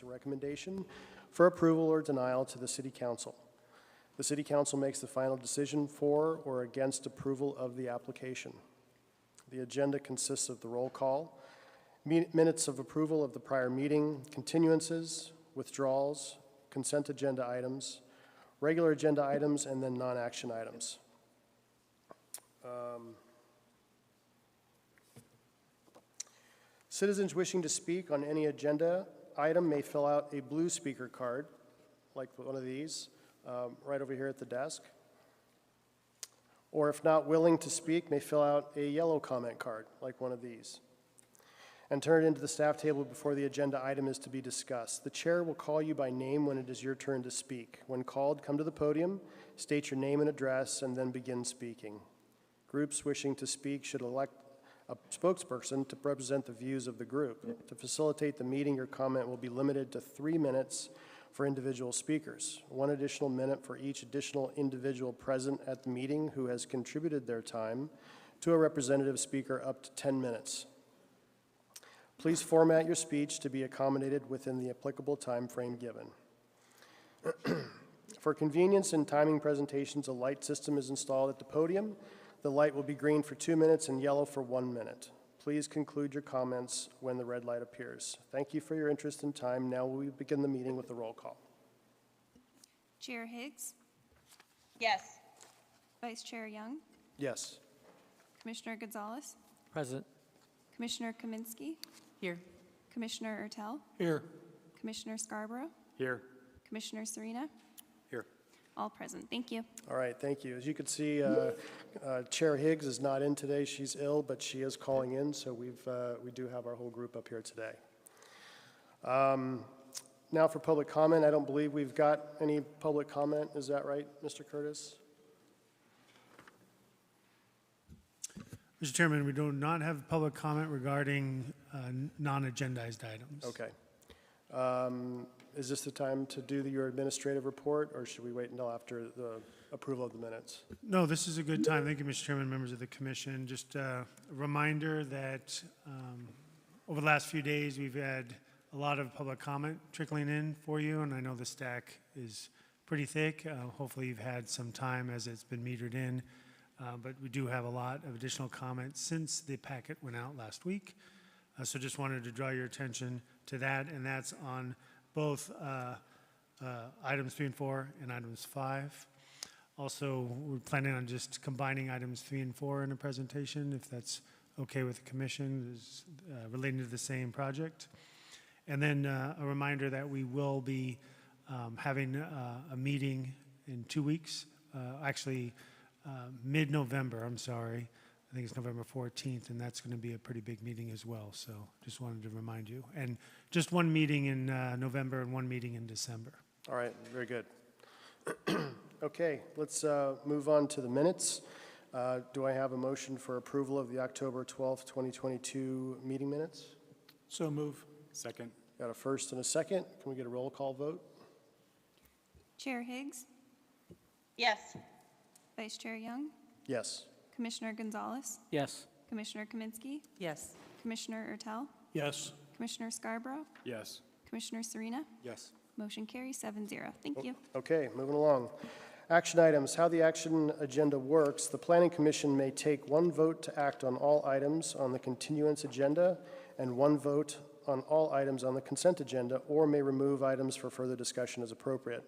makes a recommendation for approval or denial to the City Council. The City Council makes the final decision for or against approval of the application. The agenda consists of the roll call, minutes of approval of the prior meeting, continuances, withdrawals, consent agenda items, regular agenda items, and then non-action items. Citizens wishing to speak on any agenda item may fill out a blue speaker card, like one of these, right over here at the desk. Or if not willing to speak, may fill out a yellow comment card, like one of these, and turn it into the staff table before the agenda item is to be discussed. The chair will call you by name when it is your turn to speak. When called, come to the podium, state your name and address, and then begin speaking. Groups wishing to speak should elect a spokesperson to represent the views of the group. To facilitate the meeting, your comment will be limited to 3 minutes for individual speakers, 1 additional minute for each additional individual present at the meeting who has contributed their time, to a representative speaker up to 10 minutes. Please format your speech to be accommodated within the applicable time frame given. For convenience in timing presentations, a light system is installed at the podium. The light will be green for 2 minutes and yellow for 1 minute. Please conclude your comments when the red light appears. Thank you for your interest and time. Now we begin the meeting with the roll call. Chair Higgs? Yes. Vice Chair Young? Yes. Commissioner Gonzalez? Present. Commissioner Kaminsky? Here. Commissioner Ertel? Here. Commissioner Scarborough? Here. Commissioner Serena? Here. All present. Thank you. All right, thank you. As you can see, Chair Higgs is not in today. She's ill, but she is calling in, so we do have our whole group up here today. Now for public comment. I don't believe we've got any public comment. Is that right, Mr. Curtis? Mr. Chairman, we do not have public comment regarding non-agendized items. Okay. Is this the time to do your administrative report, or should we wait until after the approval of the minutes? No, this is a good time. Thank you, Mr. Chairman, members of the commission. Just a reminder that over the last few days, we've had a lot of public comment trickling in for you, and I know the stack is pretty thick. Hopefully you've had some time as it's been metered in, but we do have a lot of additional comments since the packet went out last week. So just wanted to draw your attention to that, and that's on both items 3 and 4 and items 5. Also, we're planning on just combining items 3 and 4 in a presentation, if that's okay with the commission, relating to the same project. And then a reminder that we will be having a meeting in 2 weeks, actually mid-November, I'm sorry. I think it's November 14th, and that's going to be a pretty big meeting as well. So just wanted to remind you. And just 1 meeting in November and 1 meeting in December. All right, very good. Okay, let's move on to the minutes. Do I have a motion for approval of the October 12th, 2022 meeting minutes? So move. Second. Got a first and a second. Can we get a roll call vote? Chair Higgs? Yes. Vice Chair Young? Yes. Commissioner Gonzalez? Yes. Commissioner Kaminsky? Yes. Commissioner Ertel? Yes. Commissioner Scarborough? Yes. Commissioner Serena? Yes. Motion carries 7-0. Thank you. Okay, moving along. Action items. How the action agenda works, the Planning Commission may take 1 vote to act on all items on the continuance agenda and 1 vote on all items on the consent agenda, or may remove items for further discussion as appropriate.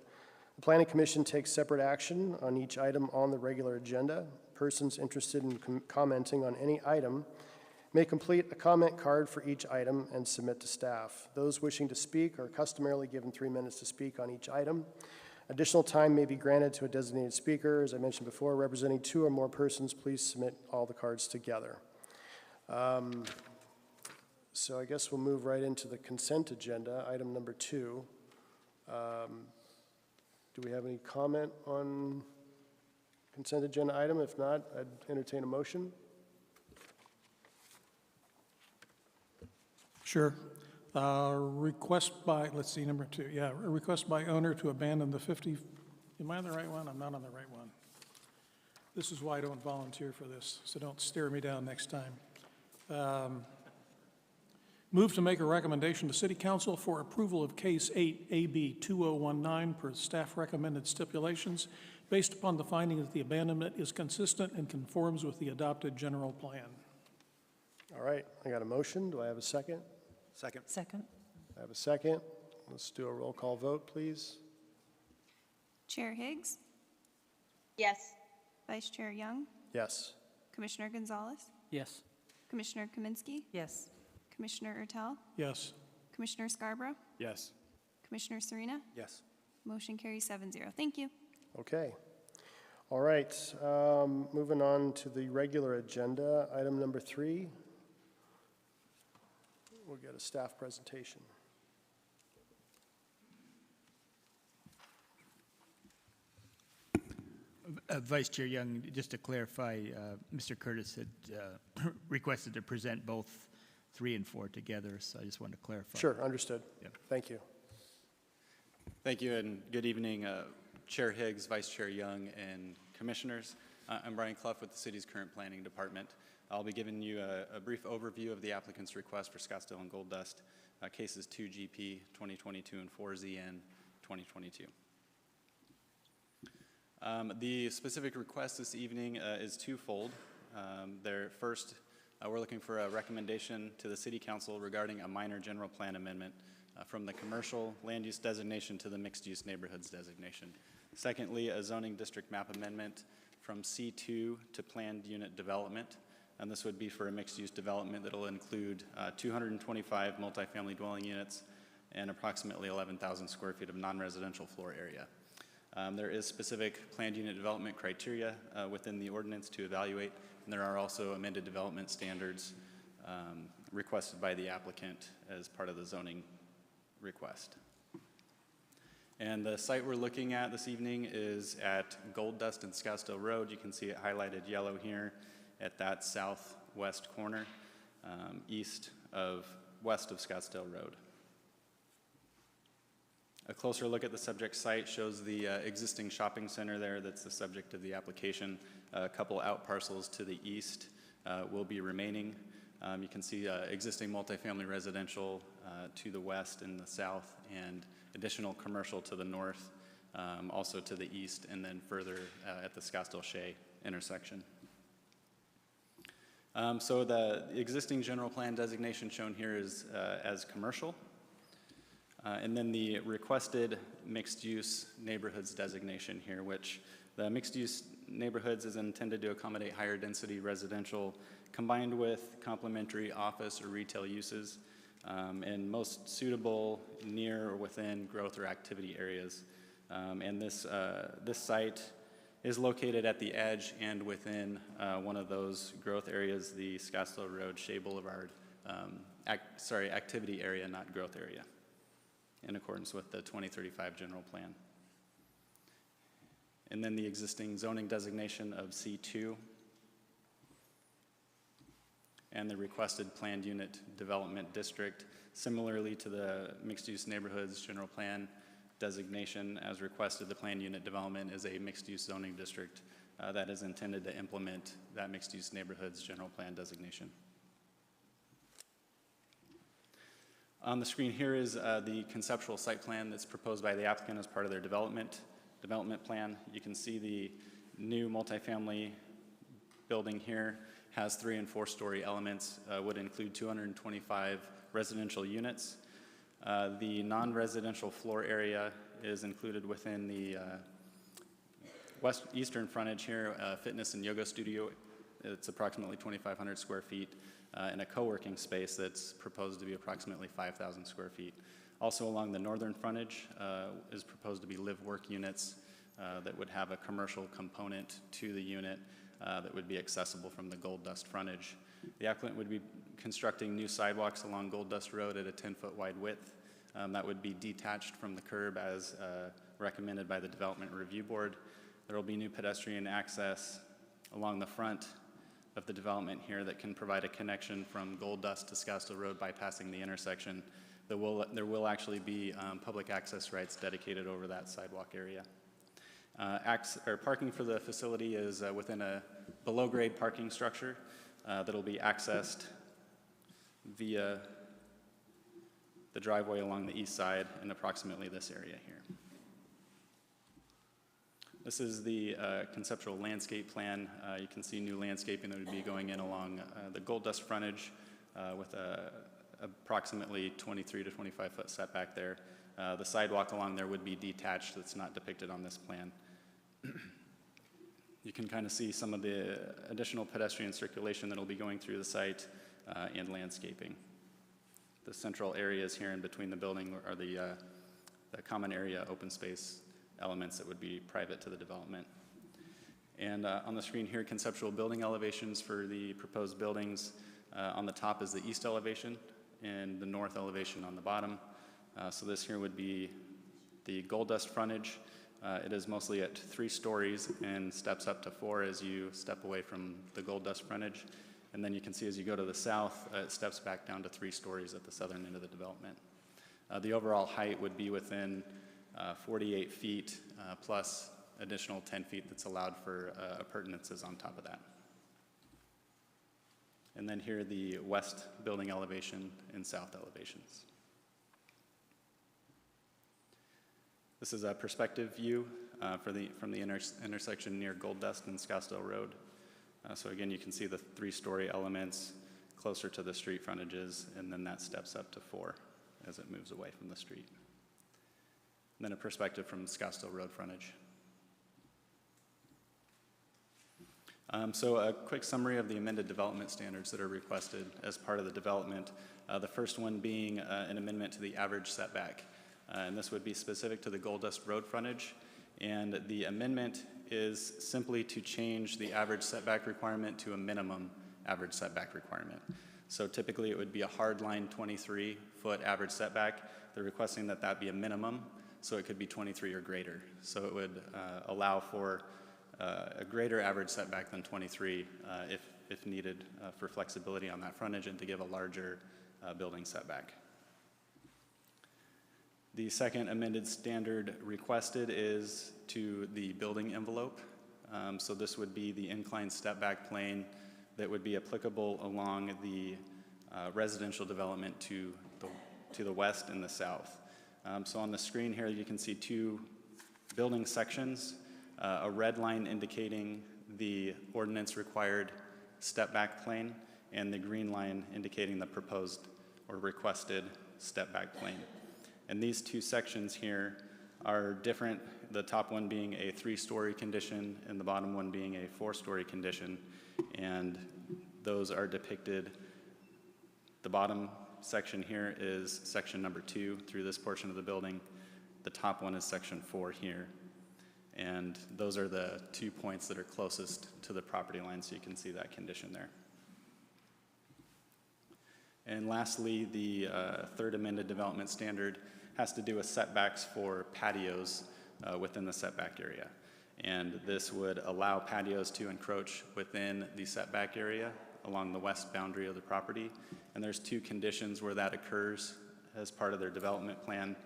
The Planning Commission takes separate action on each item on the regular agenda. Persons interested in commenting on any item may complete a comment card for each item and submit to staff. Those wishing to speak are customarily given 3 minutes to speak on each item. Additional time may be granted to a designated speaker. As I mentioned before, representing 2 or more persons, please submit all the cards together. So I guess we'll move right into the consent agenda, item number 2. Do we have any comment on consent agenda item? If not, I'd entertain a motion. Sure. Request by, let's see, number 2. Yeah, a request by owner to abandon the 50, am I on the right one? I'm not on the right one. This is why I don't volunteer for this, so don't stare me down next time. Move to make a recommendation to City Council for approval of Case 8 AB 2019 per staff recommended stipulations based upon the finding that the abandonment is consistent and conforms with the adopted general plan. All right, I got a motion. Do I have a second? Second. Second. I have a second. Let's do a roll call vote, please. Chair Higgs, Yes. Vice Chair Young, Yes. Commissioner Gonzalez, Yes. Commissioner Kaminsky, Yes. Commissioner Ertel, Yes. Commissioner Scarborough, Yes. Commissioner Serena. Yes. Motion carries 7-0. Thank you. Okay. All right, moving on to the regular agenda, item number 3. We'll get a staff presentation. Vice Chair Young, just to clarify, Mr. Curtis had requested to present both 3 and 4 together, so I just wanted to clarify. Sure, understood. Yep. Thank you. Thank you, and good evening, Chair Higgs, Vice Chair Young, and Commissioners. I'm Brian Clough with the city's current planning department. I'll be giving you a brief overview of the applicant's request for Scottsdale and Gold Dust, cases 2GP 2022 and 4ZN 2022. The specific request this evening is twofold. First, we're looking for a recommendation to the City Council regarding a minor general plan amendment from the commercial land use designation to the mixed use neighborhoods designation. Secondly, a zoning district map amendment from C2 to planned unit development. And this would be for a mixed use development that will include 225 multifamily dwelling units and approximately 11,000 square feet of non-residential floor area. There is specific planned unit development criteria within the ordinance to evaluate, and there are also amended development standards requested by the applicant as part of the zoning request. And the site we're looking at this evening is at Gold Dust and Scottsdale Road. You can see it highlighted yellow here at that southwest corner, west of Scottsdale Road. A closer look at the subject site shows the existing shopping center there that's the subject of the application. A couple out parcels to the east will be remaining. You can see existing multifamily residential to the west and the south, and additional commercial to the north, also to the east, and then further at the Scottsdale-Shea intersection. So the existing general plan designation shown here is as commercial. And then the requested mixed-use neighborhoods designation here, which the mixed-use neighborhoods is intended to accommodate higher density residential combined with complementary office or retail uses, and most suitable near or within growth or activity areas. And this site is located at the edge and within one of those growth areas, the Scottsdale Road, Shea Boulevard, activity area, not growth area, in accordance with the 2035 general plan. And then the existing zoning designation of C2 and the requested planned unit development district, similarly to the mixed-use neighborhoods general plan designation as requested. The planned unit development is a mixed-use zoning district that is intended to implement that mixed-use neighborhoods general plan designation. On the screen here is the conceptual site plan that's proposed by the applicant as part of their development plan. You can see the new multifamily building here has 3- and 4-story elements, would include 225 residential units. The non-residential floor area is included within the eastern frontage here, fitness and yoga studio. It's approximately 2,500 square feet. And a co-working space that's proposed to be approximately 5,000 square feet. Also along the northern frontage is proposed to be live-work units that would have a commercial component to the unit that would be accessible from the Gold Dust frontage. The applicant would be constructing new sidewalks along Gold Dust Road at a 10-foot wide width. That would be detached from the curb as recommended by the Development Review Board. There will be new pedestrian access along the front of the development here that can provide a connection from Gold Dust to Scottsdale Road bypassing the intersection. There will actually be public access rights dedicated over that sidewalk area. Parking for the facility is within a below-grade parking structure that'll be accessed via the driveway along the east side, and approximately this area here. This is the conceptual landscape plan. You can see new landscaping that would be going in along the gold dust frontage with approximately 23 to 25 foot setback there. The sidewalk along there would be detached. That's not depicted on this plan. You can kind of see some of the additional pedestrian circulation that will be going through the site and landscaping. The central areas here in between the building are the common area open space elements that would be private to the development. And on the screen here, conceptual building elevations for the proposed buildings. On the top is the east elevation and the north elevation on the bottom. So this here would be the gold dust frontage. It is mostly at 3 stories and steps up to 4 as you step away from the gold dust frontage. And then you can see as you go to the south, it steps back down to 3 stories at the southern end of the development. The overall height would be within 48 feet plus additional 10 feet that's allowed for appurtenances on top of that. And then here are the west building elevation and south elevations. This is a perspective view from the intersection near Gold Dust and Scottsdale Road. So again, you can see the 3-story elements closer to the street frontages, and then that steps up to 4 as it moves away from the street. And then a perspective from Scottsdale Road frontage. So a quick summary of the amended development standards that are requested as part of the development. The first one being an amendment to the average setback. And this would be specific to the Gold Dust Road frontage. And the amendment is simply to change the average setback requirement to a minimum average setback requirement. So typically it would be a hard line 23-foot average setback. They're requesting that that be a minimum, so it could be 23 or greater. So it would allow for a greater average setback than 23 if needed for flexibility on that frontage and to give a larger building setback. The second amended standard requested is to the building envelope. So this would be the inclined step back plane that would be applicable along the residential development to the west and the south. So on the screen here, you can see 2 building sections, a red line indicating the ordinance required step back plane and the green line indicating the proposed or requested step back plane. And these 2 sections here are different, the top one being a 3-story condition and the bottom one being a 4-story condition. And those are depicted. The bottom section here is section number 2 through this portion of the building. The top one is section 4 here. And those are the 2 points that are closest to the property line, so you can see that condition there. And lastly, the third amended development standard has to do with setbacks for patios within the setback area. And this would allow patios to encroach within the setback area along the west boundary of the property. And there's 2 conditions where that occurs as part of their development plan.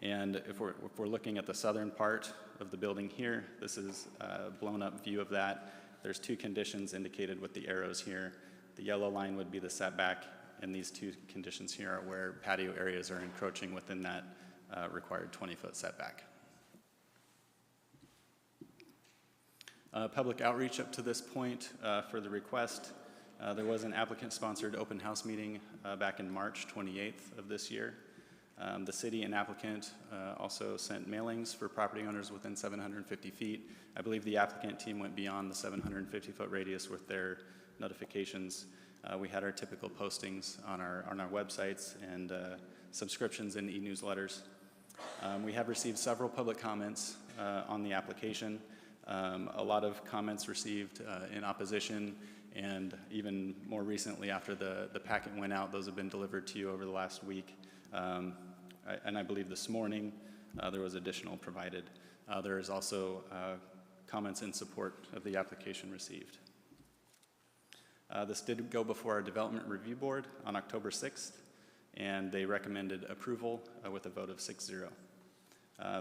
And if we're looking at the southern part of the building here, this is a blown up view of that. There's 2 conditions indicated with the arrows here. The yellow line would be the setback, and these 2 conditions here are where patio areas are encroaching within that required 20-foot setback. Public outreach up to this point for the request. There was an applicant-sponsored open house meeting back in March 28th of this year. The city and applicant also sent mailings for property owners within 750 feet. I believe the applicant team went beyond the 750-foot radius with their notifications. We had our typical postings on our websites and subscriptions in e-newsletters. We have received several public comments on the application. A lot of comments received in opposition, and even more recently after the packet went out, those have been delivered to you over the last week. And I believe this morning there was additional provided. There is also comments in support of the application received. This did go before our Development Review Board on October 6th, and they recommended approval with a vote of 6-0.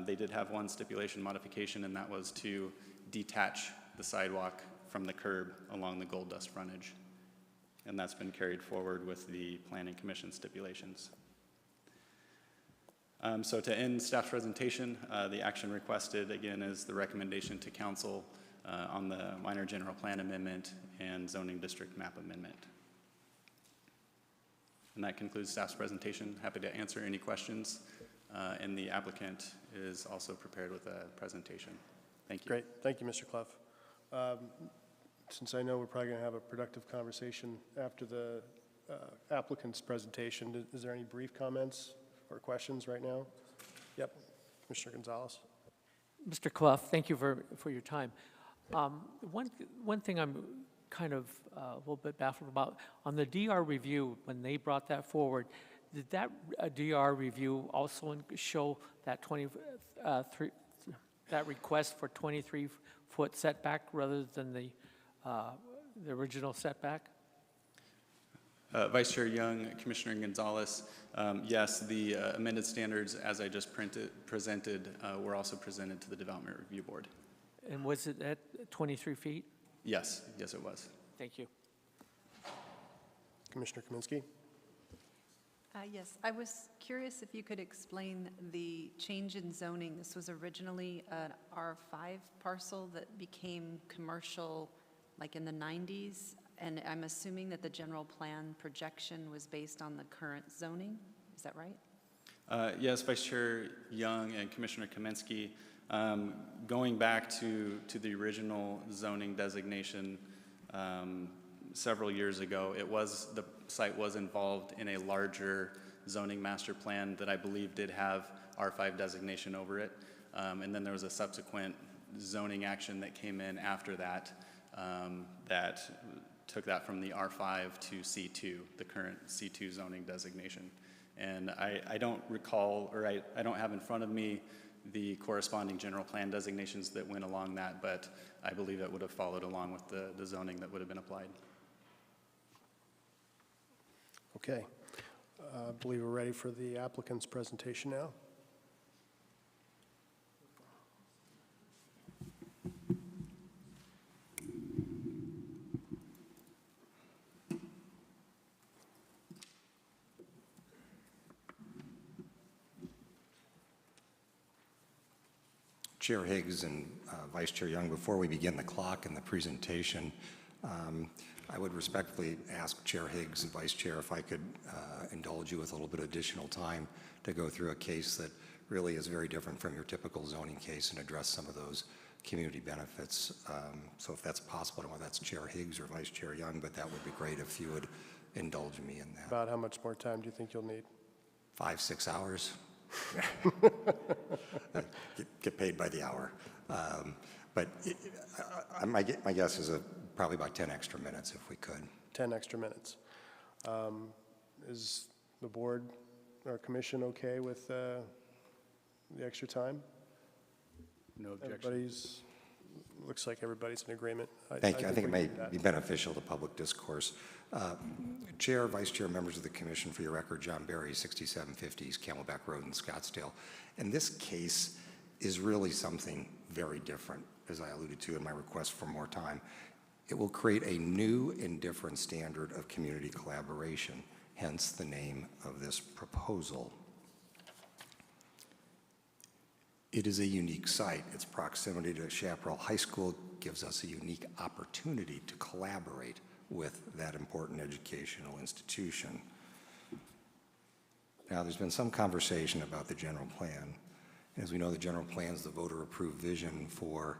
They did have one stipulation modification, and that was to detach the sidewalk from the curb along the Gold Dust frontage. And that's been carried forward with the Planning Commission stipulations. So to end staff's presentation, the action requested, again, is the recommendation to council on the minor general plan amendment and zoning district map amendment. And that concludes staff's presentation. Happy to answer any questions. And the applicant is also prepared with a presentation. Thank you. Great, thank you, Mr. Clough. Since I know we're probably going to have a productive conversation after the applicant's presentation, is there any brief comments or questions right now? Yep, Commissioner Gonzalez. Mr. Clough, thank you for your time. One thing I'm kind of a little bit baffled about, on the DR review, when they brought that forward, did that DR review also show that that request for 23-foot setback rather than the original setback? Vice Chair Young, Commissioner Gonzalez, yes, the amended standards, as I just presented, were also presented to the Development Review Board. And was it at 23 feet? Yes, yes, it was. Thank you. Commissioner Kaminsky. Yes, I was curious if you could explain the change in zoning. This was originally an R5 parcel that became commercial like in the 90s, and I'm assuming that the general plan projection was based on the current zoning. Is that right? Yes, Vice Chair Young and Commissioner Kaminsky, going back to the original zoning designation several years ago, the site was involved in a larger zoning master plan that I believe did have R5 designation over it. And then there was a subsequent zoning action that came in after that that took that from the R5 to C2, the current C2 zoning designation. And I don't recall, or I don't have in front of me the corresponding general plan designations that went along that, but I believe it would have followed along with the zoning that would have been applied. Okay, I believe we're ready for the applicant's presentation now. Chair Higgs and Vice Chair Young, before we begin the clock and the presentation, I would respectfully ask Chair Higgs and Vice Chair if I could indulge you with a little bit of additional time to go through a case that really is very different from your typical zoning case and address some of those community benefits. So if that's possible, I don't know if that's Chair Higgs or Vice Chair Young, but that would be great if you would indulge me in that. About how much more time do you think you'll need? 5-6 hours. Get paid by the hour. But my guess is probably about 10 extra minutes if we could. 10 extra minutes. Is the board or commission okay with the extra time? No objection. Looks like everybody's in agreement. Thank you. I think it we may can do that. be beneficial to public discourse. Chair, Vice Chair, members of the Commission, for your record, John Barry, 6750 East Camelback Road in Scottsdale. And this case is really something very different, as I alluded to in my request for more time. It will create a new and different standard of community collaboration, hence the name of this proposal. It is a unique site. Its proximity to Chaparral High School gives us a unique opportunity to collaborate with that important educational institution. Now, there's been some conversation about the general plan. As we know, the general plan is the voter-approved vision for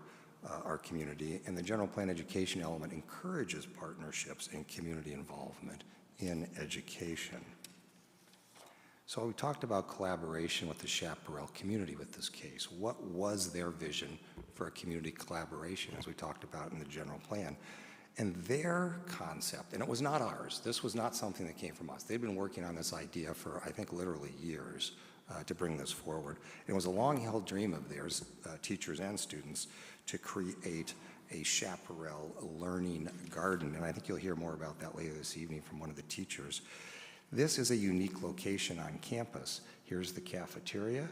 our community, and the general plan education element encourages partnerships and community involvement in education. So we talked about collaboration with the Chaparral community with this case. What was their vision for a community collaboration, as we talked about in the general plan? And their concept, and it was not ours, this was not something that came from us. They've been working on this idea for, I think, literally years to bring this forward. It was a long-held dream of theirs, teachers and students, to create a Chaparral learning garden. And I think you'll hear more about that later this evening from one of the teachers. This is a unique location on campus. Here's the cafeteria.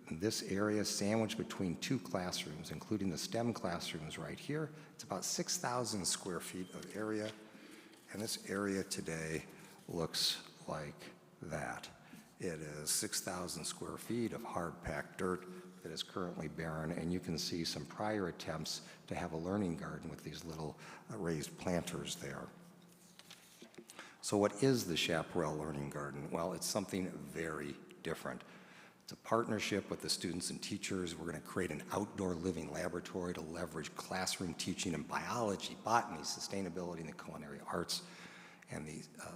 This area sandwiched between two classrooms, including the STEM classrooms right here. It's about 6,000 square feet of area, and this area today looks like that. It is 6,000 square feet of hard-packed dirt that is currently barren, and you can see some prior attempts to have a learning garden with these little raised planters there. So what is the Chaparral Learning Garden? Well, it's something very different. It's a partnership with the students and teachers. We're going to create an outdoor living laboratory to leverage classroom teaching in biology, botany, sustainability, and the culinary arts. And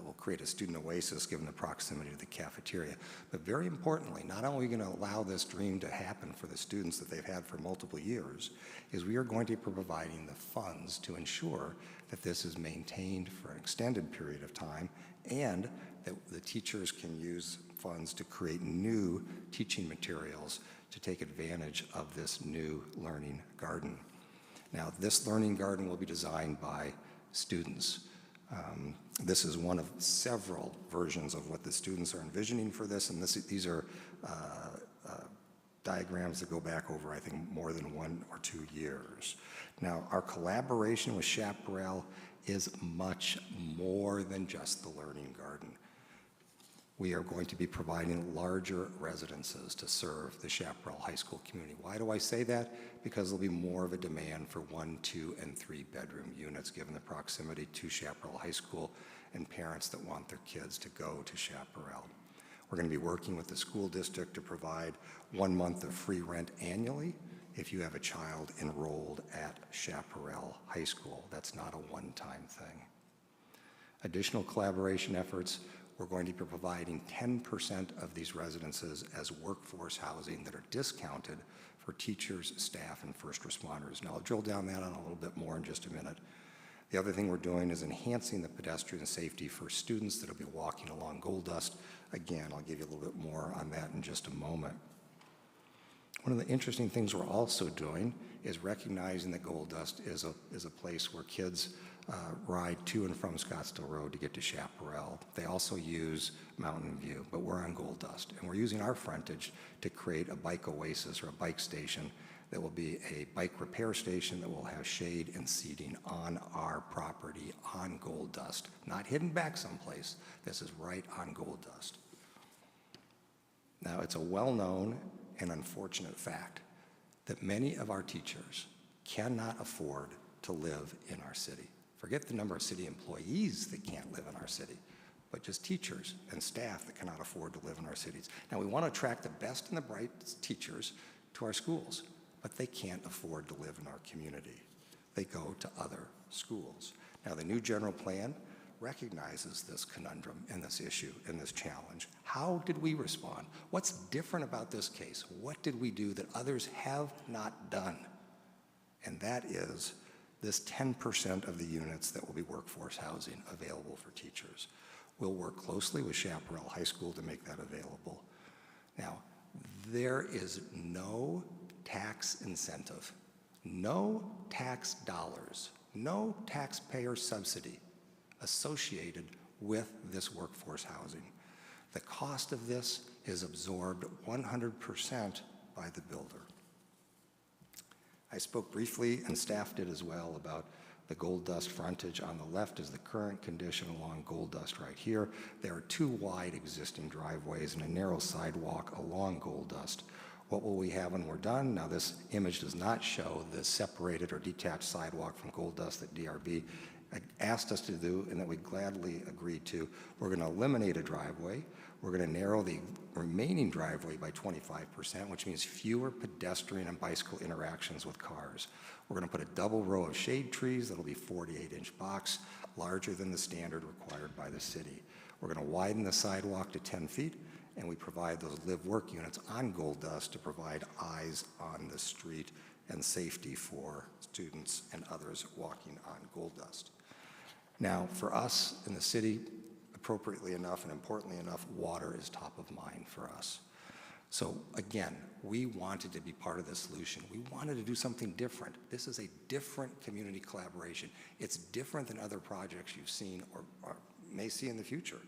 we'll create a student oasis given the proximity to the cafeteria. But very importantly, not only are we going to allow this dream to happen for the students that they've had for multiple years, is we are going to be providing the funds to ensure that this is maintained for an extended period of time, and that the teachers can use funds to create new teaching materials to take advantage of this new learning garden. Now, this learning garden will be designed by students. This is one of several versions of what the students are envisioning for this, and these are diagrams that go back over, I think, more than 1 or 2 years. Now, our collaboration with Chaparral is much more than just the learning garden. We are going to be providing larger residences to serve the Chaparral High School community. Why do I say that? Because there'll be more of a demand for 1, 2, and 3 bedroom units given the proximity to Chaparral High School and parents that want their kids to go to Chaparral. We're going to be working with the school district to provide 1 month of free rent annually if you have a child enrolled at Chaparral High School. That's not a one-time thing. Additional collaboration efforts, we're going to be providing 10% of these residences as workforce housing that are discounted for teachers, staff, and first responders. Now, I'll drill down that on a little bit more in just a minute. The other thing we're doing is enhancing the pedestrian safety for students that will be walking along Gold Dust. Again, I'll give you a little bit more on that in just a moment. One of the interesting things we're also doing is recognizing that Gold Dust is a place where kids ride to and from Scottsdale Road to get to Chaparral. They also use Mountain View, but we're on Gold Dust, and we're using our frontage to create a bike oasis or a bike station that will be a bike repair station that will have shade and seating on our property on Gold Dust, not hidden back someplace. This is right on Gold Dust. Now, it's a well-known and unfortunate fact that many of our teachers cannot afford to live in our city. Forget the number of city employees that can't live in our city, but just teachers and staff that cannot afford to live in our cities. Now, we want to attract the best and the brightest teachers to our schools, but they can't afford to live in our community. They go to other schools. Now, the new general plan recognizes this conundrum and this issue and this challenge. How did we respond? What's different about this case? What did we do that others have not done? And that is this 10% of the units that will be workforce housing available for teachers. We'll work closely with Chaparral High School to make that available. Now, there is no tax incentive, no tax dollars, no taxpayer subsidy associated with this workforce housing. The cost of this is absorbed 100% by the builder. I spoke briefly, and staff did as well, about the Gold Dust frontage. On the left is the current condition along Gold Dust right here. There are 2 wide existing driveways and a narrow sidewalk along Gold Dust. What will we have when we're done? Now, this image does not show the separated or detached sidewalk from Gold Dust that DRB asked us to do and that we gladly agreed to. We're going to eliminate a driveway. We're going to narrow the remaining driveway by 25%, which means fewer pedestrian and bicycle interactions with cars. We're going to put a double row of shade trees that'll be 48-inch box, larger than the standard required by the city. We're going to widen the sidewalk to 10 feet, and we provide those live-work units on Gold Dust to provide eyes on the street and safety for students and others walking on Gold Dust. Now, for us in the city, appropriately enough and importantly enough, water is top of mind for us. So again, we wanted to be part of the solution. We wanted to do something different. This is a different community collaboration. It's different than other projects you've seen or may see in the future.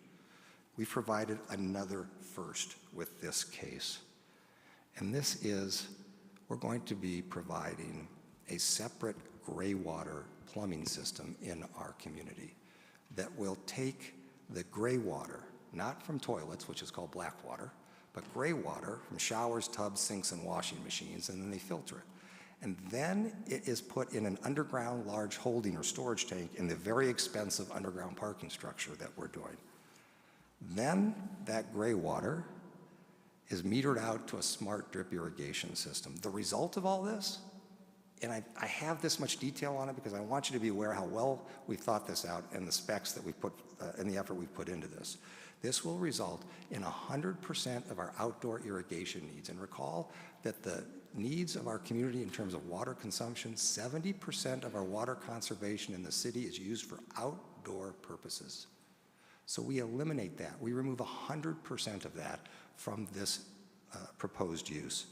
We provided another first with this case. And this is, we're going to be providing a separate gray water plumbing system in our community that will take the gray water not from toilets, which is called black water, but gray water from showers, tubs, sinks, and washing machines, and then they filter it. And then it is put in an underground large holding or storage tank in the very expensive underground parking structure that we're doing. Then that gray water is metered out to a smart drip irrigation system. The result of all this, and I have this much detail on it because I want you to be aware how well we've thought this out and the specs that we've put, and the effort we've put into this. This will result in 100% of our outdoor irrigation needs. And recall that the needs of our community in terms of water consumption, 70% of our water conservation in the city is used for outdoor purposes. So we eliminate that. We remove 100% of that from this proposed use.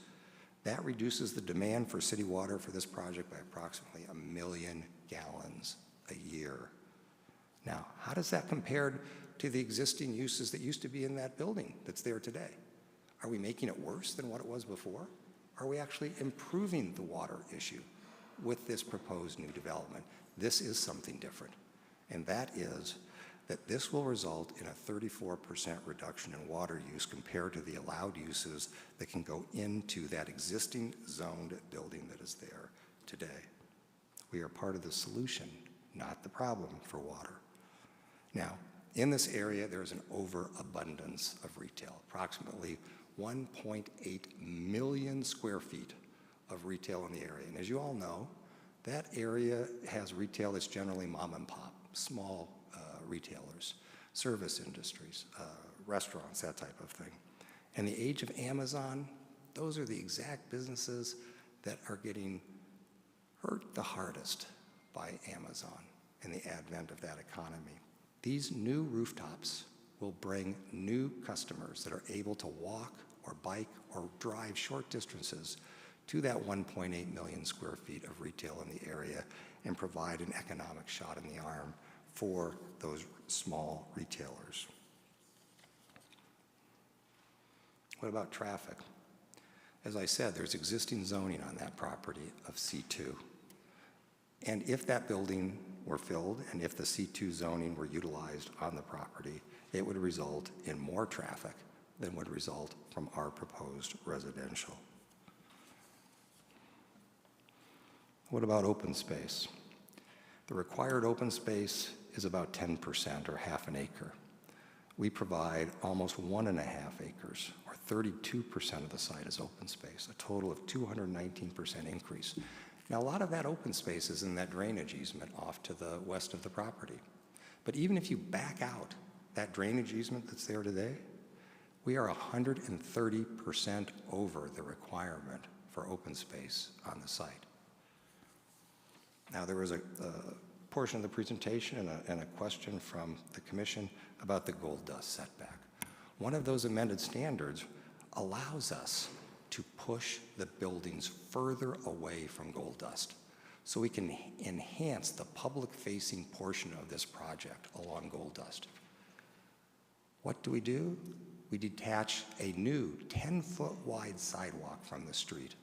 That reduces the demand for city water for this project by approximately 1 million gallons a year. Now, how does that compare to the existing uses that used to be in that building that's there today? Are we making it worse than what it was before? Are we actually improving the water issue with this proposed new development? This is something different, and that is that this will result in a 34% reduction in water use compared to the allowed uses that can go into that existing zoned building that is there today. We are part of the solution, not the problem for water. Now, in this area, there's an overabundance of retail, approximately 1.8 million square feet of retail in the area. And as you all know, that area has retail that's generally mom and pop, small retailers, service industries, restaurants, that type of thing. And the age of Amazon, those are the exact businesses that are getting hurt the hardest by Amazon and the advent of that economy. These new rooftops will bring new customers that are able to walk or bike or drive short distances to that 1.8 million square feet of retail in the area and provide an economic shot in the arm for those small retailers. What about traffic? As I said, there's existing zoning on that property of C2. And if that building were filled and if the C2 zoning were utilized on the property, it would result in more traffic than would result from our proposed residential. What about open space? The required open space is about 10% or half an acre. We provide almost 1.5 acres, or 32% of the site is open space, a total of 219% increase. Now, a lot of that open space is in that drainage easement off to the west of the property. But even if you back out that drainage easement that's there today, we are 130% over the requirement for open space on the site. Now, there was a portion of the presentation and a question from the commission about the gold dust setback. One of those amended standards allows us to push the buildings further away from gold dust so we can enhance the public-facing portion of this project along gold dust. What do? We detach a new 10-foot wide sidewalk from the street.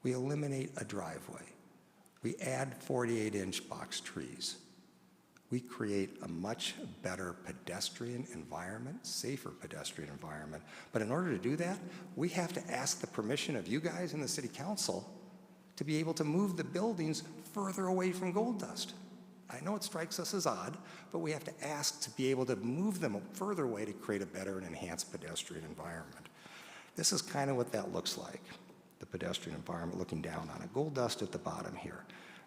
We eliminate a driveway. We add 48-inch box trees. We create a much better pedestrian environment, safer pedestrian environment. But in order to do that, we have to ask the permission of you guys in the city council to be able to move the buildings further away from gold dust. I know it strikes us as odd, but we have to ask to be able to move them further away to create a better and enhanced pedestrian environment. This is kind of what that looks like, the pedestrian environment looking down on it. Gold dust at the bottom here.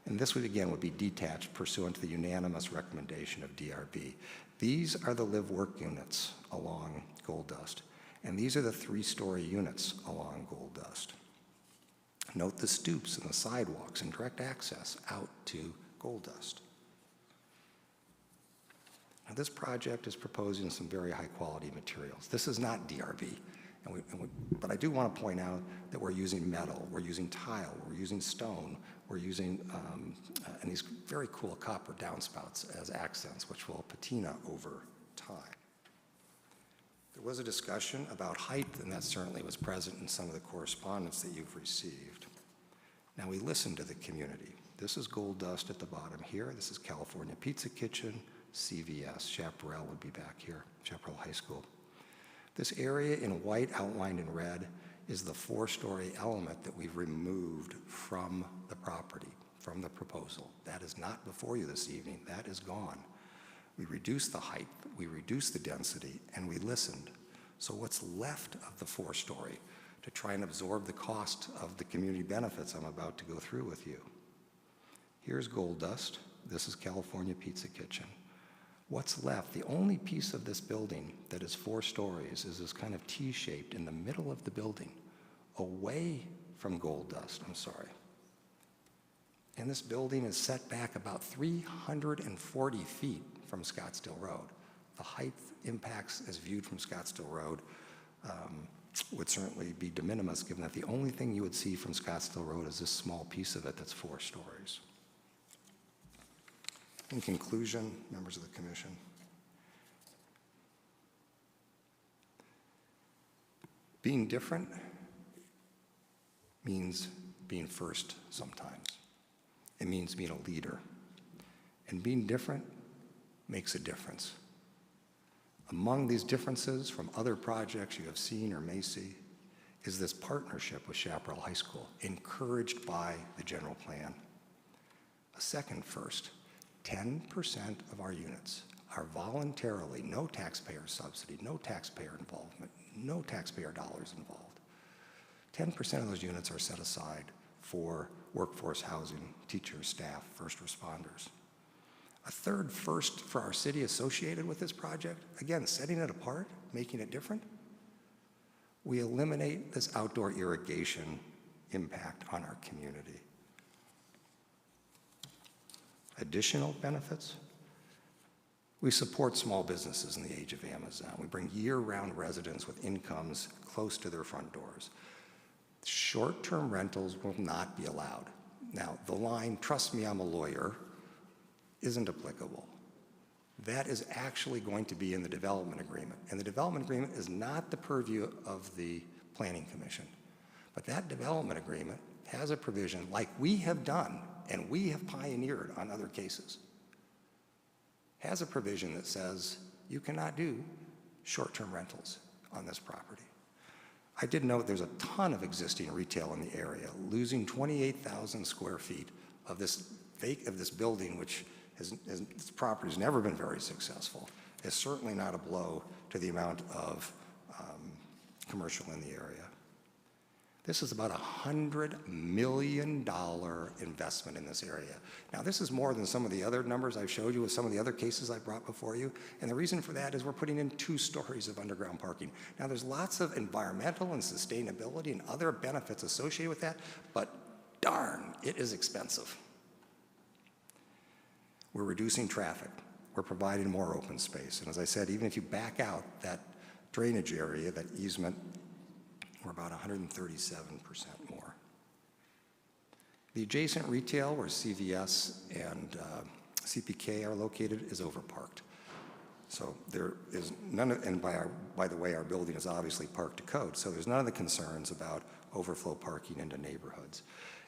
And this would, again, would be detached pursuant to the unanimous recommendation of DRB. These are the live-work units along gold dust. And these are the 3-story units along gold dust. Note the stoops and the sidewalks and direct access out to gold dust. Now, this project is proposing some very high-quality materials. This is not DRB. But I do want to point out that we're using metal, we're using tile, we're using stone, we're using and these very cool copper downspouts as accents, which will patina over time. There was a discussion about height, and that certainly was present in some of the correspondence that you've received. Now, we listened to the community. This is gold dust at the bottom here. This is California Pizza Kitchen. CVS. Chaparral would be back here, Chaparral High School. This area in white outlined in red is the 4-story element that we've removed from the property, from the proposal. That is not before you this evening. That is gone. We reduced the height, we reduced the density, and we listened. So what's left of the 4-story to try and absorb the cost of the community benefits I'm about to go through with you? Here's Gold Dust. This is California Pizza Kitchen. What's left, the only piece of this building that is 4 stories is this kind of T-shaped in the middle of the building, away from Gold Dust, I'm sorry. And this building is set back about 340 feet from Scottsdale Road. The height impacts as viewed from Scottsdale Road would certainly be de minimis, given that the only thing you would see from Scottsdale Road is this small piece of it that's 4 stories. In conclusion, members of the commission, being different means being first sometimes. It means being a leader. And being different makes a difference. Among these differences from other projects you have seen or may see is this partnership with Chaparral High School, encouraged by the general plan. A second first, 10% of our units are voluntarily, no taxpayer subsidy, no taxpayer involvement, no taxpayer dollars involved. 10% of those units are set aside for workforce housing, teachers, staff, first responders. A third first for our city associated with this project, again, setting it apart, making it different, we eliminate this outdoor irrigation impact on our community. Additional benefits, we support small businesses in the age of Amazon. We bring year-round residents with incomes close to their front doors. Short-term rentals will not be allowed. Now, the line, "Trust me, I'm a lawyer," isn't applicable. That is actually going to be in the development agreement. And the development agreement is not the purview of the Planning Commission. But that development agreement has a provision, like we have done, and we have pioneered on other cases, has a provision that says you cannot do short-term rentals on this property. I did note there's a ton of existing retail in the area. Losing 28,000 square feet of this building, which this property has never been very successful, is certainly not a blow to the amount of commercial in the area. This is about a $100 million investment in this area. Now, this is more than some of the other numbers I've showed you with some of the other cases I brought before you. And the reason for that is we're putting in 2 stories of underground parking. Now, there's lots of environmental and sustainability and other benefits associated with that, but darn, it is expensive. We're reducing traffic. We're providing more open space. And as I said, even if you back out that drainage area, that easement, we're about 137% more. The adjacent retail where CVS and CPK are located is overparked. So there is none of, and by the way, our building is obviously parked to code, so there's none of the concerns about overflow parking into neighborhoods.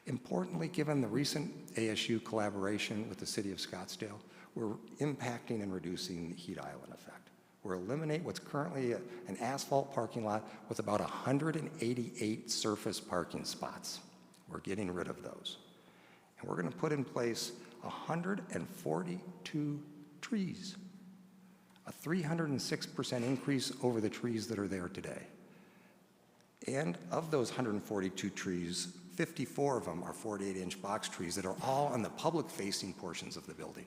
Importantly, given the recent ASU collaboration with the city of Scottsdale, we're impacting and reducing the heat island effect. We're eliminating what's currently an asphalt parking lot with about 188 surface parking spots. We're getting rid of those. And we're going to put in place 142 trees, a 306% increase over the trees that are there today. And of those 142 trees, 54 of them are 48-inch box trees that are all on the public-facing portions of the building.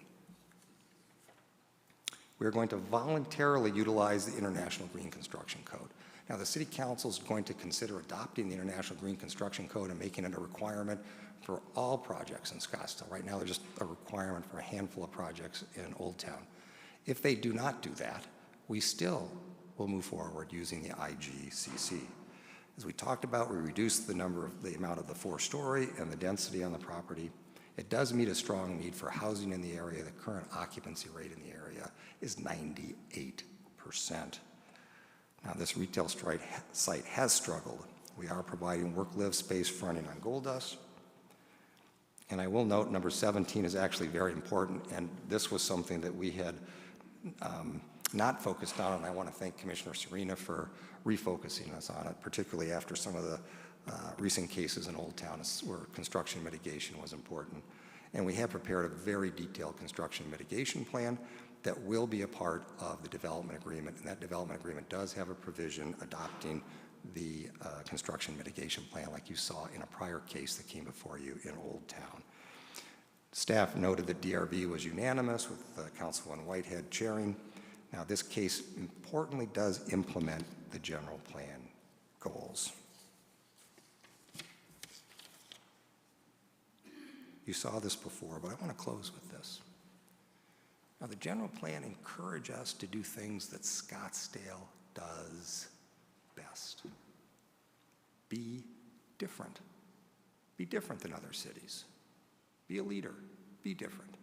We are going to voluntarily utilize the International Green Construction Code. Now, the City Council is going to consider adopting the International Green Construction Code and making it a requirement for all projects in Scottsdale. Right now, they're just a requirement for a handful of projects in Old Town. If they do not do that, we still will move forward using the IGCC. As we talked about, we reduced the amount of the 4-story and the density on the property. It does meet a strong need for housing in the area. The current occupancy rate in the area is 98%. Now, this retail site has struggled. We are providing work-live space fronting on Gold Dust. And I will note number 17 is actually very important, and this was something that we had not focused on, and I want to thank Commissioner Serena for refocusing us on it, particularly after some of the recent cases in Old Town where construction mitigation was important. And we have prepared a very detailed construction mitigation plan that will be a part of the development agreement, and that development agreement does have a provision adopting the construction mitigation plan like you saw in a prior case that came before you in Old Town. Staff noted that DRV was unanimous with Councilwoman Whitehead chairing. Now, this case importantly does implement the general plan goals. You saw this before, but I want to close with this. Now, the general plan encourages us to do things that Scottsdale does best. Be different. Be different than other cities. Be a leader. Be different.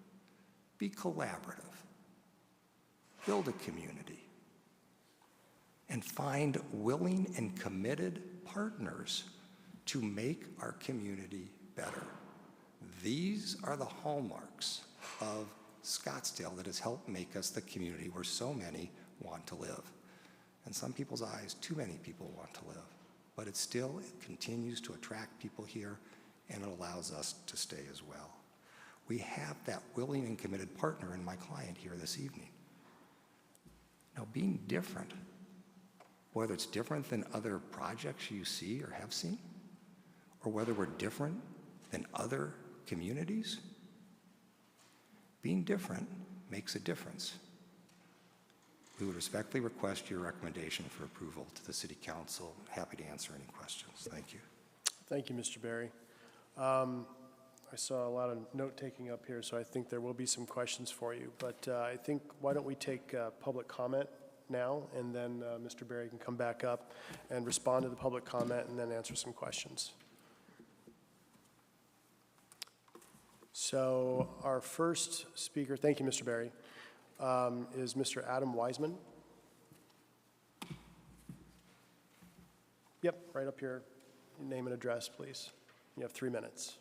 Be collaborative. Build a community. And find willing and committed partners to make our community better. These are the hallmarks of Scottsdale that has helped make us the community where so many want to live. In some people's eyes, too many people want to live. But it continues to attract people here, and it allows us to stay as well. We have that willing and committed partner in my client here this evening. Now, being different, whether it's different than other projects you see or have seen, or whether we're different than other communities, being different makes a difference. We would respectfully request your recommendation for approval to the City Council. Happy to answer any questions. Thank you. Thank you, Mr. Berry. I saw a lot of note-taking up here, so I think there will be some questions for you. But I think, why don't we take public comment now, and then Mr. Berry can come back up and respond to the public comment and then answer some questions. So our first speaker, thank you, Mr. Berry, is Mr. Adam Wiseman. Yep, right up here. Your name and address, please. You have 3 minutes.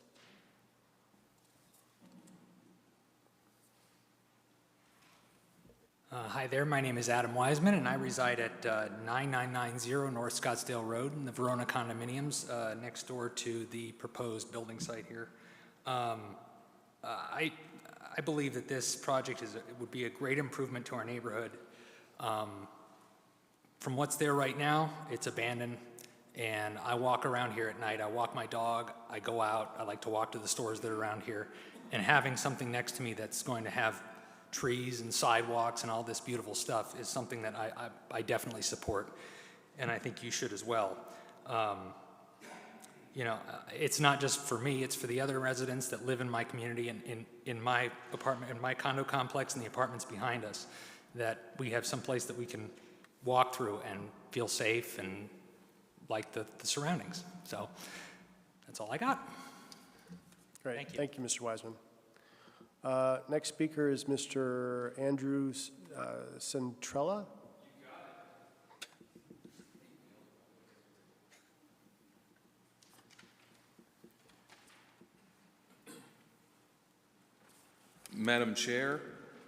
Hi there, my name is Adam Wiseman, and I reside at 9990 North Scottsdale Road in the Verona condominiums next door to the proposed building site here. I believe that this project would be a great improvement to our neighborhood. From what's there right now, it's abandoned, and I walk around here at night. I walk my dog, I go out, I like to walk to the stores that are around here, and having something next to me that's going to have trees and sidewalks and all this beautiful stuff is something that I definitely support, and I think you should as well. You know, it's not just for me, it's for the other residents that live in my community and in my apartment, in my condo complex and the apartments behind us, that we have some place that we can walk through and feel safe and like the surroundings. So that's all I got. Great. Thank you. Thank you, Mr. Wiseman. Next speaker is Mr. Andrew Centrella. Madam Chair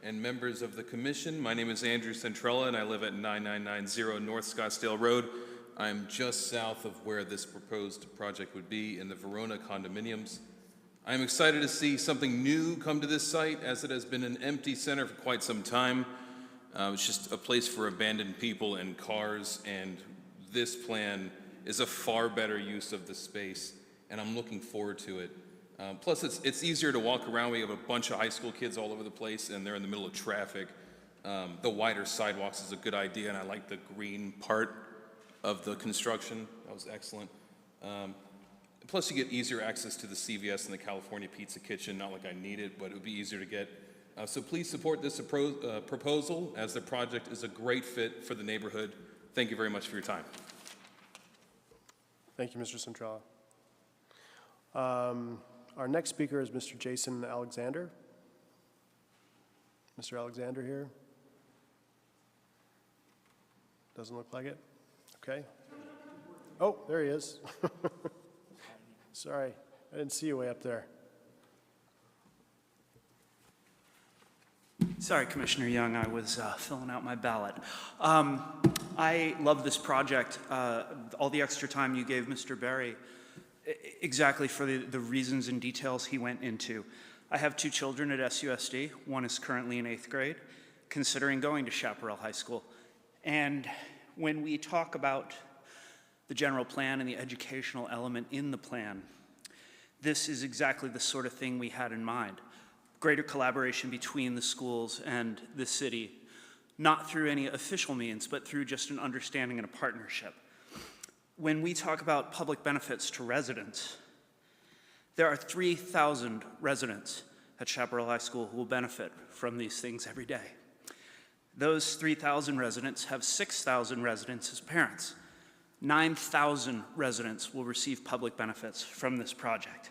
and members of the Commission, my name is Andrew Centrella and I live at 9990 North Scottsdale Road. I'm just south of where this proposed project would be in the Verona condominiums. I'm excited to see something new come to this site, as it has been an empty center for quite some time. It's just a place for abandoned people and cars, and this plan is a far better use of the space, and I'm looking forward to it. Plus, it's easier to walk around. We have a bunch of high school kids all over the place, and they're in the middle of traffic. The wider sidewalks is a good idea, and I like the green part of the construction. That was excellent. Plus, you get easier access to the CVS and the California Pizza Kitchen. Not like I need it, but it would be easier to get. So please support this proposal, as the project is a great fit for the neighborhood. Thank you very much for your time. Thank you, Mr. Centrella. Our next speaker is Mr. Jason Alexander. Mr. Alexander here? Doesn't look like it. Okay. Oh, there he is. Sorry, I didn't see you way up there. Sorry, Commissioner Young, I was filling out my ballot. I love this project, all the extra time you gave Mr. Berry, exactly for the reasons and details he went into. I have 2 children at SUSD. One is currently in 8th grade, considering going to Chaparral High School. And when we talk about the general plan and the educational element in the plan, this is exactly the sort of thing we had in mind. Greater collaboration between the schools and the city, not through any official means, but through just an understanding and a partnership. When we talk about public benefits to residents, there are 3,000 residents at Chaparral High School who will benefit from these things every day. Those 3,000 residents have 6,000 residents as parents. 9,000 residents will receive public benefits from this project.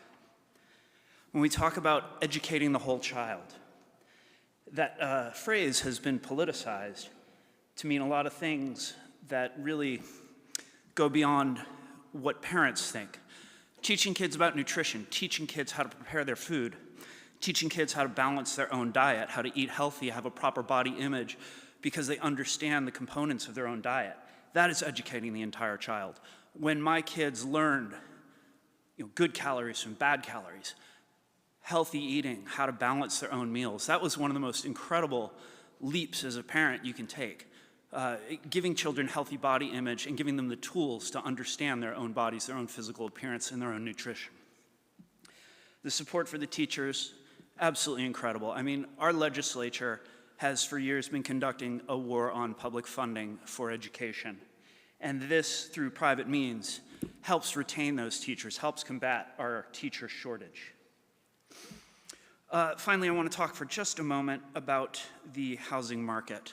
When we talk about educating the whole child, that phrase has been politicized to mean a lot of things that really go beyond what parents think. Teaching kids about nutrition, teaching kids how to prepare their food, teaching kids how to balance their own diet, how to eat healthy, have a proper body image, because they understand the components of their own diet. That is educating the entire child. When my kids learned good calories from bad calories, healthy eating, how to balance their own meals, that was one of the most incredible leaps as a parent you can take. Giving children healthy body image and giving them the tools to understand their own bodies, their own physical appearance, and their own nutrition. The support for the teachers, absolutely incredible. I mean, our legislature has for years been conducting a war on public funding for education. And this, through private means, helps retain those teachers, helps combat our teacher shortage. Finally, I want to talk for just a moment about the housing market.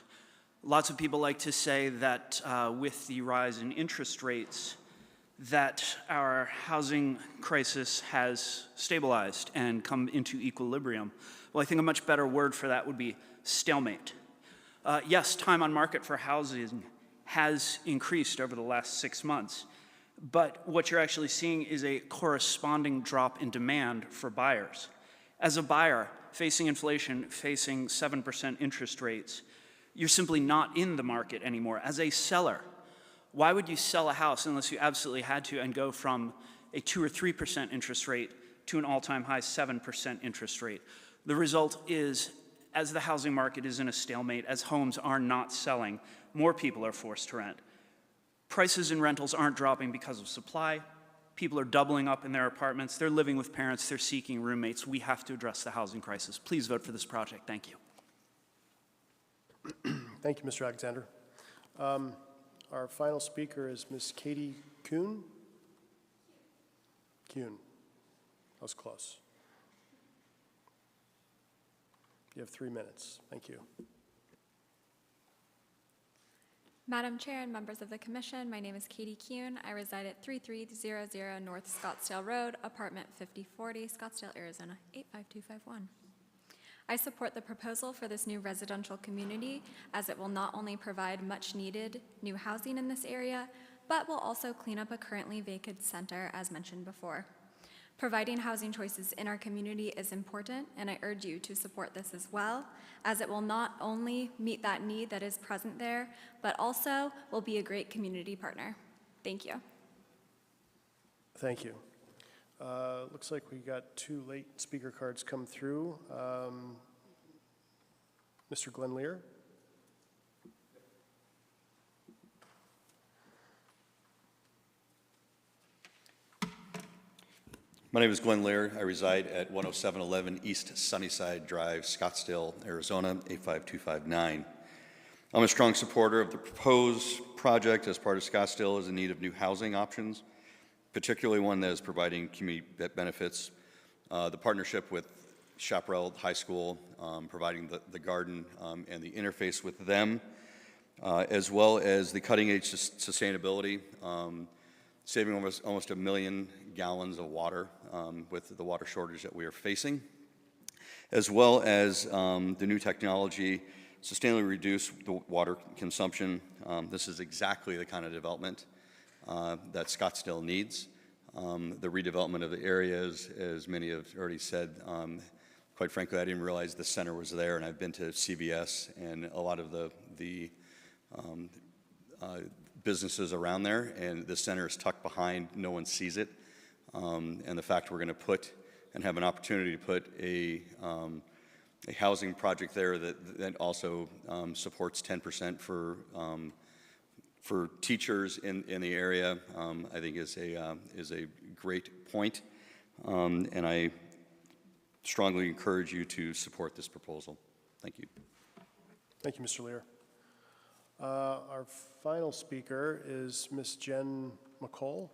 Lots of people like to say that with the rise in interest rates, that our housing crisis has stabilized and come into equilibrium. Well, I think a much better word for that would be stalemate. Yes, time on market for housing has increased over the last 6 months, but what you're actually seeing is a corresponding drop in demand for buyers. As a buyer, facing inflation, facing 7% interest rates, you're simply not in the market anymore. As a seller, why would you sell a house unless you absolutely had to and go from a 2 or 3% interest rate to an all-time high 7% interest rate? The result is, as the housing market is in a stalemate, as homes are not selling, more people are forced to rent. Prices in rentals aren't dropping because of supply. People are doubling up in their apartments. They're living with parents. They're seeking roommates. We have to address the housing crisis. Please vote for this project. Thank you. Thank you, Mr. Alexander. Our final speaker is Ms. Katie Kuhn. Kuhn. That was close. You have 3 minutes. Thank you. Madam Chair and members of the Commission, my name is Katie Kuhn. I reside at 3300 North Scottsdale Road, apartment 5040, Scottsdale, Arizona, 85251. I support the proposal for this new residential community, as it will not only provide much needed new housing in this area, but will also clean up a currently vacant center, as mentioned before. Providing housing choices in our community is important, and I urge you to support this as well, as it will not only meet that need that is present there, but also will be a great community partner. Thank you. Thank you. Looks like we got 2 late speaker cards come through. Mr. Glenn Lear. My name is Glenn Lear. I reside at 10711 East Sunnyside Drive, Scottsdale, Arizona, 85259. I'm a strong supporter of the proposed project as part of Scottsdale is in need of new housing options, particularly one that is providing community benefits. The partnership with Chaparral High School, providing the garden and the interface with them, as well as the cutting-edge sustainability, saving almost 1 million gallons of water with the water shortage that we are facing, as well as the new technology, sustainably reduce the water consumption. This is exactly the kind of development that Scottsdale needs. The redevelopment of the areas, as many have already said, quite frankly, I didn't realize the center was there, and I've been to CVS and a lot of the businesses around there, and the center is tucked behind, no one sees it. And the fact we're going to put and have an opportunity to put a housing project there that also supports 10% for teachers in the area, I think is a great point. And I strongly encourage you to support this proposal. Thank you. Thank you, Mr. Lear. Our final speaker is Ms. Jen McCall.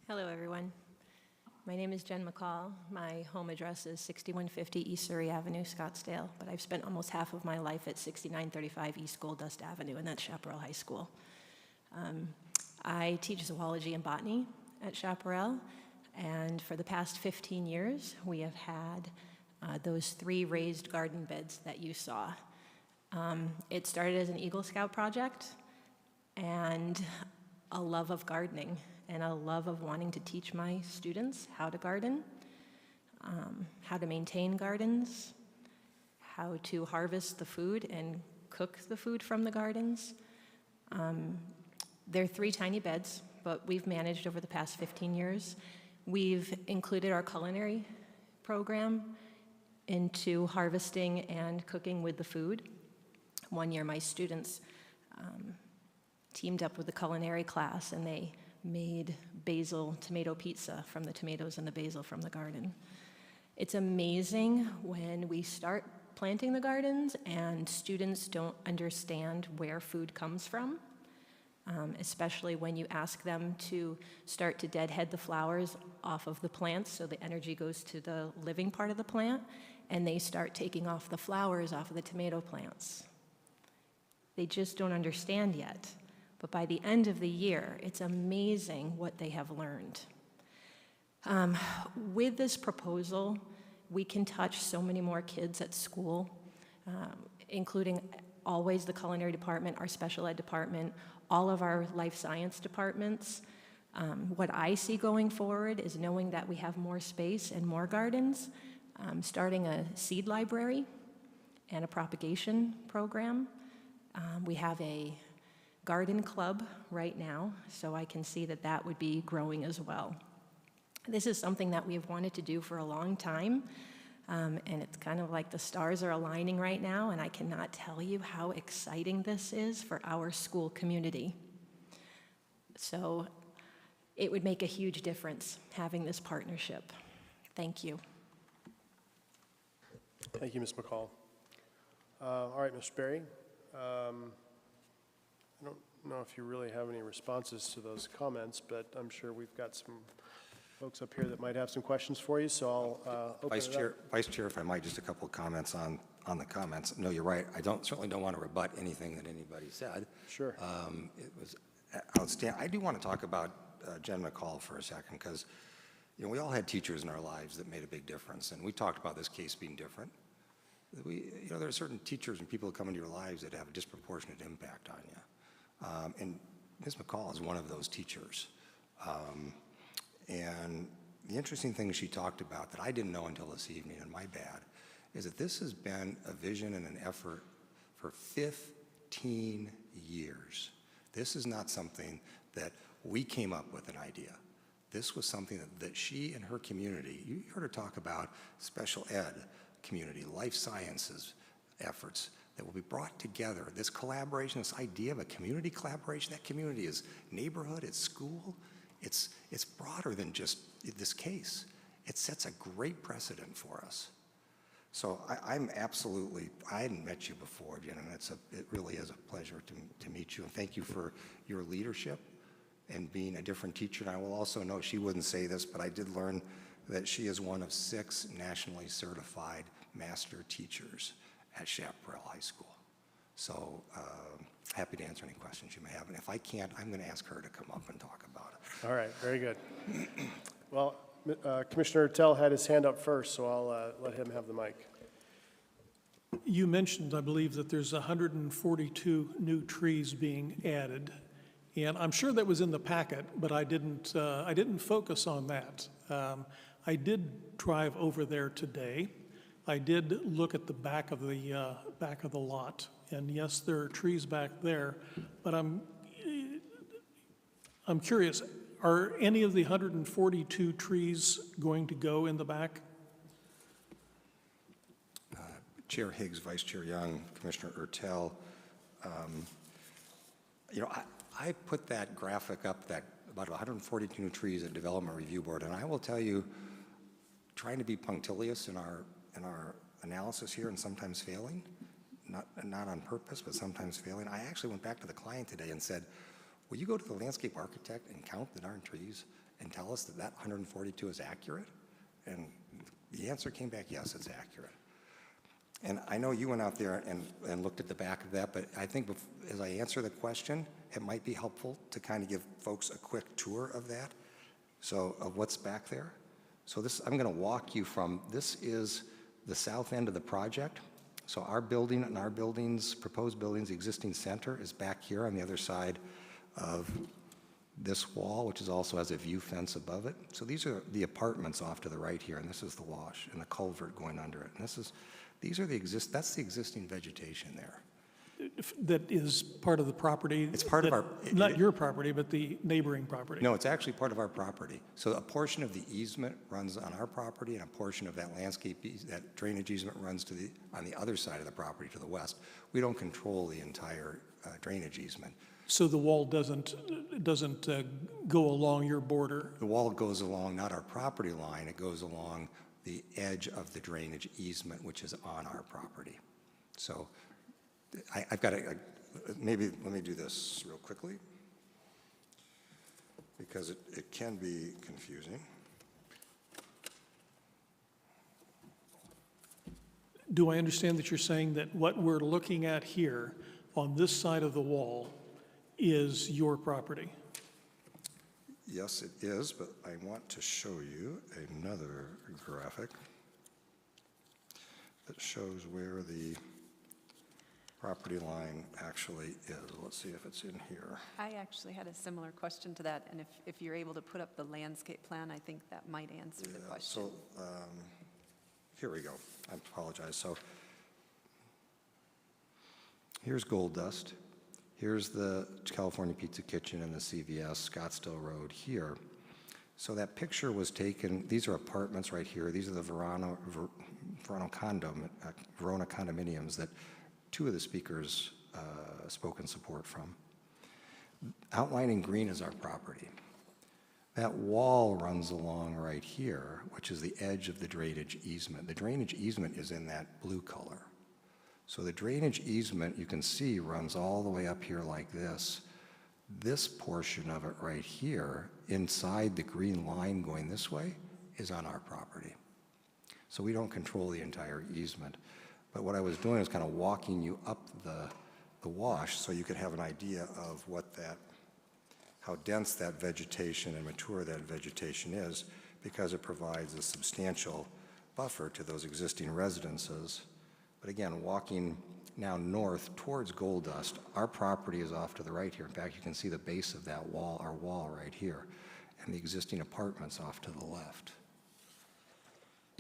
Hello, everyone. My name is Jen McCall. My home address is 6150 East Surrey Avenue, Scottsdale, but I've spent almost half of my life at 6935 East Gold Dust Avenue, and that's Chaparral High School. I teach zoology and botany at Chaparral, and for the past 15 years, we have had those 3 raised garden beds that you saw. It started as an Eagle Scout project and a love of gardening and a love of wanting to teach my students how to garden, how to maintain gardens, how to harvest the food and cook the food from the gardens. They're 3 tiny beds, but we've managed over the past 15 years. We've included our culinary program into harvesting and cooking with the food. One year, my students teamed up with the culinary class, and they made basil tomato pizza from the tomatoes and the basil from the garden. It's amazing when we start planting the gardens and students don't understand where food comes from, especially when you ask them to start to deadhead the flowers off of the plants so the energy goes to the living part of the plant, and they start taking off the flowers off of the tomato plants. They just don't understand yet. But by the end of the year, it's amazing what they have learned. With this proposal, we can touch so many more kids at school, including always the culinary department, our special ed department, all of our life science departments. What I see going forward is knowing that we have more space and more gardens, starting a seed library and a propagation program. We have a garden club right now, so I can see that that would be growing as well. This is something that we have wanted to do for a long time, and it's kind of like the stars are aligning right now, and I cannot tell you how exciting this is for our school community. So it would make a huge difference having this partnership. Thank you. Thank you, Ms. McCall. All right, Mr. Berry. I don't know if you really have any responses to those comments, but I'm sure we've got some folks up here that might have some questions for you, so I'll open it up. Vice Chair, if I might, just a couple of comments on the comments. No, you're right. I certainly don't want to rebut anything that anybody said. Sure. It was outstanding. I do want to talk about Jen McCall for a second, because we all had teachers in our lives that made a big difference, and we talked about this case being different. There are certain teachers and people that come into your lives that have a disproportionate impact on you. And Ms. McCall is one of those teachers. And the interesting thing she talked about that I didn't know until this evening, and my bad, is that this has been a vision and an effort for 15 years. This is not something that we came up with an idea. This was something that she and her community, you heard her talk about special ed community, life sciences efforts that will be brought together. This collaboration, this idea of a community collaboration, that community is neighborhood, it's school, it's broader than just this case. It sets a great precedent for us. So I'm absolutely, I hadn't met you before, Jen, and it really is a pleasure to meet you, and thank you for your leadership and being a different teacher. And I will also note, she wouldn't say this, but I did learn that she is one of 6 nationally certified master teachers at Chaparral High School. So happy to answer any questions you may have. And if I can't, I'm going to ask her to come up and talk about it. All right, very good. Well, Commissioner Tell had his hand up first, so I'll let him have the mic. You mentioned, I believe, that there's 142 new trees being added, And I'm sure that was in the packet, but I didn't focus on that. I did drive over there today. I did look at the back of the lot, and yes, there are trees back there, but I'm curious, are any of the 142 trees going to go in the back? Chair Higgs, Vice Chair Young, Commissioner Ertel, you know, I put that graphic up, that about 142 new trees at Development Review Board, and I will tell you, trying to be punctilious in our analysis here and sometimes failing, not on purpose, but sometimes failing. I actually went back to the client today and said, will you go to the landscape architect and count the darn trees and tell us that that 142 is accurate? And the answer came back, yes, it's accurate. And I know you went out there and looked at the back of that, but I think as I answer the question, it might be helpful to kind of give folks a quick tour of that, so of what's back there. So this, I'm going to walk you from, this is the south end of the project. So our building and our buildings, proposed buildings, the existing center is back here on the other side of this wall, which is also has a view fence above it. So these are the apartments off to the right here, and this is the wash and the culvert going under it. And that's the existing vegetation there. That is part of the property? It's part of our... Not your property, but the neighboring property? No, it's actually part of our property. So a portion of the easement runs on our property, and a portion of that landscape, that drainage easement runs on the other side of the property to the west. We don't control the entire drainage easement. So the wall doesn't go along your border? The wall goes along not our property line, it goes along the edge of the drainage easement, which is on our property. So I've got to, maybe let me do this real quickly, because it can be confusing. Do I understand that you're saying that what we're looking at here on this side of the wall is your property? Yes, it is, but I want to show you another graphic that shows where the property line actually is. Let's see if it's in here. I actually had a similar question to that, and if you're able to put up the landscape plan, I think that might answer the question. So here we go. I apologize. So here's Gold Dust. Here's the California Pizza Kitchen and the CVS, Scottsdale Road here. So that picture was taken, these are apartments right here. These are the Verona condominiums that two of the speakers spoke in support from. Outlined in green is our property. That wall runs along right here, which is the edge of the drainage easement. The drainage easement is in that blue color. So the drainage easement, you can see, runs all the way up here like this. This portion of it right here, inside the green line going this way, is on our property. So we don't control the entire easement. But what I was doing is kind of walking you up the wash so you could have an idea of how dense that vegetation and mature that vegetation is, because it provides a substantial buffer to those existing residences. But again, walking now north towards Gold Dust, our property is off to the right here. In fact, you can see the base of that wall, our wall right here, and the existing apartments off to the left.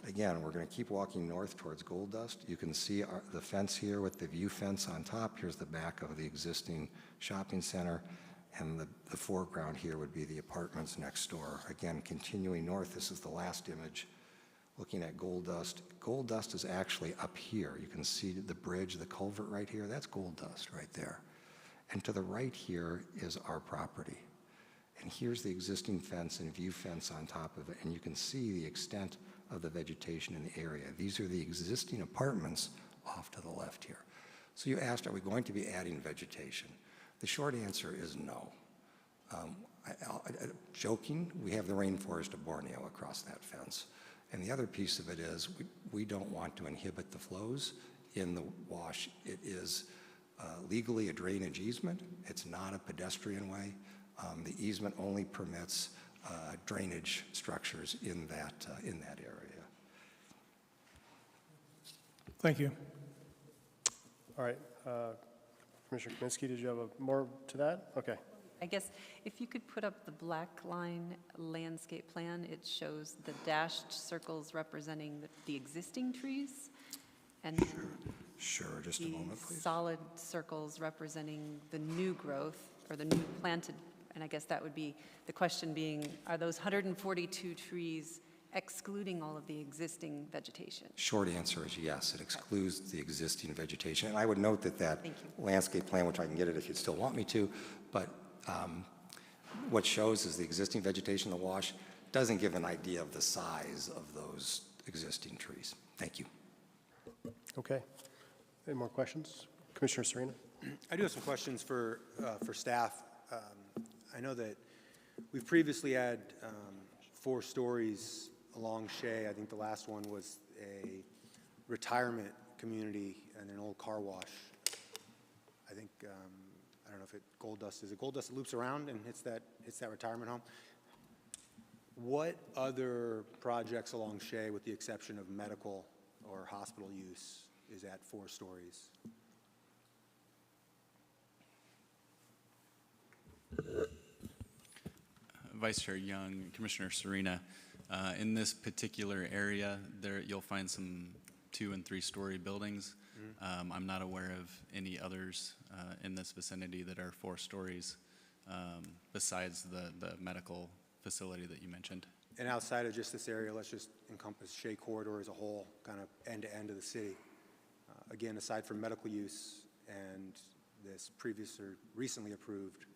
Again, we're going to keep walking north towards Gold Dust. You can see the fence here with the view fence on top. Here's the back of the existing shopping center, and the foreground here would be the apartments next door. Again, continuing north, this is the last image. Looking at Gold Dust. Gold Dust is actually up here. You can see the bridge, the culvert right here. That's Gold Dust right there. And to the right here is our property. And here's the existing fence and view fence on top of it. And you can see the extent of the vegetation in the area. These are the existing apartments off to the left here. So you asked, are we going to be adding vegetation? The short answer is no. Joking, we have the rainforest of Borneo across that fence. And the other piece of it is we don't want to inhibit the flows in the wash. It is legally a drainage easement. It's not a pedestrian way. The easement only permits drainage structures in that area. Thank you. All right. Commissioner Kaminsky, did you have more to that? Okay. I guess if you could put up the black line landscape plan, it shows the dashed circles representing the existing trees, and Sure, just a the moment, please. solid circles representing the new growth, or the new planted, and I guess that would be, the question being, are those 142 trees excluding all of the existing vegetation? Short answer is yes, it excludes the existing vegetation. And I would note that that Thank you. landscape plan, which I can get it if you'd still want me to, but what shows is the existing vegetation in the wash doesn't give an idea of the size of those existing trees. Thank you. Okay. Any more questions? Commissioner Serena? I do have some questions for staff. I know that we've previously had 4 stories along Shea. I think the last one was a retirement community and an old car wash. I think, I don't know if is it Gold Dust that loops around and hits that retirement home? What other projects along Shea, with the exception of medical or hospital use, is at 4 stories? Vice Chair Young, Commissioner Serena, in this particular area, you'll find some 2- and 3-story buildings. I'm not aware of any others in this vicinity that are 4 stories besides the medical facility that you mentioned. And outside of just this area, let's just encompass Shea Corridor as a whole, kind of end to end of the city. Again, aside from medical use and this previous or recently approved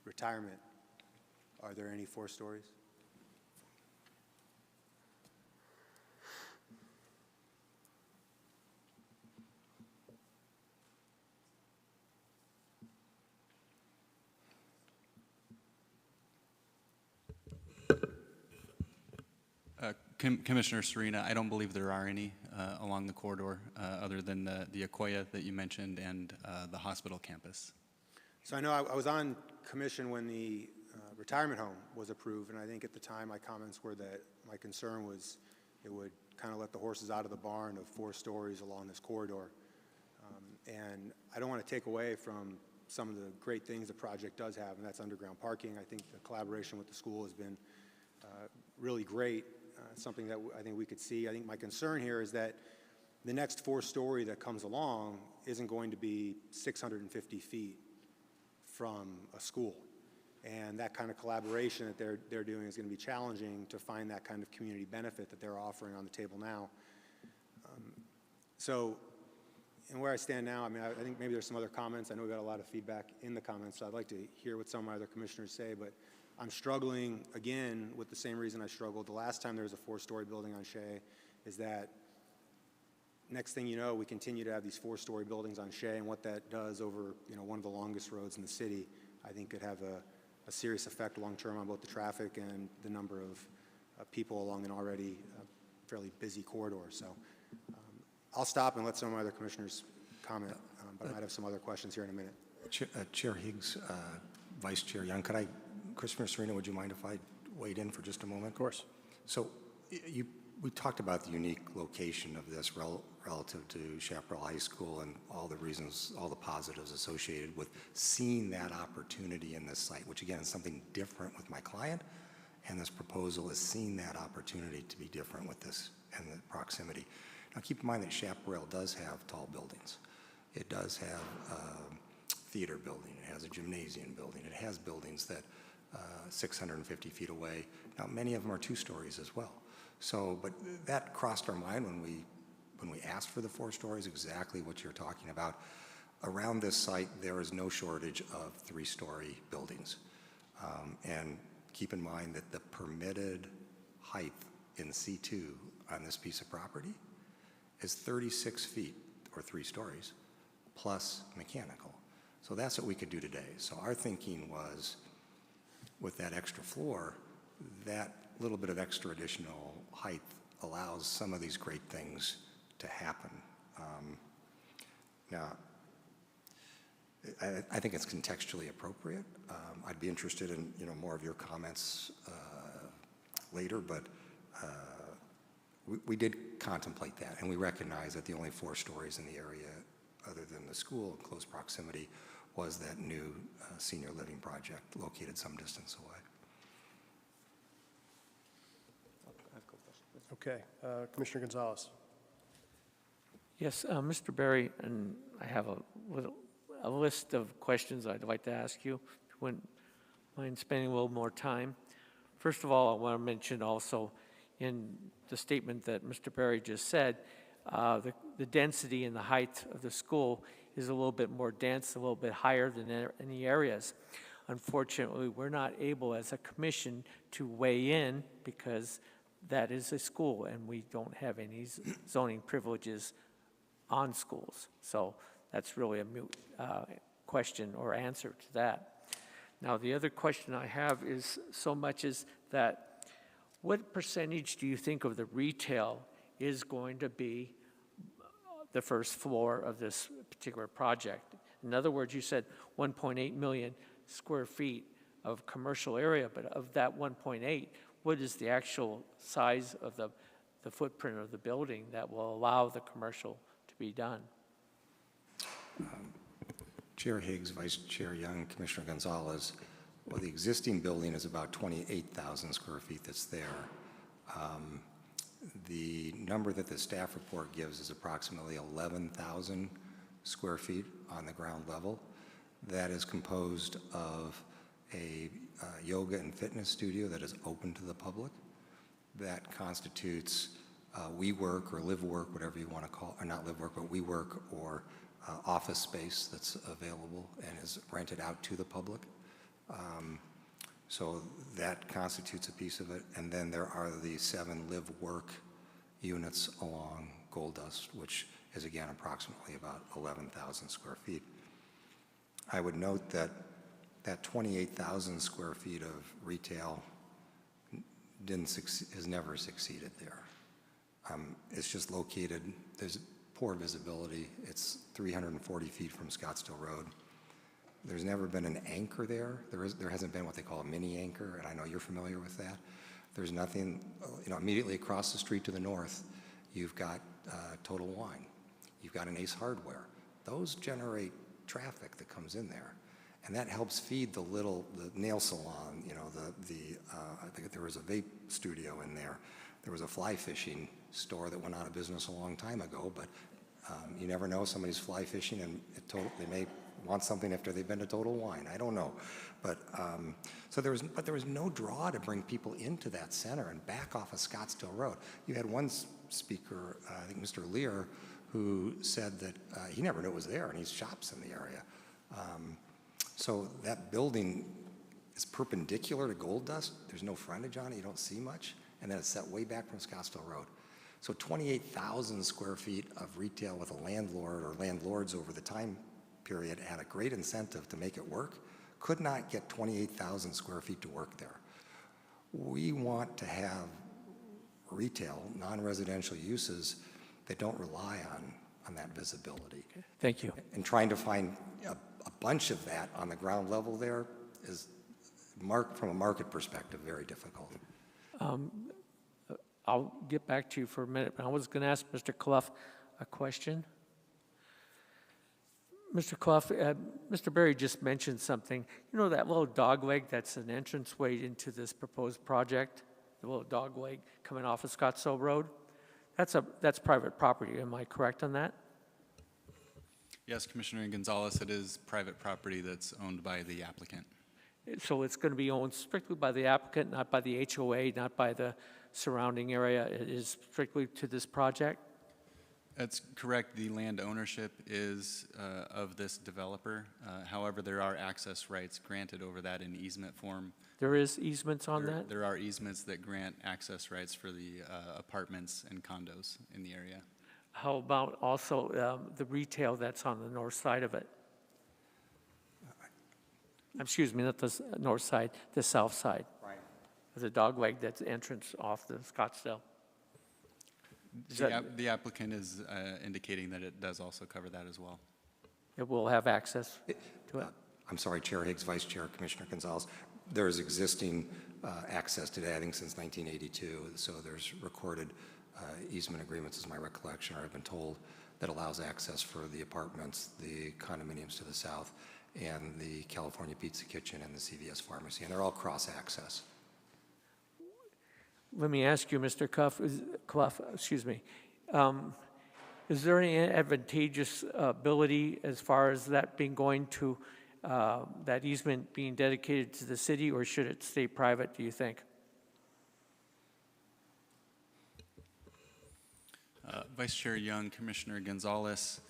retirement, are there any 4 stories? Commissioner Serena, I don't believe there are any along the corridor other than the Akoya that you mentioned and the hospital campus. So I know I was on commission when the retirement home was approved, and I think at the time my comments were that my concern was it would kind of let the horses out of the barn of 4 stories along this corridor. And I don't want to take away from some of the great things the project does have, and that's underground parking. I think the collaboration with the school has been really great, something that I think we could see. I think my concern here is that the next 4-story that comes along isn't going to be 650 feet from a school. And that kind of collaboration that they're doing is going to be challenging to find that kind of community benefit that they're offering on the table now. So, and where I stand now, I mean, I think maybe there's some other comments. I know we got a lot of feedback in the comments, so I'd like to hear what some of my other commissioners say, but I'm struggling, again, with the same reason I struggled the last time there was a 4-story building on Shea, is that next thing you know, we continue to have these 4-story buildings on Shea, and what that does over, one of the longest roads in the city, I think could have a serious effect long-term on both the traffic and the number of people along an already fairly busy corridor. So I'll stop and let some of my other commissioners comment, but I might have some other questions here in a minute. Chair Higgs, Vice Chair Young, Commissioner Serena, would you mind if I weighed in for just a moment? Of course. So we talked about the unique location of this relative to Chaparral High School and all the reasons, all the positives associated with seeing that opportunity in this site, which again is something different with my client, and this proposal is seeing that opportunity to be different with this and the proximity. Now keep in mind that Chaparral does have tall buildings. It does have a theater building, it has a gymnasium building, it has buildings that 650 feet away. Now many of them are 2 stories as well. So, but that crossed our mind when we asked for the 4 stories, exactly what you're talking about. Around this site, there is no shortage of 3-story buildings. And keep in mind that the permitted height in C2 on this piece of property is 36 feet, or 3 stories, plus mechanical. So that's what we could do today. So our thinking was, with that extra floor, that little bit of extra additional height allows some of these great things to happen. Now, I think it's contextually appropriate. I'd be interested in more of your comments later, but we did contemplate that, and we recognize that the only 4 stories in the area, other than the school in close proximity, was that new senior living project located some distance away. Okay, Commissioner Gonzalez. Yes, Mr. Berry, and I have a list of questions I'd like to ask you, if you wouldn't mind spending a little more time. First of all, I want to mention also in the statement that Mr. Berry just said, the density and the height of the school is a little bit more dense, a little bit higher than any areas. Unfortunately, we're not able as a commission to weigh in because that is a school and we don't have any zoning privileges on schools. So that's really a moot question or answer to that. Now, the other question I have is so much is that what percentage do you think of the retail is going to be the first floor of this particular project? In other words, you said 1.8 million square feet of commercial area, but of that 1.8, what is the actual size of the footprint of the building that will allow the commercial to be done? Chair Higgs, Vice Chair Young, Commissioner Gonzalez, well, the existing building is about 28,000 square feet that's there. The number that the staff report gives is approximately 11,000 square feet on the ground level. That is composed of a yoga and fitness studio that is open to the public. That constitutes WeWork or LiveWork, whatever you want to call, or not LiveWork, but WeWork or office space that's available and is rented out to the public. So that constitutes a piece of it. And then there are the 7 live-work units along Gold Dust, which is again approximately about 11,000 square feet. I would note that that 28,000 square feet of retail has never succeeded there. It's just located, there's poor visibility. It's 340 feet from Scottsdale Road. There's never been an anchor there. There hasn't been what they call a mini anchor, and I know you're familiar with that. There's nothing, immediately across the street to the north, you've got Total Wine. You've got an Ace Hardware. Those generate traffic that comes in there. And that helps feed the nail salon, I think there was a vape studio in there. There was a fly fishing store that went out of business a long time ago, but you never know, somebody's fly fishing and they may want something after they've been to Total Wine. I don't know. But there was no draw to bring people into that center and back off of Scottsdale Road. You had one speaker, I think Mr. Lear, who said that he never knew it was there and he shops in the area. So that building is perpendicular to Gold Dust. There's no frontage on it. You don't see much. And then it's set way back from Scottsdale Road. So 28,000 square feet of retail with a landlord or landlords over the time period had a great incentive to make it work, could not get 28,000 square feet to work there. We want to have retail, non-residential uses that don't rely on that visibility. Okay. Thank you. And trying to find a bunch of that on the ground level there is, from a market perspective, very difficult. I'll get back to you for a minute, but I was going to ask Mr. Clough a question. Mr. Clough, Mr. Berry just mentioned something. You know that little dogleg that's an entranceway into this proposed project? The little dogleg coming off of Scottsdale Road? That's private property. Am I correct on that? Yes, Commissioner Gonzalez, it is private property that's owned by the applicant. So it's going to be owned strictly by the applicant, not by the HOA, not by the surrounding area. It is strictly to this project? That's correct. The land ownership is of this developer. However, there are access rights granted over that in easement form. There is easements on that? There are easements that grant access rights for the apartments and condos in the area. How about also the retail that's on the north side of it? Excuse me, not the north side, the south side. Right. The dogleg that's entrance off the Scottsdale. The applicant is indicating that it does also cover that as well. It will have access to it? I'm sorry, Chair Higgs, Vice Chair, Commissioner Gonzalez. There is existing access today, I think since 1982, so there's recorded easement agreements, is my recollection, or I've been told, that allows access for the apartments, the condominiums to the south, and the California Pizza Kitchen and the CVS Pharmacy, and they're all cross-access. Let me ask you, Mr. Clough, excuse me. Is there any advantageous ability as far as that being going to, that easement being dedicated to the city, or should it stay private, do you think? Vice Chair Young, Commissioner Gonzalez,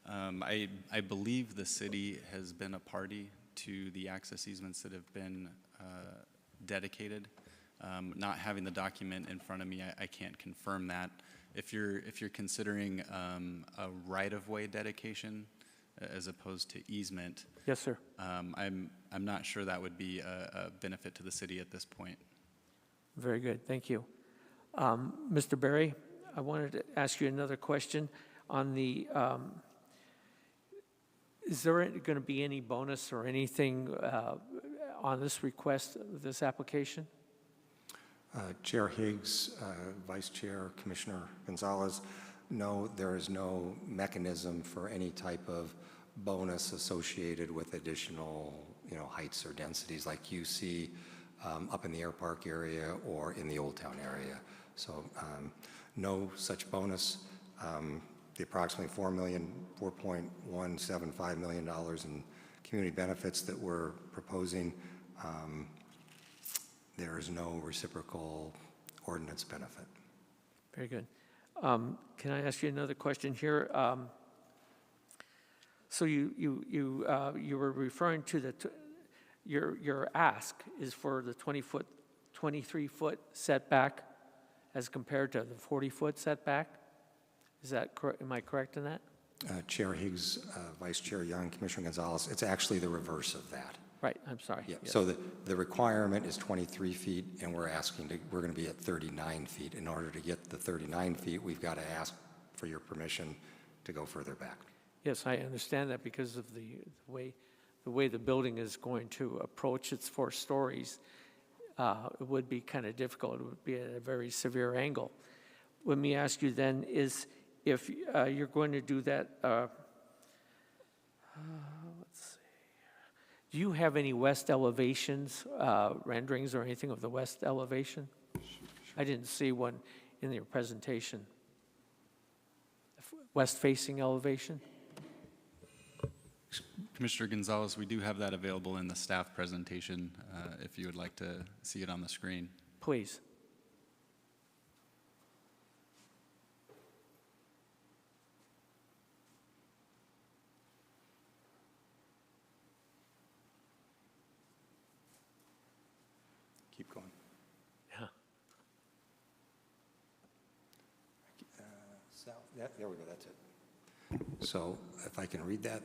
I believe the city has been a party to the access easements that have been dedicated. Not having the document in front of me, I can't confirm that. If you're considering a right-of-way dedication as opposed to easement, yes, sir. I'm not sure that would be a benefit to the city at this point. Very good, thank you. Mr. Berry, I wanted to ask you another question on the, is there going to be any bonus or anything on this request, this application? Chair Higgs, Vice Chair, Commissioner Gonzalez, no, there is no mechanism for any type of bonus associated with additional, heights or densities like you see up in the Air Park area or in the Old Town area. So no such bonus. The approximately $4.175 million in community benefits that we're proposing, there is no reciprocal ordinance benefit. Very good. Can I ask you another question here? So you were referring to your ask is for the 23-foot setback as compared to the 40-foot setback. Is that correct? Am I correct in that? Chair Higgs, Vice Chair Young, Commissioner Gonzalez, it's actually the reverse of that. Right, I'm sorry. Yeah. Yes. So the requirement is 23 feet, and we're going to be at 39 feet. In order to get the 39 feet, we've got to ask for your permission to go further back. Yes, I understand that because of the way the building is going to approach its 4 stories. It would be kind of difficult. It would be at a very severe angle. Let me ask you then, is if you're going to do that, let's see. Do you have any west elevations, renderings or anything of the west elevation? I didn't see one in your presentation. West-facing elevation? Commissioner Gonzalez, we do have that available in the staff presentation if you would like to see it on the screen. Please. Keep going. Yeah. There we go, that's it. So if I can read that,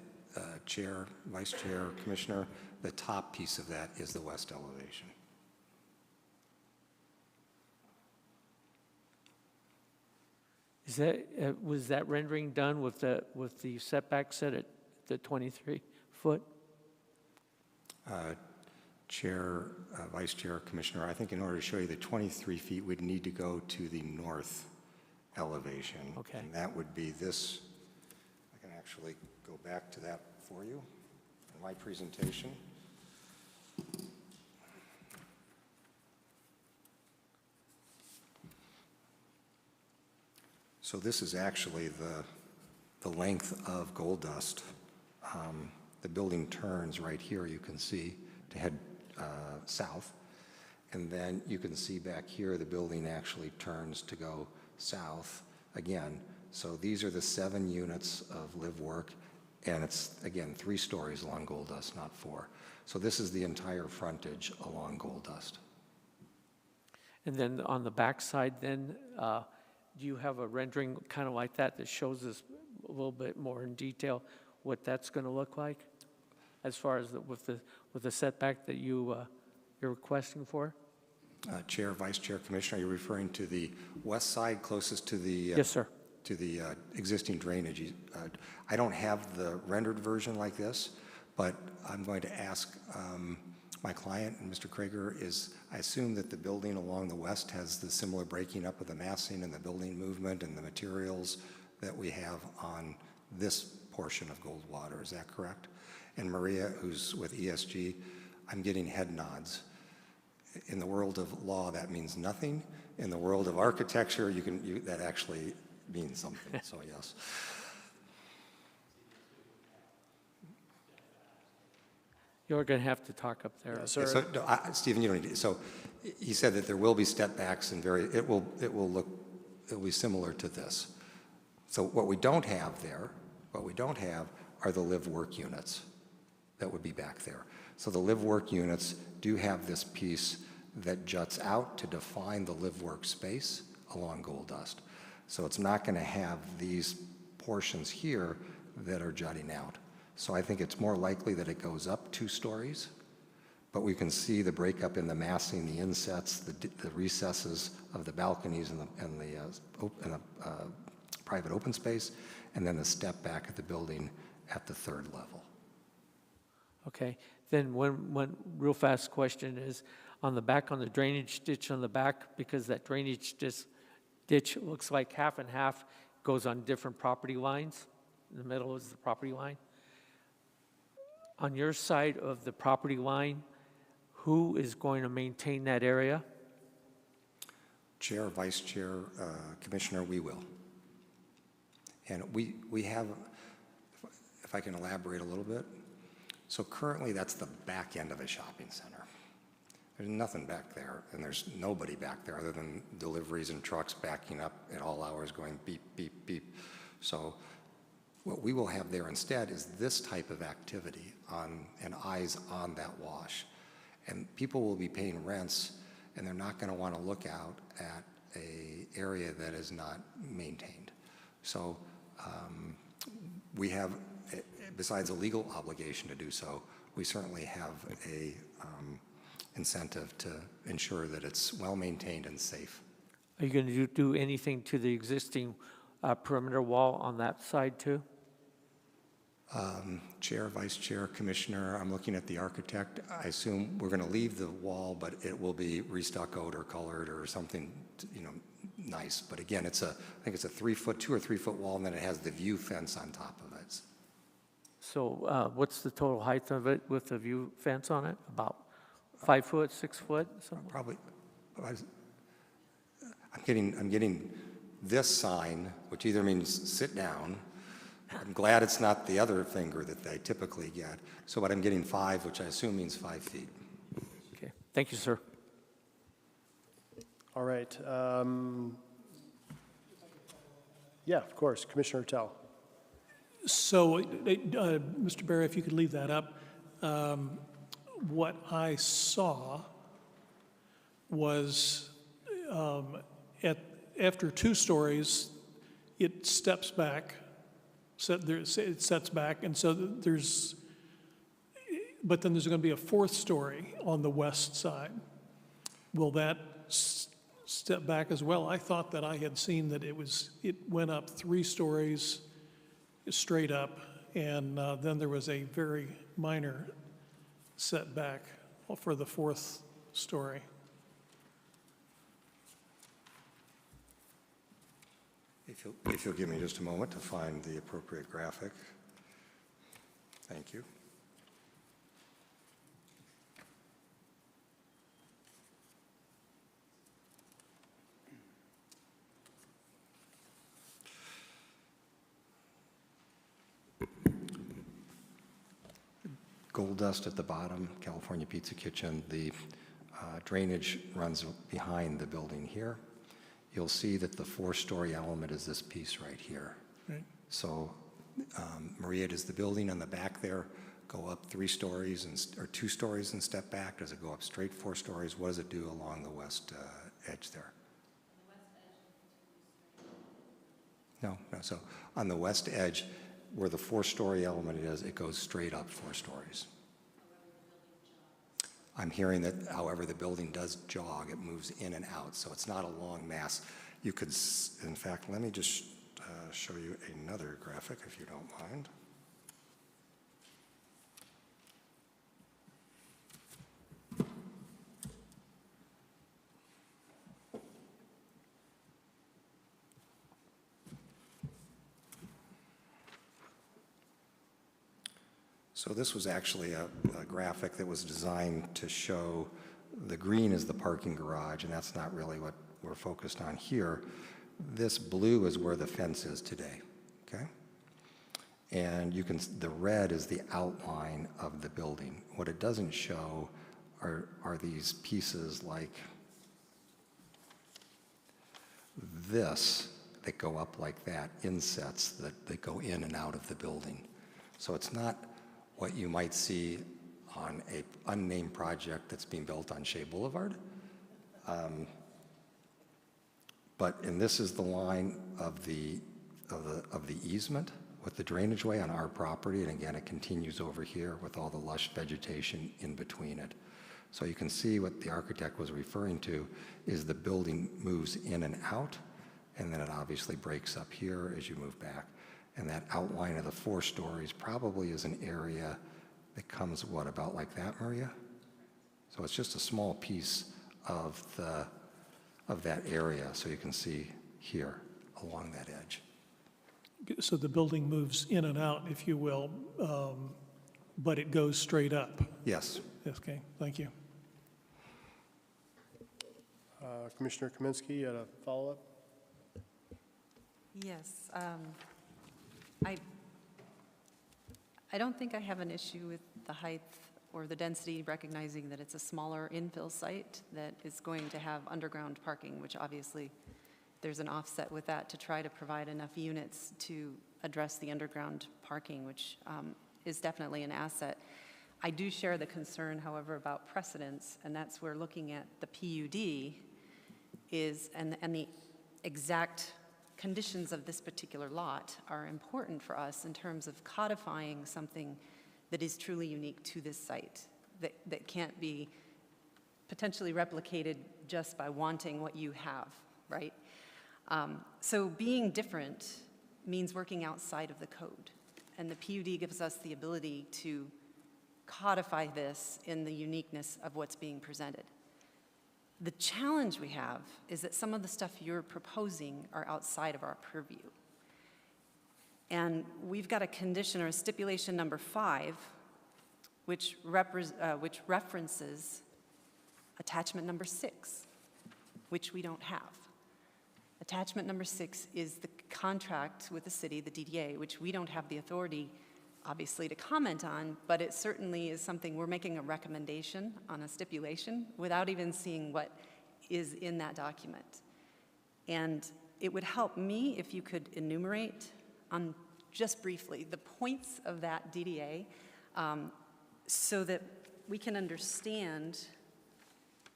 Chair, Vice Chair, Commissioner, the top piece of that is the west elevation. Is that was that rendering done with the setback set at the 23 foot? Chair, Vice Chair, Commissioner, I think in order to show you the 23 feet, we'd need to go to the north elevation. Okay. And that would be this. I can actually go back to that for you in my presentation. So this is actually the length of Gold Dust. The building turns right here, you can see, to head south. And then you can see back here, the building actually turns to go south again. So these are the 7 units of live work, and it's, again, 3 stories along Gold Dust, not 4. So this is the entire frontage along Gold Dust. And then on the back side, then, do you have a rendering kind of like that that shows us a little bit more in detail what that's going to look like as far as with the setback that you're requesting for? Chair, Vice Chair, Commissioner, are you referring to the west side closest to the yes, sir. To the existing drainage? I don't have the rendered version like this, but I'm going to ask my client, and Mr. Krager, I assume that the building along the west has the similar breaking up of the massing and the building movement and the materials that we have on this portion of Goldwater. Is that correct? And Maria, who's with ESG, I'm getting head nods. In the world of law, that means nothing. In the world of architecture, that actually means something, so yes. You're going to have to talk up there. Yeah, sir. So, no, Stephen, you don't need to. So he said that there will be step backs and it will be similar to this. So what we don't have are the live-work units that would be back there. So the live-work units do have this piece that juts out to define the live-work space along Gold Dust. So it's not going to have these portions here that are jutting out. So I think it's more likely that it goes up 2 stories, but we can see the breakup in the massing, the insets, the recesses of the balconies and the private open space, and then the step back at the building at the 3rd level. Okay, then one real fast question is, on the back, on the drainage ditch on the back, because that drainage ditch looks like half and half goes on different property lines. In the middle is the property line. On your side of the property line, who is going to maintain that area? Chair, Vice Chair, Commissioner, we will. And we have, if I can elaborate a little bit, so currently that's the back end of a shopping center. There's nothing back there, and there's nobody back there other than deliveries and trucks backing up at all hours going beep, beep, beep. So what we will have there instead is this type of activity and eyes on that wash. And people will be paying rents, and they're not going to want to look out at an area that is not maintained. So we have, besides a legal obligation to do so, we certainly have a incentive to ensure that it's well maintained and safe. Are you going to do anything to the existing perimeter wall on that side too? Chair, Vice Chair, Commissioner, I'm looking at the architect. I assume we're going to leave the wall, but it will be restuccoed or colored or something, nice. But again, I think it's a 3-foot, 2 or 3 foot wall, and then it has the view fence on top of it. So what's the total height of it with the view fence on it? About 5 foot, 6 foot? Somewhere? Probably. I'm getting this sign, which either means sit down. I'm glad it's not the other finger that they typically get. So, but I'm getting 5, which I assume means 5 feet. Okay. Thank you, sir. All right. Yeah, of course. Commissioner Tell. So, Mr. Barry, if you could leave that up. What I saw was after 2 stories, it steps back. It sets back, and so but then there's going to be a 4th story on the west side. Will that step back as well? I thought that I had seen that it went up 3 stories straight up, and then there was a very minor setback for the 4th story. If you'll give me just a moment to find the appropriate graphic. Thank you. Gold Dust at the bottom, California Pizza Kitchen. The drainage runs behind the building here. You'll see that the 4-story element is this piece right here. Right. So Maria, does the building on the back there go up 3 stories or 2 stories and step back? Does it go up straight 4 stories? What does it do along the west edge there? No. So on the west edge, where the 4-story element is, it goes straight up 4 stories. I'm hearing that, however, the building does jog. It moves in and out, so it's not a long mass. You could, in fact, let me just show you another graphic, if you don't mind. So this was actually a graphic that was designed to show the green is the parking garage, and that's not really what we're focused on here. This blue is where the fence is today, okay? And you can, the red is the outline of the building. What it doesn't show are these pieces like this that go up like that, insets that go in and out of the building. So it's not what you might see on a unnamed project that's being built on Shea Boulevard. And this is the line of the easement with the drainage way on our property, and again, it continues over here with all the lush vegetation in between it. So you can see what the architect was referring to is the building moves in and out, and then it obviously breaks up here as you move back. And that outline of the 4 stories probably is an area that comes, what, about like that, Maria? So it's just a small piece of that area, so you can see here along that edge. So the building moves in and out, if you will, but it goes straight up? Yes. Okay, thank you. Commissioner Kaminsky, you had a follow-up? Yes. I don't think I have an issue with the height or the density, recognizing that it's a smaller infill site that is going to have underground parking, which obviously there's an offset with that to try to provide enough units to address the underground parking, which is definitely an asset. I do share the concern, however, about precedence, and that's where looking at the PUD is, and the exact conditions of this particular lot are important for us in terms of codifying something that is truly unique to this site, that can't be potentially replicated just by wanting what you have, right? So being different means working outside of the code, and the PUD gives us the ability to codify this in the uniqueness of what's being presented. The challenge we have is that some of the stuff you're proposing are outside of our purview. And we've got a condition or a stipulation number 5, which references attachment number 6, which we don't have. Attachment number 6 is the contract with the city, the DDA, which we don't have the authority, obviously, to comment on, but it certainly is something we're making a recommendation on, a stipulation, without even seeing what is in that document. And it would help me if you could enumerate on, just briefly, the points of that DDA so that we can understand,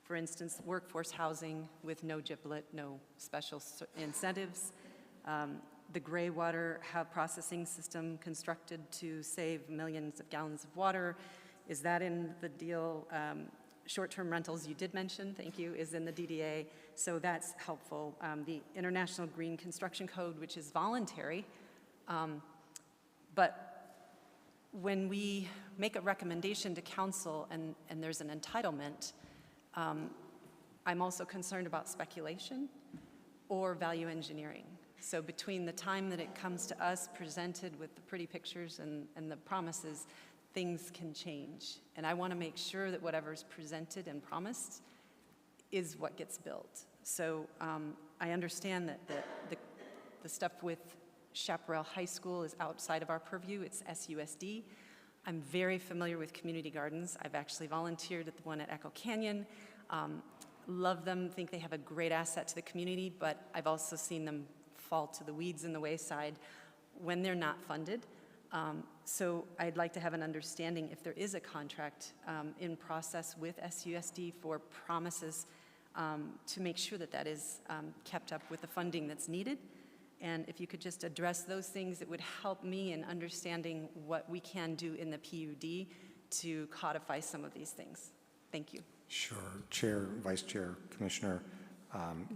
for instance, workforce housing with no giblet, no special incentives, the gray water processing system constructed to save millions of gallons of water. Is that in the deal? Short-term rentals, you did mention, thank you, is in the DDA, so that's helpful. The International Green Construction Code, which is voluntary, but when we make a recommendation to council and there's an entitlement, I'm also concerned about speculation or value engineering. So between the time that it comes to us presented with the pretty pictures and the promises, things can change. And I want to make sure that whatever's presented and promised is what gets built. So I understand that the stuff with Chaparral High School is outside of our purview. It's SUSD. I'm very familiar with community gardens. I've actually volunteered at the one at Echo Canyon. Love them, think they have a great asset to the community, but I've also seen them fall to the weeds in the wayside when they're not funded. So I'd like to have an understanding if there is a contract in process with SUSD for promises to make sure that that is kept up with the funding that's needed. And if you could just address those things, it would help me in understanding what we can do in the PUD to codify some of these things. Thank you. Sure. Chair, Vice Chair, Commissioner,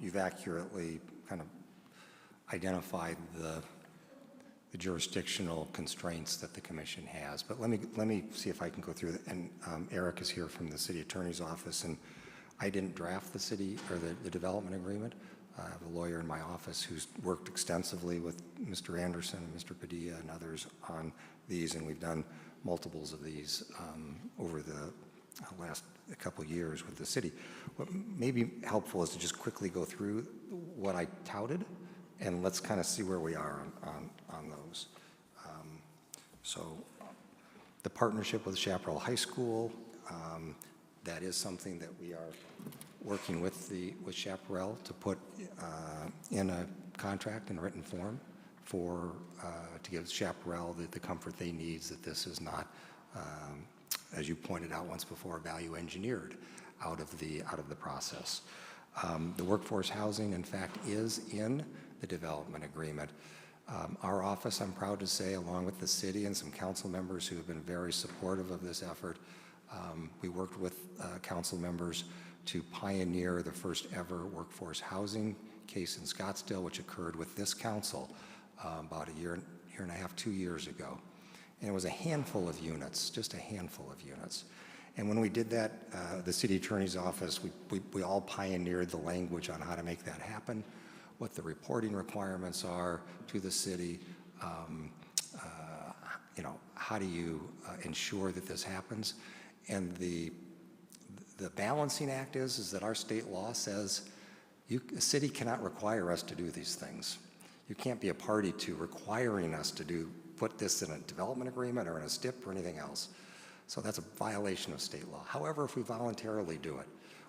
you've accurately kind of identified the jurisdictional constraints that the commission has. But let me see if I can go through it. And Eric is here from the city attorney's office, and I didn't draft the city or the development agreement. I have a lawyer in my office who's worked extensively with Mr. Anderson and Mr. Padilla and others on these, and we've done multiples of these over the last couple years with the city. What may be helpful is to just quickly go through what I touted, and let's kind of see where we are on those. So the partnership with Chaparral High School, that is something that we are working with Chaparral to put in a contract in written form for to give Chaparral the comfort they need that this is not, as you pointed out once before, value engineered out of the process. The workforce housing, in fact, is in the development agreement. Our office, I'm proud to say, along with the city and some council members who have been very supportive of this effort, we worked with council members to pioneer the first ever workforce housing case in Scottsdale, which occurred with this council about a year and a half, 2 years ago. And it was a handful of units, just a handful of units. And when we did that, the city attorney's office, we all pioneered the language on how to make that happen, what the reporting requirements are to the city, you know, how do you ensure that this happens? And the balancing act is that our state law says a city cannot require us to do these things. You can't be a party to requiring us to put this in a development agreement or in a STIP or anything else. So that's a violation of state law. However, if we voluntarily do it,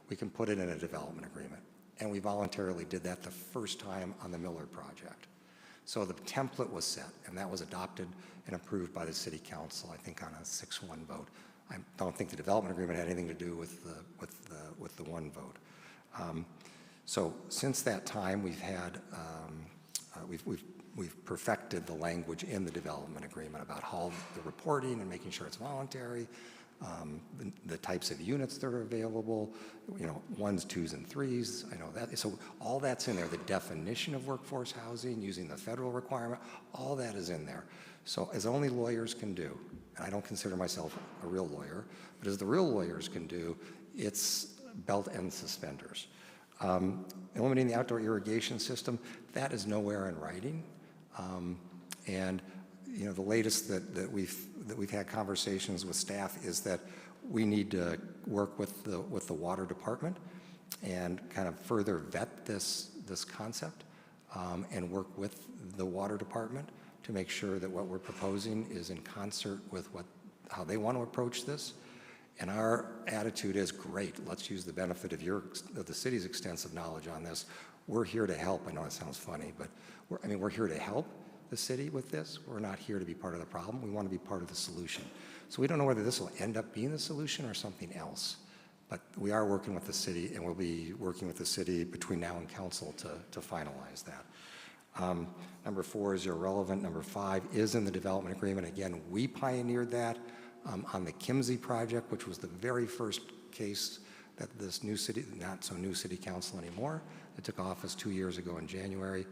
we can put it in a development agreement. And we voluntarily did that the first time on the Miller project. So the template was set, and that was adopted and approved by the city council, I think on a 6-1 vote. I don't think the development agreement had anything to do with the one vote. So since that time, we've had we've perfected the language in the development agreement about how the reporting and making sure it's voluntary, the types of units that are available, you know, 1s, 2s, and 3s. I know that. So all that's in there. The definition of workforce housing using the federal requirement, all that is in there. So as only lawyers can do, and I don't consider myself a real lawyer, but as the real lawyers can do, it's belt and suspenders. Eliminating the outdoor irrigation system, that is nowhere in writing. And you know, the latest that we've had conversations with staff is that we need to work with the water department and kind of further vet this concept and work with the water department to make sure that what we're proposing is in concert with how they want to approach this. And our attitude is, great, let's use the benefit of the city's extensive knowledge on this. We're here to help. I know it sounds funny, but we're here to help the city with this. We're not here to be part of the problem. We want to be part of the solution. So we don't know whether this will end up being the solution or something else. But we are working with the city, and we'll be working with the city between now and council to finalize that. Number 4 is irrelevant. Number 5 is in the development agreement. Again, we pioneered that on the Kimsey project, which was the very first case that this new city, not so new city council anymore, that took office 2 years ago in January,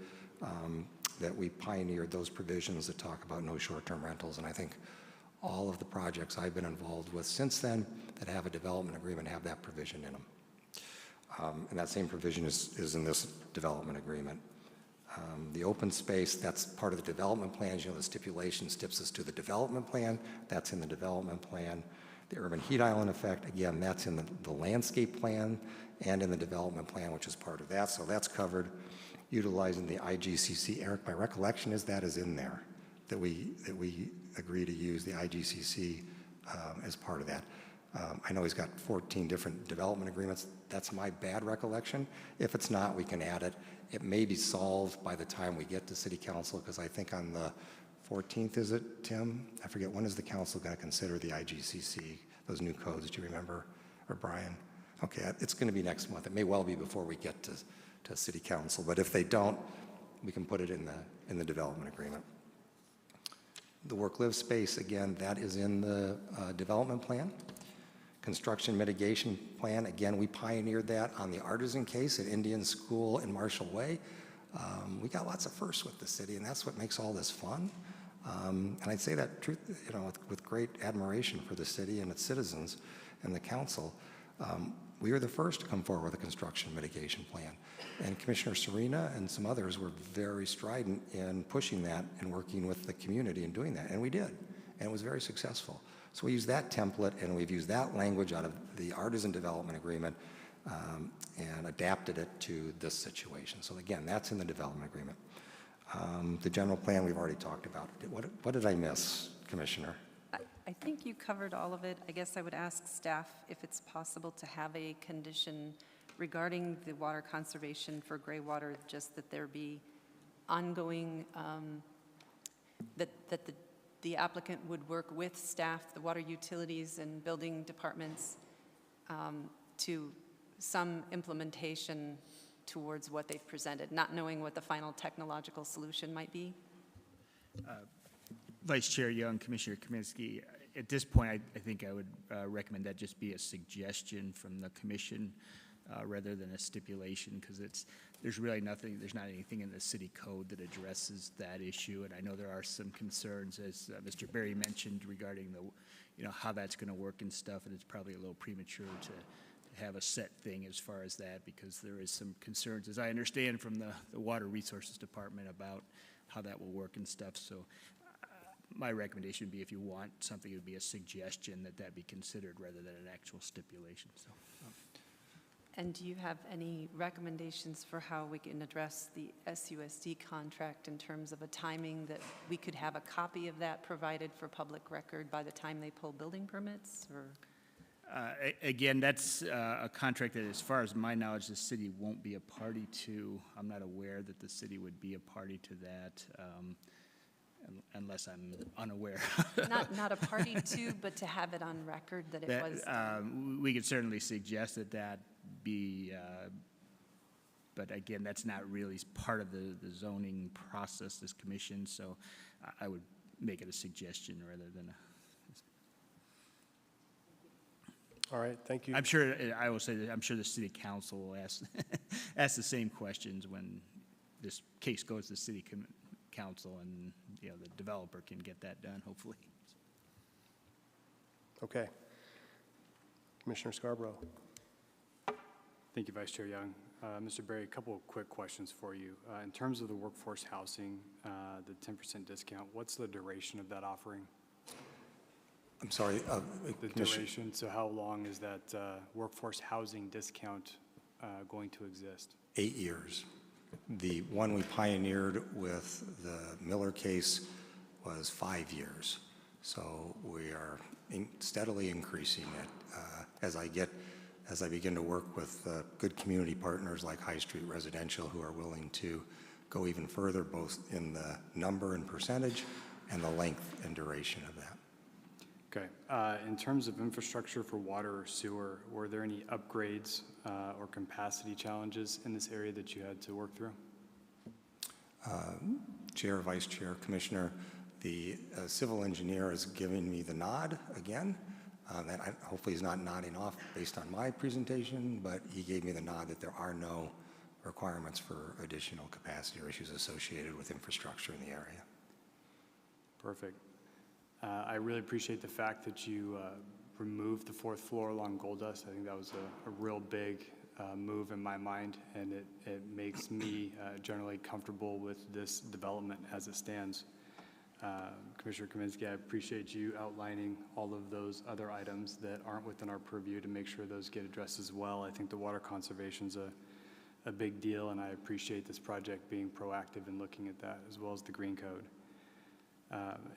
that we pioneered those provisions that talk about no short-term rentals. And I think all of the projects I've been involved with since then that have a development agreement have that provision in them. And that same provision is in this development agreement. The open space, that's part of the development plans. You know, the stipulation steps us to the development plan. That's in the development plan. The urban heat island effect, again, that's in the landscape plan and in the development plan, which is part of that. So that's covered. Utilizing the IGCC, Eric, my recollection is that is in there, that we agree to use the IGCC as part of that. I know he's got 14 different development agreements. That's my bad recollection. If it's not, we can add it. It may be solved by the time we get to City Council, because I think on the 14th, is it, Tim? I forget, when is the council going to consider the IGCC, those new codes? Do you remember? Or Brian? Okay, it's going to be next month. It may well be before we get to City Council, but if they don't, we can put it in the development agreement. The work-live space, again, that is in the development plan. Construction mitigation plan, again, we pioneered that on the artisan case at Indian School in Marshall Way. We got lots of firsts with the city, and that's what makes all this fun. And I'd say that with great admiration for the city and its citizens and the council. We were the first to come forward with a construction mitigation plan. And Commissioner Serena and some others were very strident in pushing that and working with the community and doing that. And we did. and it was very successful. So we used that template, and we've used that language out of the artisan development agreement and adapted it to this situation. So again, that's in the development agreement. The general plan we've already talked about. What did I miss, Commissioner? I think you covered all of it. I guess I would ask staff if it's possible to have a condition regarding the water conservation for gray water, just that there be ongoing, that the applicant would work with staff, the water utilities and building departments to some implementation towards what they've presented, not knowing what the final technological solution might be. Vice Chair Young, Commissioner Kaminsky, at this point, I think I would recommend that just be a suggestion from the commission rather than a stipulation, because there's really nothing, there's not anything in the city code that addresses that issue. And I know there are some concerns, as Mr. Berry mentioned, regarding how that's going to work and stuff, and it's probably a little premature to have a set thing as far as that, because there is some concerns, as I understand, from the Water Resources Department about how that will work and stuff. So my recommendation would be, if you want something, it would be a suggestion that be considered rather than an actual stipulation. So. And do you have any recommendations for how we can address the SUSD contract in terms of a timing that we could have a copy of that provided for public record by the time they pull building permits? Or Again, that's a contract that, as far as my knowledge, the city won't be a party to. I'm not aware that the city would be a party to that, unless I'm unaware. not a party to, but to have it on record that it was. We could certainly suggest that be, but again, that's not really part of the zoning process, this commission, so I would make it a suggestion rather than a. All right, thank you. I'm sure, I will say that I'm sure the city council will ask, ask the same questions when this case goes to the city council, and the developer can get that done, hopefully. Okay. Commissioner Scarborough. Thank you, Vice Chair Young. Mr. Berry, a couple of quick questions for you. In terms of the workforce housing, the 10% discount, what's the duration of that offering? I'm sorry. The duration, so how long is that workforce housing discount going to exist? 8 years. The one we pioneered with the Miller case was 5 years. So we are steadily increasing it as I begin to work with good community partners like High Street Residential, who are willing to go even further, both in the number and percentage and the length and duration of that. Okay. In terms of infrastructure for water or sewer, were there any upgrades or capacity challenges in this area that you had to work through? Chair, Vice Chair, Commissioner, the civil engineer is giving me the nod again. That hopefully is not nodding off based on my presentation, but he gave me the nod that there are no requirements for additional capacity or issues associated with infrastructure in the area. Perfect. I really appreciate the fact that you removed the 4th floor along Goldust. I think that was a real big move in my mind, and it makes me generally comfortable with this development as it stands. Commissioner Kaminsky, I appreciate you outlining all of those other items that aren't within our purview to make sure those get addressed as well. I think the water conservation's a big deal, and I appreciate this project being proactive in looking at that, as well as the green code.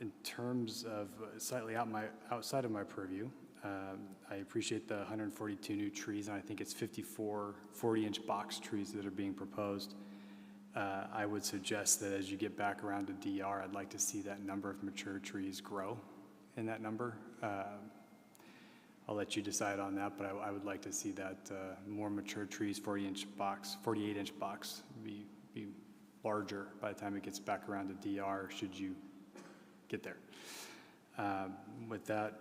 In terms of slightly outside of my purview, I appreciate the 142 new trees, and I think it's 54 40-inch box trees that are being proposed. I would suggest that as you get back around to DR, I'd like to see that number of mature trees grow in that number. I'll let you decide on that, but I would like to see that more mature trees, 48-inch box, be larger by the time it gets back around to DR, should you get there. With that,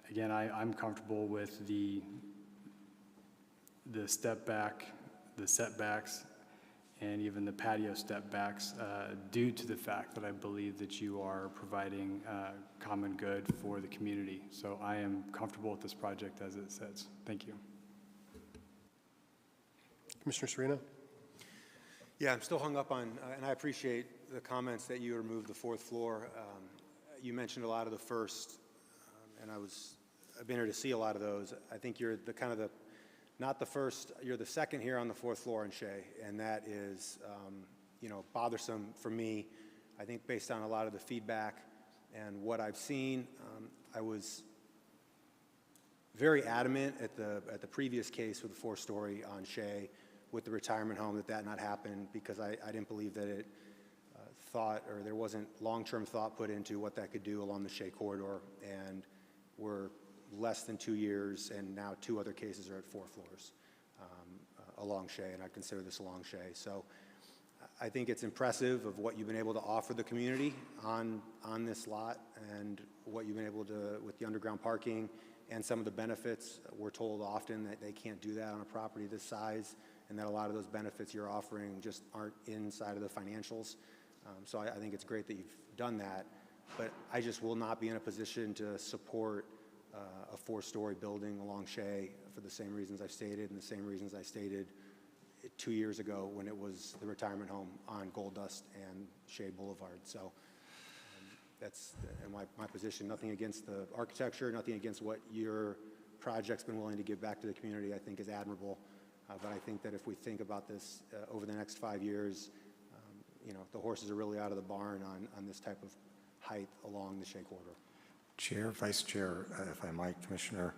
again, I'm comfortable with the step back, the setbacks, and even the patio step backs due to the fact that I believe that you are providing common good for the community. So I am comfortable with this project as it sits. Thank you. Commissioner Serena? Yeah, I'm still hung up on, and I appreciate the comments that you removed the 4th floor. you mentioned a lot of the first, and I've been here to see a lot of those. I think you're not the first, you're the second here on the fourth floor in Shea, and that is, bothersome for me. I think based on a lot of the feedback and what I've seen, I was very adamant at the previous case with the 4-story on Shea with the retirement home that not happen, because I didn't believe that it there wasn't long-term thought put into what that could do along the Shea corridor, and we're less than 2 years, and now 2 other cases are at 4 floors along Shea, and I consider this along Shea. So I think it's impressive of what you've been able to offer the community on this lot, and what you've been able to with the underground parking and some of the benefits. We're told often that they can't do that on a property this size, and that a lot of those benefits you're offering just aren't inside of the financials. So I think it's great that you've done that, but I just will not be in a position to support a 4-story building along Shea for the same reasons I've stated, and the same reasons I stated 2 years ago when it was the retirement home on Gold Dust and Shea Boulevard. So that's my position. Nothing against the architecture, nothing against what your project's been willing to give back to the community. I think is admirable. But I think that if we think about this over the next 5 years, the horses are really out of the barn on this type of height along the Shea corridor. Chair, Vice Chair, if I might, Commissioner,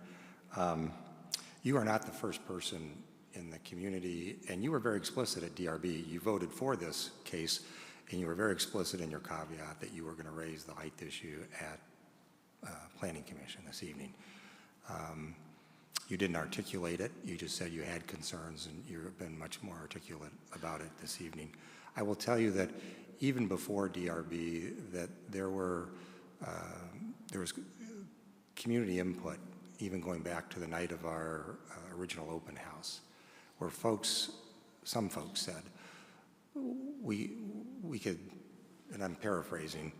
you are not the first person in the community, and you were very explicit at DRB. You voted for this case, and you were very explicit in your caveat that you were going to raise the height issue at Planning Commission this evening. You didn't articulate it. You just said you had concerns, and you've been much more articulate about it this evening. I will tell you that even before DRB, that there was community input, even going back to the night of our original open house, where some folks said, we could, and I'm paraphrasing,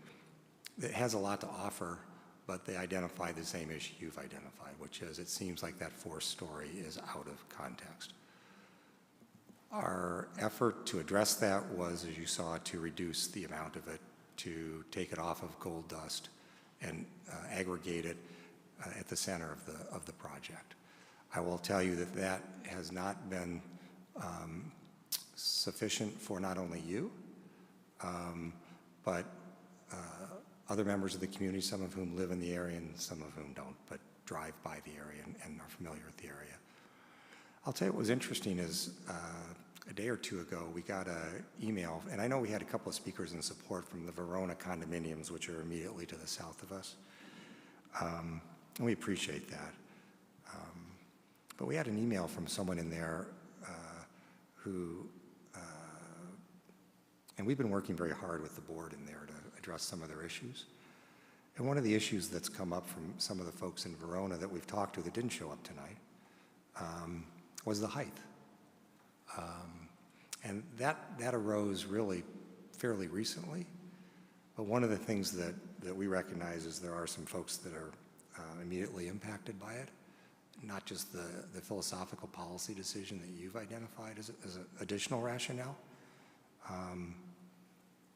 it has a lot to offer, but they identify the same issue you've identified, which is it seems like that 4-story is out of context. Our effort to address that was, as you saw, to reduce the amount of it, to take it off of Gold Dust and aggregate it at the center of the project. I will tell you that has not been sufficient for not only you, but other members of the community, some of whom live in the area and some of whom don't, but drive by the area and are familiar with the area. I'll tell you what was interesting is a day or two ago, we got an email, and I know we had a couple of speakers in support from the Verona condominiums, which are immediately to the south of us. And we appreciate that. But we had an email from someone in there and we've been working very hard with the board in there to address some of their issues. And one of the issues that's come up from some of the folks in Verona that we've talked to that didn't show up tonight was the height. And that arose really fairly recently. But one of the things that we recognize is there are some folks that are immediately impacted by it, not just the philosophical policy decision that you've identified as an additional rationale.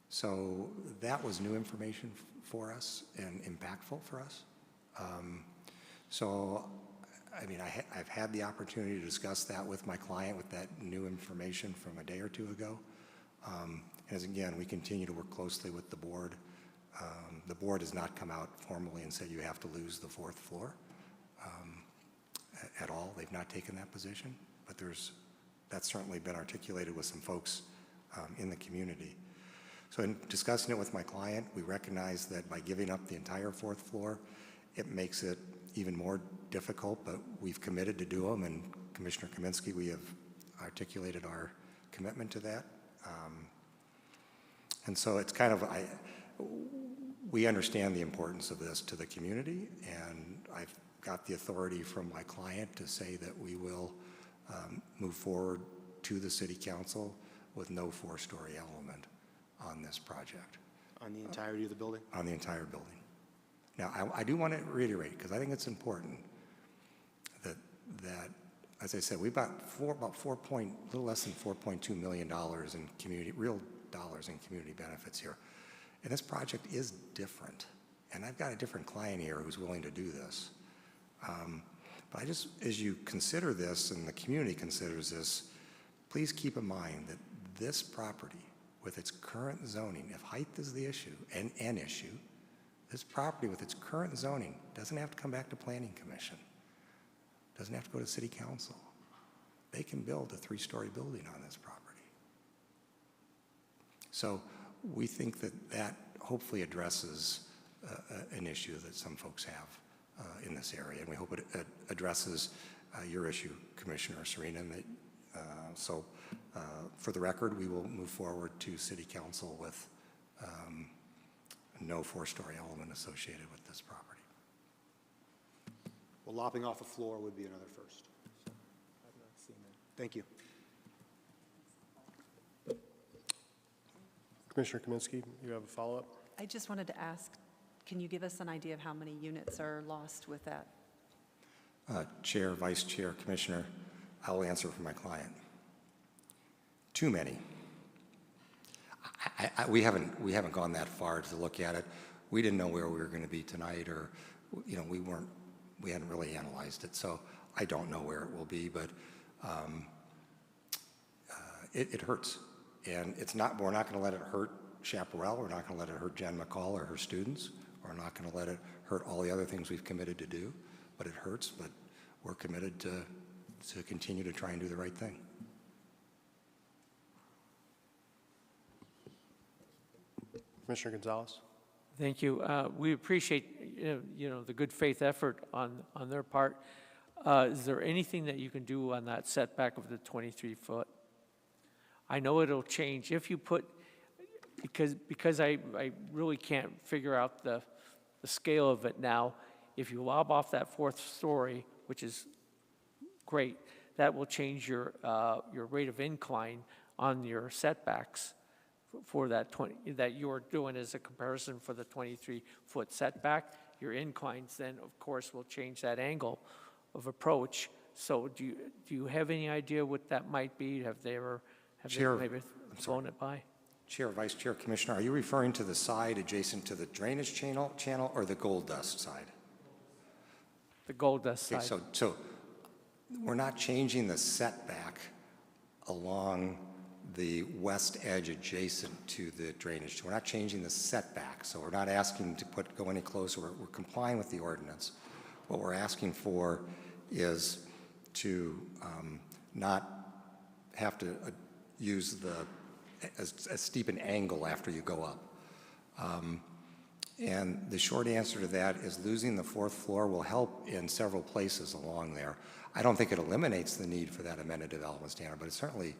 So that was new information for us and impactful for us. So, I mean, I've had the opportunity to discuss that with my client with that new information from a day or two ago. As again, we continue to work closely with the board. The board has not come out formally and said you have to lose the 4th floor at all. They've not taken that position, but that's certainly been articulated with some folks in the community. So in discussing it with my client, we recognize that by giving up the entire 4th floor, it makes it even more difficult, but we've committed to do them, and Commissioner Kaminsky, we have articulated our commitment to that. And so it's kind of, we understand the importance of this to the community, and I've got the authority from my client to say that we will move forward to the City Council with no 4-story element on this project. On the entirety of the building? On the entire building. Now, I do want to reiterate, because I think it's important that as I said, we've got a little less than $4.2 million in real dollars in community benefits here. And this project is different. And I've got a different client here who's willing to do this. But I just, as you consider this and the community considers this, please keep in mind that this property, with its current zoning, if height is the issue, an issue, this property with its current zoning doesn't have to come back to Planning Commission, doesn't have to go to City Council. They can build a 3-story building on this property. So we think that that hopefully addresses an issue that some folks have in this area, and we hope it addresses your issue, Commissioner Serena. And that, so for the record, we will move forward to City Council with no 4-story element associated with this property. Well, lopping off a floor would be another first. So I've not seen that. Thank you. Commissioner Kaminsky, you have a follow-up? I just wanted to ask, can you give us an idea of how many units are lost with that? Chair, Vice Chair, Commissioner, I will answer for my client. Too many. We haven't gone that far to look at it. We didn't know where we were going to be tonight, or we hadn't really analyzed it. So I don't know where it will be, but it hurts, and it's not. We're not going to let it hurt Chaparral. We're not going to let it hurt Jen McCall or her students. We're not going to let it hurt all the other things we've committed to do. But it hurts. But we're committed to continue to try and do the right thing. Commissioner Gonzalez? Thank you. We appreciate, the good faith effort on their part. Is there anything that you can do on that setback of the 23-foot? I know it'll change if you put, because I really can't figure out the scale of it now. If you lob off that 4th story, which is great, that will change your rate of incline on your setbacks for that that you're doing as a comparison for the 23-foot setback. Your inclines then, of course, will change that angle of approach. So do you have any idea what that might be? Have they maybe flown it by? Chair, Vice Chair, Commissioner, are you referring to the side adjacent to the drainage channel or the gold dust side? The gold dust side. So we're not changing the setback along the west edge adjacent to the drainage. We're not changing the setback, so we're not asking to go any closer. We're complying with the ordinance. What we're asking for is to not have to use as steep an angle after you go up. And the short answer to that is losing the 4th floor will help in several places along there. I don't think it eliminates the need for that amended development standard, but it certainly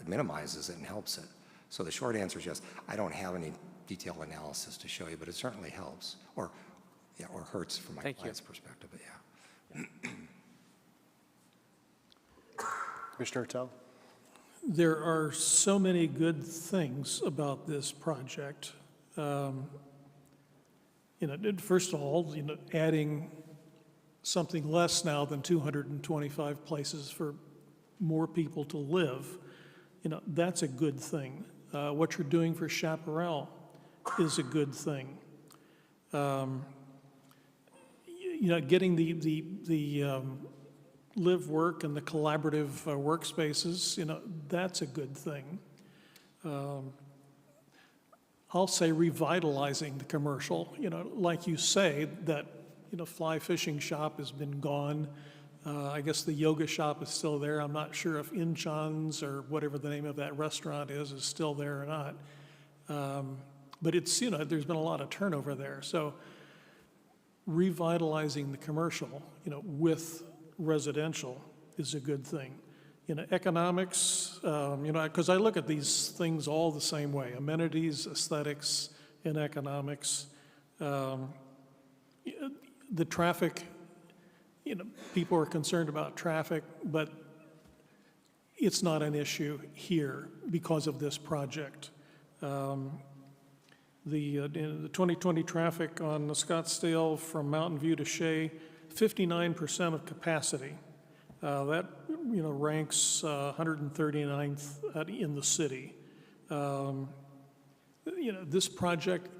minimizes it and helps it. So the short answer is yes. I don't have any detailed analysis to show you, but it certainly helps, or hurts from my client's perspective, but yeah. Commissioner Tell? There are so many good things about this project. First of all, adding something less now than 225 places for more people to live, that's a good thing. What you're doing for Chaparral is a good thing. Getting the live, work, and the collaborative workspaces, that's a good thing. I'll say revitalizing the commercial, like you say, that, fly fishing shop has been gone. I guess the yoga shop is still there. I'm not sure if Inchan's or whatever the name of that restaurant is still there or not. But it's, there's been a lot of turnover there. So revitalizing the commercial, with residential is a good thing. Economics, because I look at these things all the same way: amenities, aesthetics, and economics. The traffic, people are concerned about traffic, but it's not an issue here because of this project. The 2020 traffic on the Scottsdale from Mountain View to Shea, 59% of capacity. That ranks 139th in the city. This project,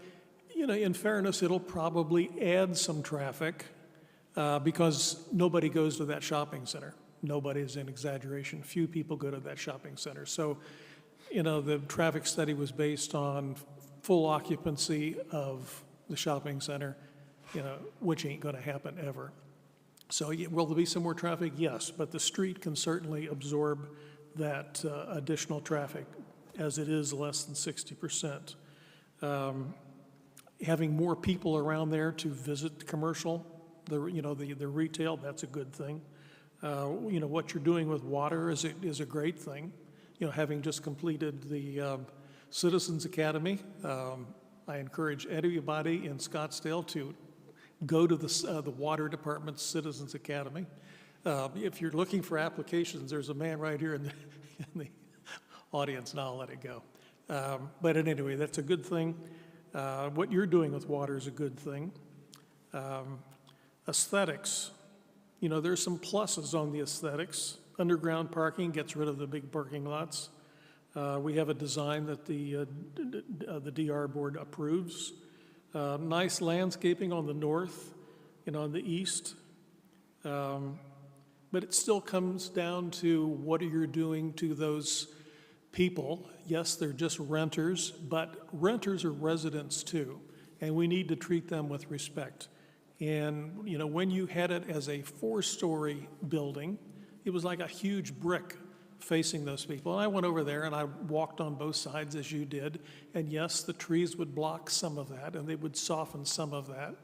You know, in fairness, it'll probably add some traffic because nobody goes to that shopping center. Nobody is an exaggeration. Few people go to that shopping center. So, you know, the traffic study was based on full occupancy of the shopping center, you know, which ain't going to happen ever. So will there be some more traffic? Yes, but the street can certainly absorb that additional traffic as it is less than 60%. Having more people around there to visit commercial, the retail, that's a good thing. You know, what you're doing with water is a great thing. You know, having just completed the Citizens Academy, I encourage everybody in Scottsdale to go to the Water Department's Citizens Academy. If you're looking for applications, there's a man right here in the audience, and I'll let it go. But anyway, that's a good thing. What you're doing with water is a good thing. Aesthetics. You know, there's some pluses on the aesthetics. Underground parking gets rid of the big parking lots. We have a design that the DR board approves. Nice landscaping on the north and on the east. But it still comes down to what are you doing to those people. Yes, they're just renters, but renters are residents too, and we need to treat them with respect. And, you know, when you had it as a 4-story building, it was like a huge brick facing those people. And I went over there and I walked on both sides as you did. And yes, the trees would block some of that and they would soften some of that,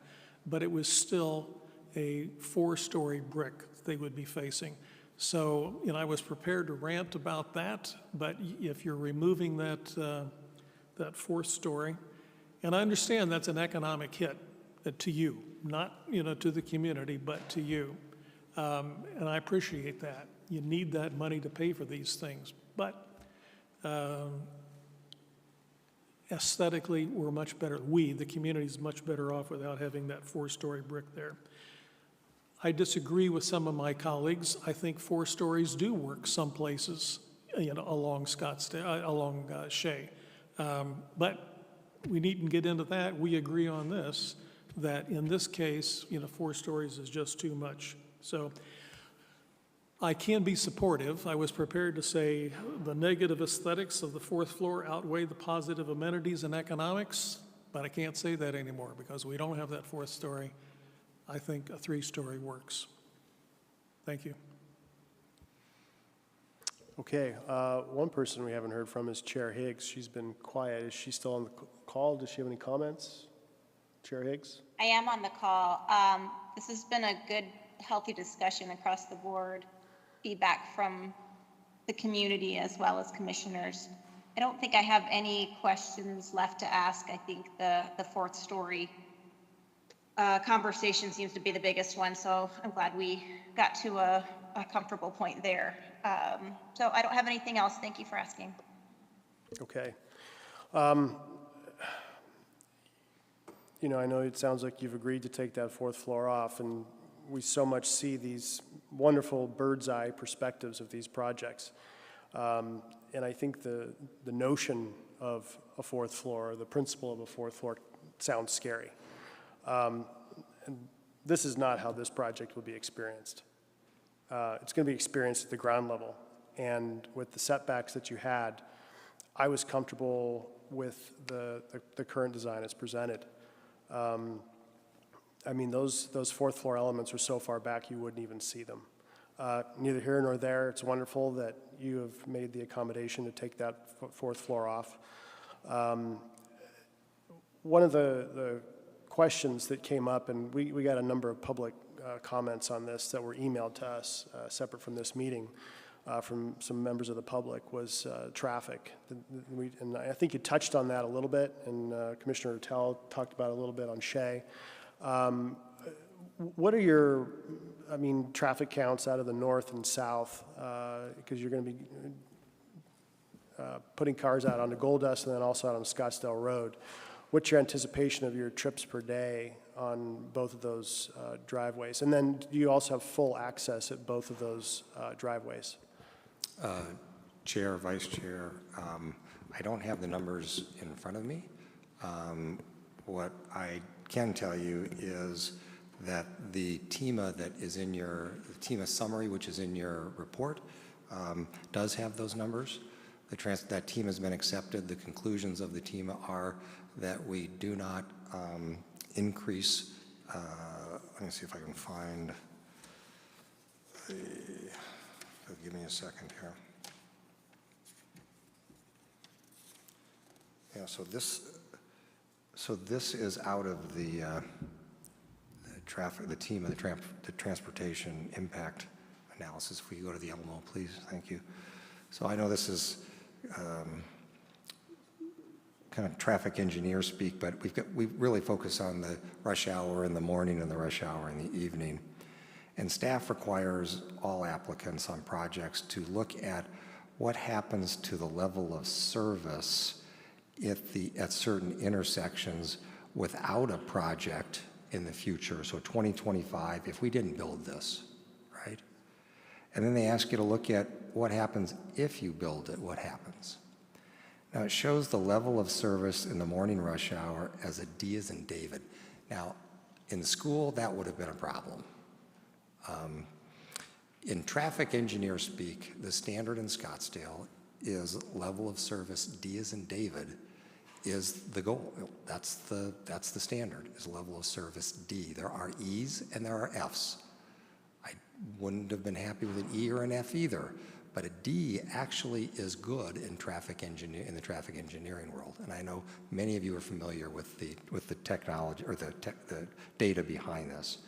but it was still a 4-story brick they would be facing. So, you know, I was prepared to rant about that, but if you're removing that 4th story, and I understand that's an economic hit to you, not, you know, to the community, but to you. And I appreciate that. You need that money to pay for these things. But aesthetically, we're much better. The community is much better off without having that 4-story brick there. I disagree with some of my colleagues. I think 4 stories do work some places, you know, along Scottsdale, along Shea. But we needn't get into that. We agree on this, that in this case, you know, 4 stories is just too much. So I can be supportive. I was prepared to say the negative aesthetics of the 4th floor outweigh the positive amenities and economics, but I can't say that anymore because we don't have that 4th story. I think a 3-story works. Thank you. Okay, one person we haven't heard from is Chair Higgs. She's been quiet. Is she still on the call? Does she have any comments? Chair Higgs? I am on the call. This has been a good, healthy discussion across the board, feedback from the community as well as commissioners. I don't think I have any questions left to ask. I think the 4th story conversation seems to be the biggest one, so I'm glad we got to a comfortable point there. So I don't have anything else. Thank you for asking. Okay. You know, I know it sounds like you've agreed to take that 4th floor off, and we so much see these wonderful bird's eye perspectives of these projects. And I think the notion of a 4th floor, the principle of a 4th floor sounds scary. And this is not how this project will be experienced. It's going to be experienced at the ground level. And with the setbacks that you had, I was comfortable with the current design as presented. I mean, those 4th floor elements are so far back you wouldn't even see them. Neither here nor there. It's wonderful that you have made the accommodation to take that 4th floor off. One of the questions that came up, and we got a number of public comments on this that were emailed to us separate from this meeting from some members of the public, was traffic. And I think you touched on that a little bit, and Commissioner Ertel talked about it a little bit on Shea. What are your, traffic counts out of the north and south? Because you're going to be putting cars out onto Gold Dust and then also out on Scottsdale Road. What's your anticipation of your trips per day on both of those driveways? And then do you also have full access at both of those driveways? Chair, Vice Chair, I don't have the numbers in front of me. What I can tell you is that the TEMA that is in your, the TEMA summary, which is in your report, does have those numbers. That TEMA has been accepted. The conclusions of the TEMA are that we do not increase, let me see if I can find the, give me a second here. Yeah, so this is out of the traffic, the TEMA, the transportation impact analysis. If we go to the Elmo, please, thank you. So I know this is kind of traffic engineer speak, but we really focus on the rush hour in the morning and the rush hour in the evening. And staff requires all applicants on projects to look at what happens to the level of service at certain intersections without a project in the future. So 2025, if we didn't build this, right? And then they ask you to look at what happens if you build it, what happens? Now it shows the level of service in the morning rush hour as a D as in David. Now, in school, that would have been a problem. In traffic engineer speak, the standard in Scottsdale is level of service D as in David is the goal. That's the standard, is level of service D. There are E's and there are F's. I wouldn't have been happy with an E or an F either, but a D actually is good in in the traffic engineering world. And I know many of you are familiar with the technology or the data behind this.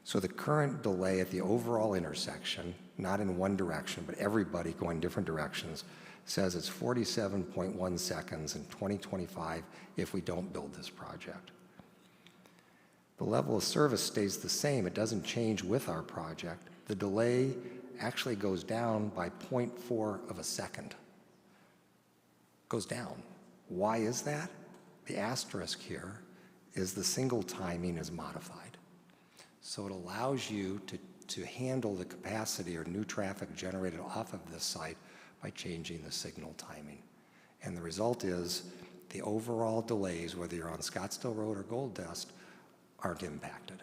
So the current delay at the overall intersection, not in one direction, but everybody going different directions, says it's 47.1 seconds in 2025 if we don't build this project. The level of service stays the same. It doesn't change with our project. The delay actually goes down by 0.4 of a second. Goes down. Why is that? The asterisk here is the single timing is modified. So it allows you to handle the capacity or new traffic generated off of this site by changing the signal timing. And the result is the overall delays, whether you're on Scottsdale Road or Gold Dust, aren't impacted.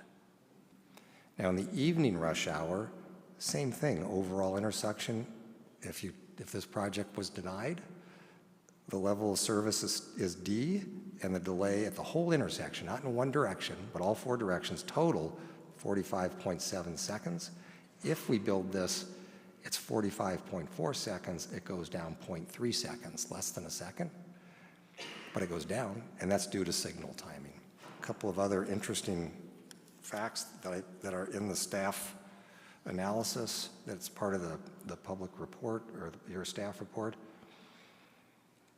Now in the evening rush hour, same thing, overall intersection, if this project was denied, the level of service is D, and the delay at the whole intersection, not in one direction, but all four directions, total 45.7 seconds. If we build this, it's 45.4 seconds. It goes down 0.3 seconds, less than a second, but it goes down, and that's due to signal timing. A couple of other interesting facts that are in the staff analysis that's part of the public report or your staff report.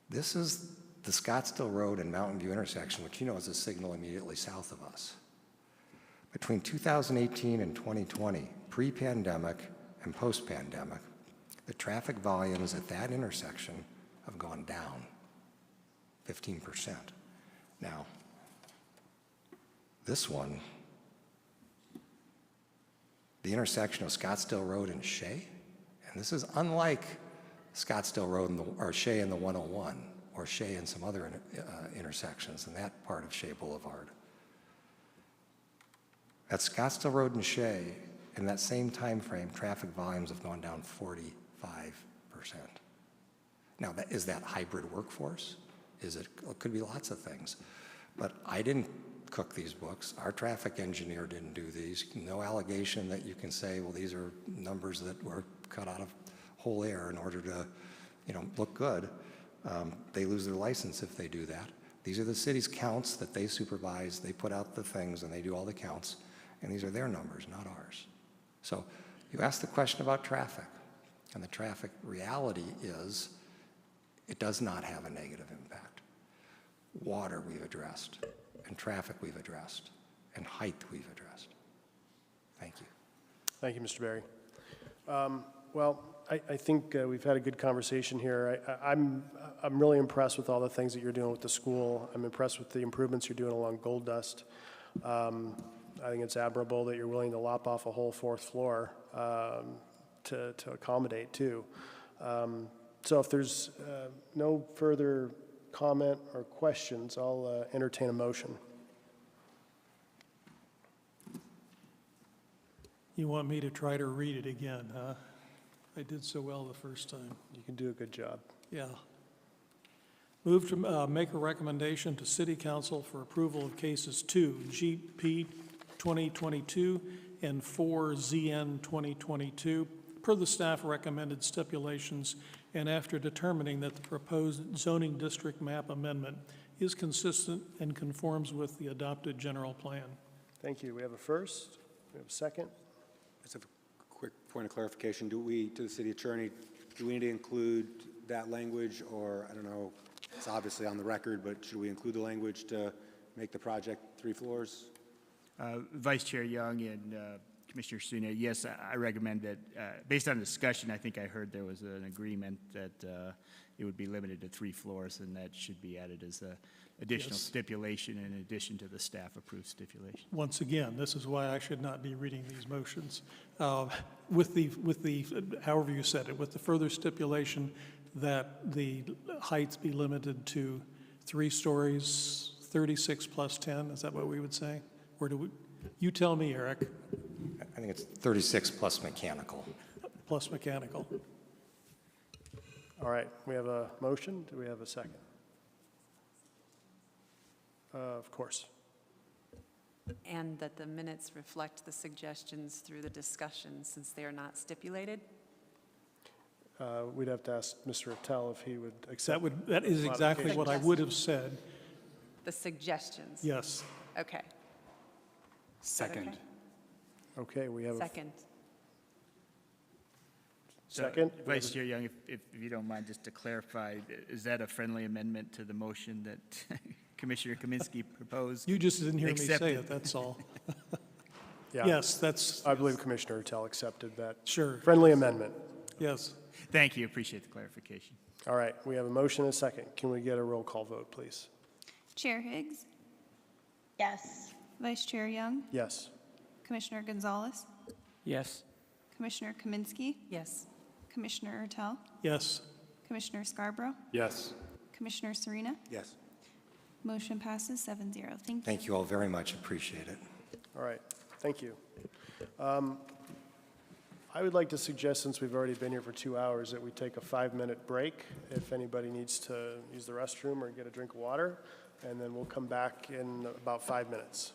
This is the Scottsdale Road and Mountain View intersection, which you know is a signal immediately south of us. Between 2018 and 2020, pre-pandemic and post-pandemic, the traffic volumes at that intersection have gone down 15%. Now, this one, the intersection of Scottsdale Road and Shea, and this is unlike Scottsdale Road or Shea in the 101 or Shea in some other intersections in that part of Shea Boulevard. At Scottsdale Road and Shea, in that same time frame, traffic volumes have gone down 45%. Now, is that hybrid workforce? It could be lots of things. But I didn't cook these books. Our traffic engineer didn't do these. No allegation that you can say, well, these are numbers that were cut out of whole air in order to, look good. They lose their license if they do that. These are the city's counts that they supervise. They put out the things and they do all the counts. And these are their numbers, not ours. So you asked the question about traffic. And the traffic reality is it does not have a negative impact. Water we've addressed, and traffic we've addressed, and height we've addressed. Thank you. Thank you, Mr. Berry. Well, I think we've had a good conversation here. I'm really impressed with all the things that you're doing with the school. I'm impressed with the improvements you're doing along Gold Dust. I think it's admirable that you're willing to lop off a whole fourth floor to accommodate too. So if there's no further comment or questions, I'll entertain a motion. You want me to try to read it again, huh? I did so well the first time. You can do a good job. Yeah. Move to make a recommendation to City Council for approval of cases 2, GP 2022, and 4, ZN 2022, per the staff recommended stipulations, and after determining that the proposed zoning district map amendment is consistent and conforms with the adopted general plan. Thank you. We have a first, we have a second. Just a quick point of clarification. To the city attorney, do we need to include that language, or, I don't know, it's obviously on the record, but should we include the language to make the project 3 floors? Vice Chair Young and Commissioner Suna, yes, I recommend that, based on discussion, I think I heard there was an agreement that it would be limited to 3 floors, and that should be added as an additional stipulation in addition to the staff-approved stipulation. Once again, this is why I should not be reading these motions. With the, however you said it, with the further stipulation that the heights be limited to 3 stories, 36 plus 10, is that what we would say? Or do we, you tell me, Eric. I think it's 36 plus mechanical. Plus mechanical. All right, we have a motion. Do we have a second? Of course. And that the minutes reflect the suggestions through the discussion since they are not stipulated? We'd have to ask Mr. Attell if he would accept. That is exactly what I would have said. The suggestions? Yes. Okay. Second. Okay, we have Second. Second. Vice Chair Young, if you don't mind, just to clarify, is that a friendly amendment to the motion that Commissioner Kaminsky proposed? You just didn't hear me say Accepted. it, that's all. Yeah. Yes, that's, I believe Commissioner Attell accepted that. Sure. Friendly amendment. yes. Thank you, appreciate the clarification. All right, we have a motion and a second. Can we get a roll call vote, please? Chair Higgs, Yes. Vice Chair Young, Yes. Commissioner Gonzalez, Yes. Commissioner Kaminsky, Yes. Commissioner Ertel, Yes. Commissioner Scarborough, Yes. Commissioner Serena. Yes. Motion passes 7-0. Thank you. Thank you all very much, appreciate it. All right, thank you. I would like to suggest, since we've already been here for 2 hours, that we take a 5-minute break if anybody needs to use the restroom or get a drink of water, and then we'll come back in about 5 minutes.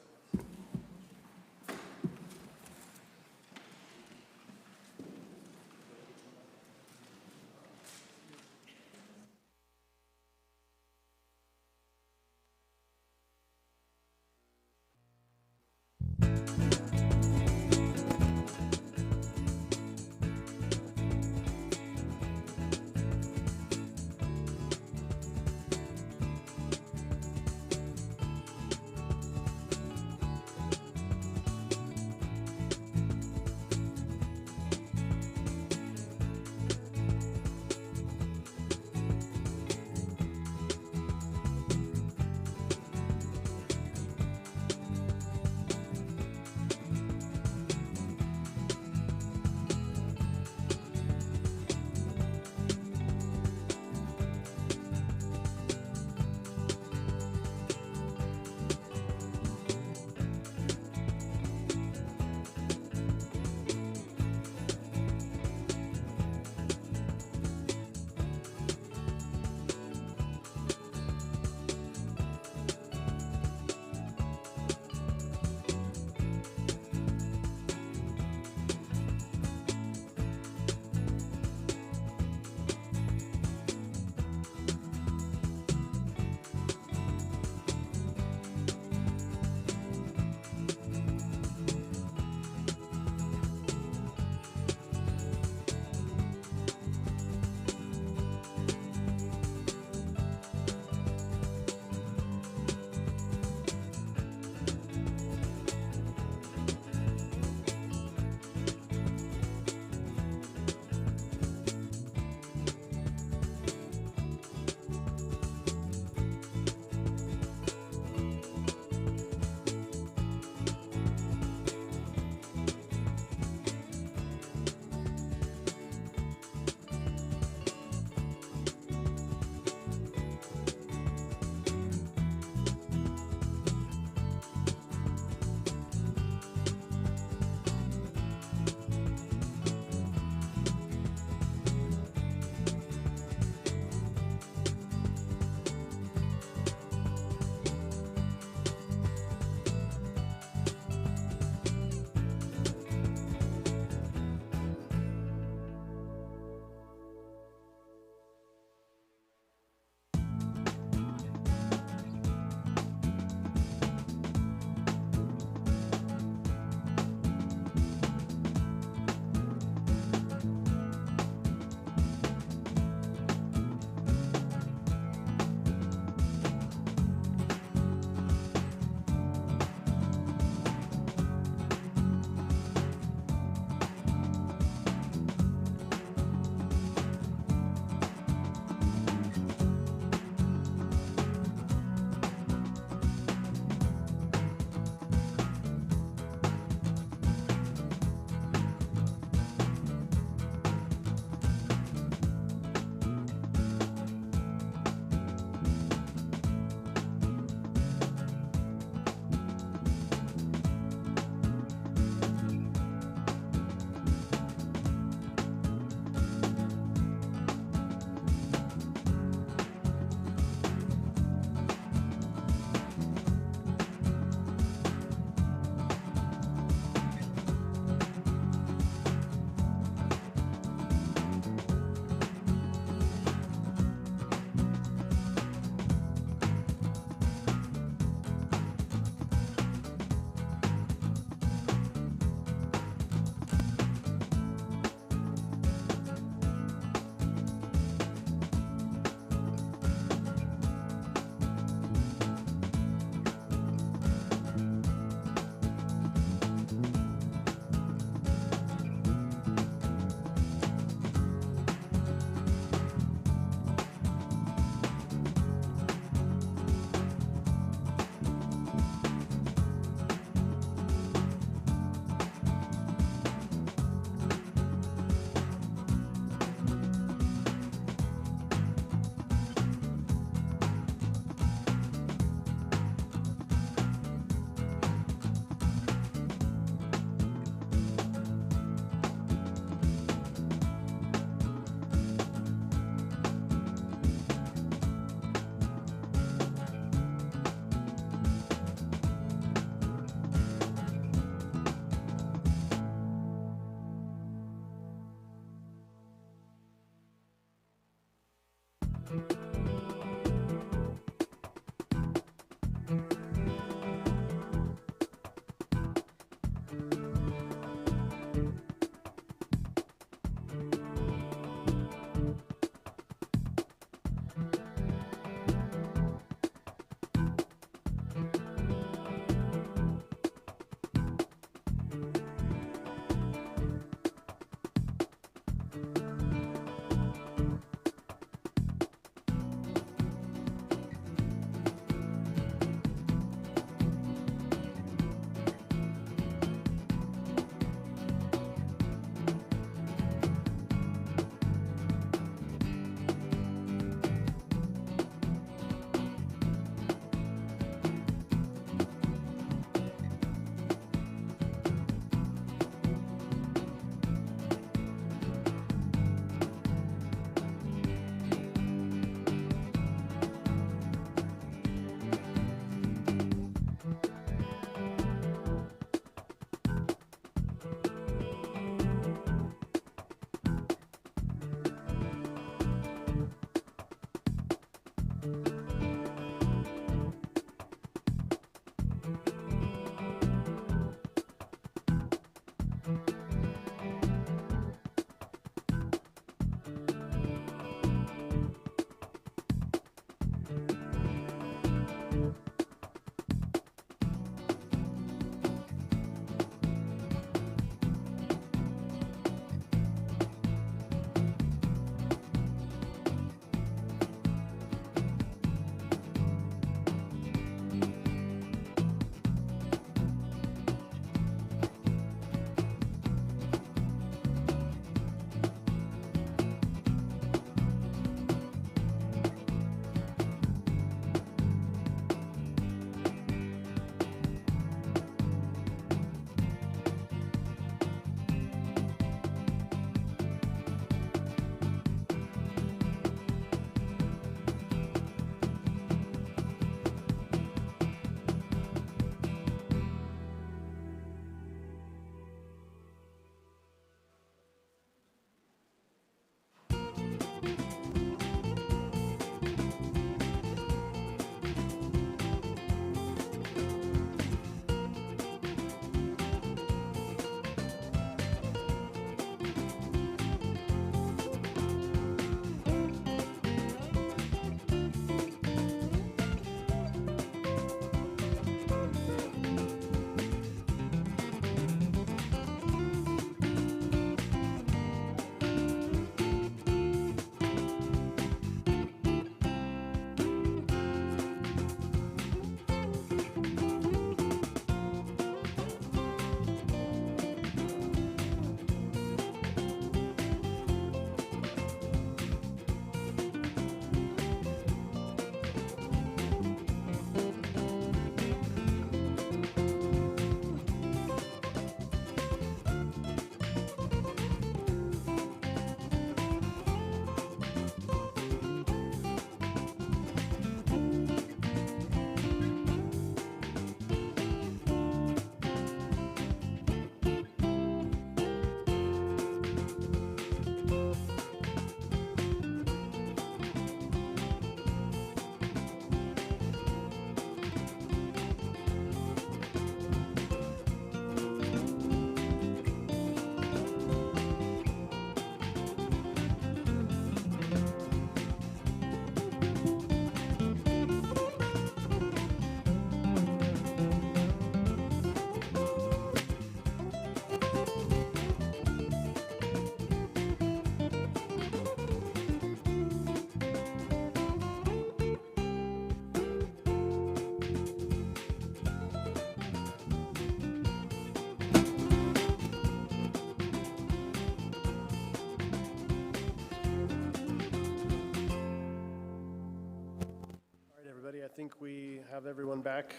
think we have everyone back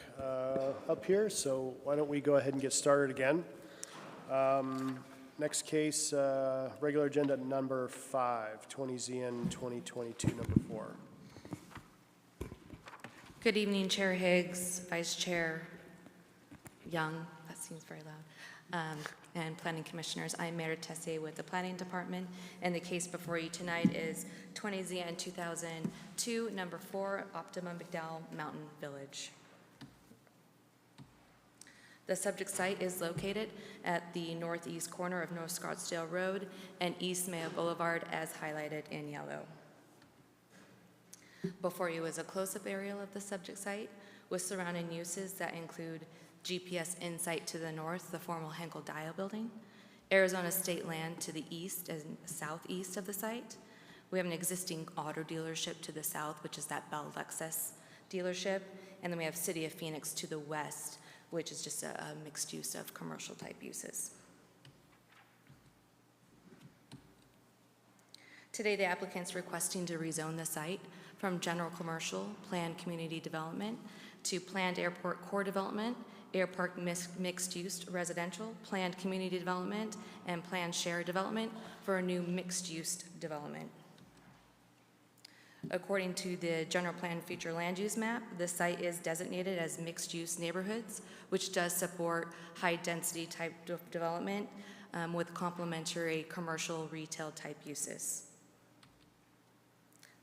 up here, so why don't we go ahead and get started again. Next case, regular agenda number 5, 20ZN 2022, number 4. Good evening, Chair Higgs, Vice Chair Young, that seems very loud, and Planning Commissioners. I'm Mayor Tessier with the Planning Department, and the case before you tonight is 20ZN 2002, number 4, Optima McDowell Mountain Village. The subject site is located at the northeast corner of North Scottsdale Road and East Mayo Boulevard as highlighted in yellow. Before you is a close-up aerial of the subject site with surrounding uses that include GPS Insight to the north, the former Henkel Dial building, Arizona State Land to the east and southeast of the site. We have an existing auto dealership to the south, which is that Bell Lexus dealership, and then we have City of Phoenix to the west, which is just a mixed use of commercial type uses. Today, the applicant's requesting to rezone the site from general commercial, planned community development, to planned airport core development, airport mixed use residential, planned community development, and planned shared development for a new mixed use development. According to the general plan future land use map, the site is designated as mixed use neighborhoods, which does support high density type development with complementary commercial retail type uses.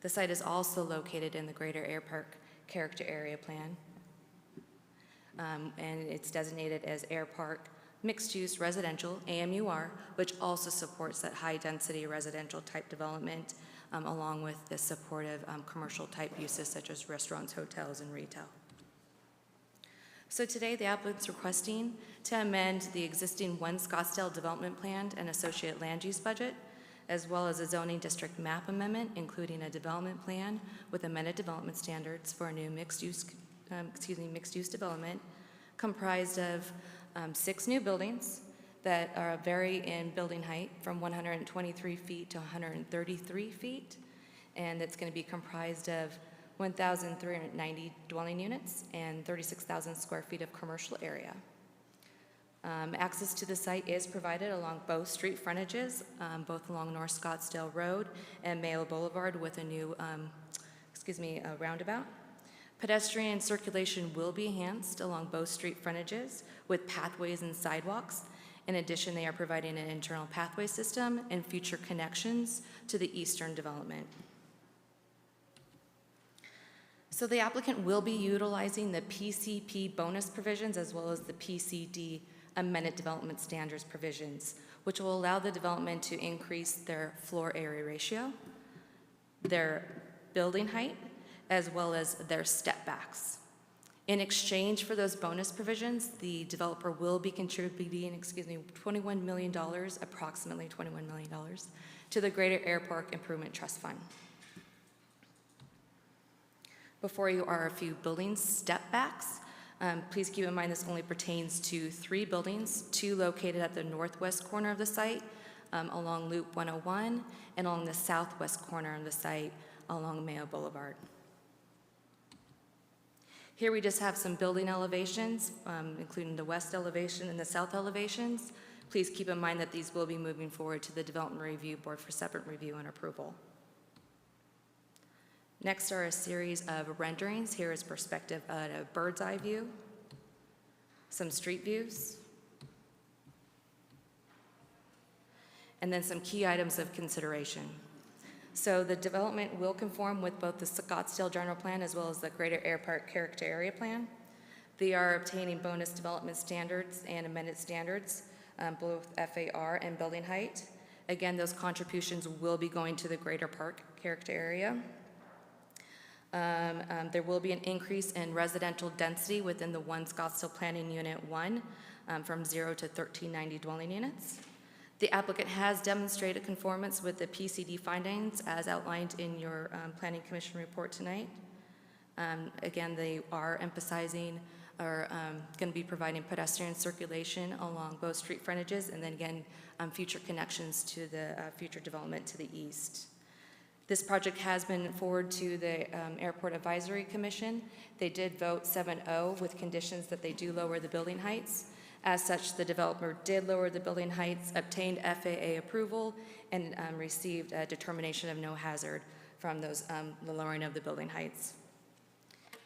The site is also located in the Greater Airpark Character Area Plan, and it's designated as Airpark Mixed Use Residential, AMUR, which also supports that high density residential type development along with the supportive commercial type uses such as restaurants, hotels, and retail. So today the applicant's requesting to amend the existing 1 Scottsdale development plan and associated land use budget, as well as a zoning district map amendment, including a development plan with amended development standards for a new mixed use development comprised of 6 new buildings that vary in building height from 123 feet to 133 feet, and it's going to be comprised of 1,390 dwelling units and 36,000 square feet of commercial area. Access to the site is provided along both street frontages, both along North Scottsdale Road and Mayo Boulevard with a new, roundabout. Pedestrian circulation will be enhanced along both street frontages with pathways and sidewalks. In addition, they are providing an internal pathway system and future connections to the eastern development. So the applicant will be utilizing the PCP bonus provisions as well as the PCD amended development standards provisions, which will allow the development to increase their floor area ratio, their building height, as well as their step backs. In exchange for those bonus provisions, the developer will be contributing, $21 million, approximately $21 million, to the Greater Airpark Improvement Trust Fund. Before you are a few building step backs. Please keep in mind this only pertains to 3 buildings, 2 located at the northwest corner of the site along Loop 101 and along the southwest corner of the site along Mayo Boulevard. Here we just have some building elevations, including the west elevation and the south elevations. Please keep in mind that these will be moving forward to the Development Review Board for separate review and approval. Next are a series of renderings. Here is perspective at a bird's eye view, some street views, and then some key items of consideration. So the development will conform with both the Scottsdale General Plan as well as the Greater Airpark Character Area Plan. They are obtaining bonus development standards and amended standards, both FAR and building height. Again, those contributions will be going to the Greater Park Character Area. There will be an increase in residential density within the 1 Scottsdale Planning Unit 1 from 0 to 1390 dwelling units. The applicant has demonstrated conformance with the PCD findings as outlined in your Planning Commission report tonight. Again, they are emphasizing or going to be providing pedestrian circulation along both street frontages and then again future connections to the future development to the east. This project has been forwarded to the Airport Advisory Commission. They did vote 7-0 with conditions that they do lower the building heights. As such, the developer did lower the building heights, obtained FAA approval, and received a determination of no hazard from the lowering of the building heights.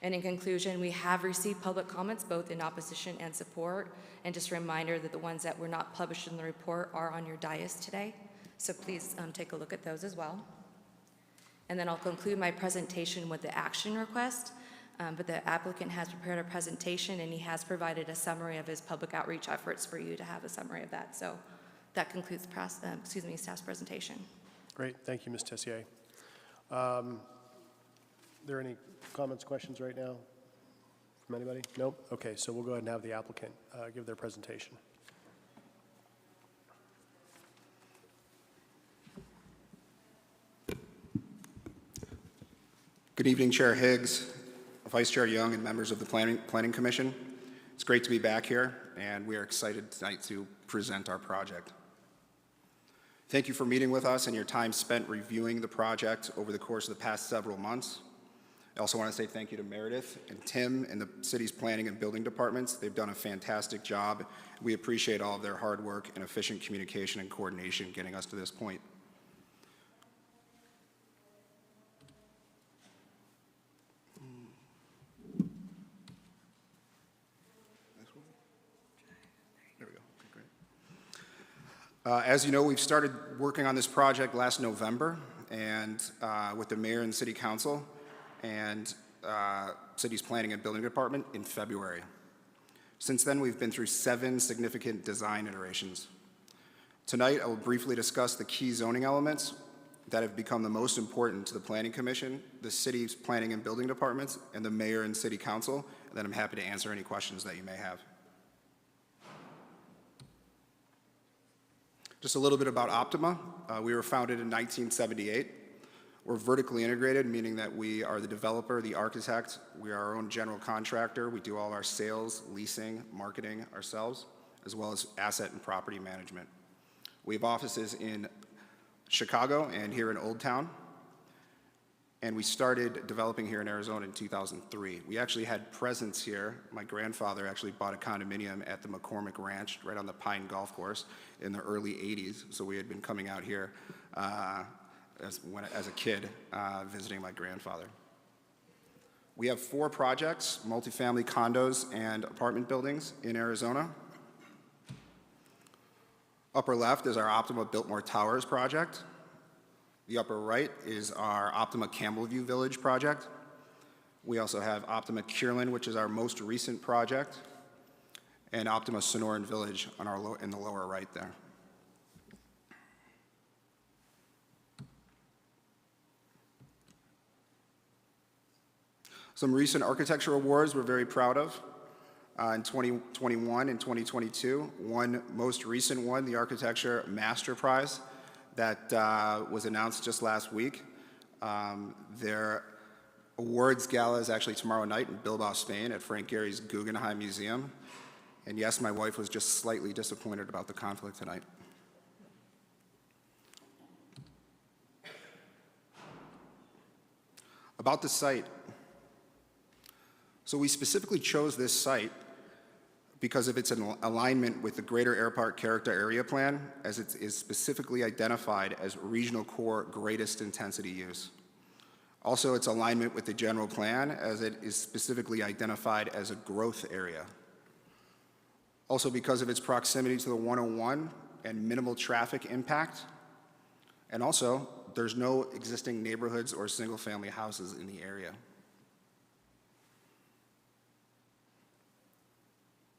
And in conclusion, we have received public comments both in opposition and support. And just a reminder that the ones that were not published in the report are on your dais today. So please take a look at those as well. And then I'll conclude my presentation with the action request. But the applicant has prepared a presentation and he has provided a summary of his public outreach efforts for you to have a summary of that. So that concludes staff's presentation. Great, thank you, Ms. Tessier. Are there any comments, questions right now from anybody? Nope? Okay, so we'll go ahead and have the applicant give their presentation. Good evening, Chair Higgs, Vice Chair Young, and members of the Planning Commission. It's great to be back here, and we are excited tonight to present our project. Thank you for meeting with us and your time spent reviewing the project over the course of the past several months. I also want to say thank you to Meredith and Tim and the city's planning and building departments. They've done a fantastic job. We appreciate all of their hard work and efficient communication and coordination getting us to this point. As you know, we've started working on this project last November and with the mayor and city council and city's planning and building department in February. Since then, we've been through 7 significant design iterations. Tonight, I will briefly discuss the key zoning elements that have become the most important to the Planning Commission, the city's planning and building departments, and the mayor and city council, and then I'm happy to answer any questions that you may have. Just a little bit about Optima. We were founded in 1978. We're vertically integrated, meaning that we are the developer, the architect, we are our own general contractor, we do all our sales, leasing, marketing ourselves, as well as asset and property management. We have offices in Chicago and here in Old Town, and we started developing here in Arizona in 2003. We actually had presence here. My grandfather actually bought a condominium at the McCormick Ranch right on the Pine Golf Course in the early 80s, so we had been coming out here as a kid visiting my grandfather. We have 4 projects, multifamily condos and apartment buildings in Arizona. Upper left is our Optima Biltmore Towers project. The upper right is our Optima Campbellview Village project. We also have Optima Kierland, which is our most recent project, and Optima Sonoran Village on in the lower right there. Some recent architecture awards we're very proud of. In 2021 and 2022, one most recent one, the Architecture Master Prize, that was announced just last week. Their awards gala is actually tomorrow night in Bilbao, Spain at Frank Gehry's Guggenheim Museum. And yes, my wife was just slightly disappointed about the conflict tonight. About the site. So we specifically chose this site because of its alignment with the Greater Airport Character Area Plan, as it is specifically identified as regional core greatest intensity use. Also, its alignment with the general plan, as it is specifically identified as a growth area. Also, because of its proximity to the 101 and minimal traffic impact. And also, there's no existing neighborhoods or single-family houses in the area.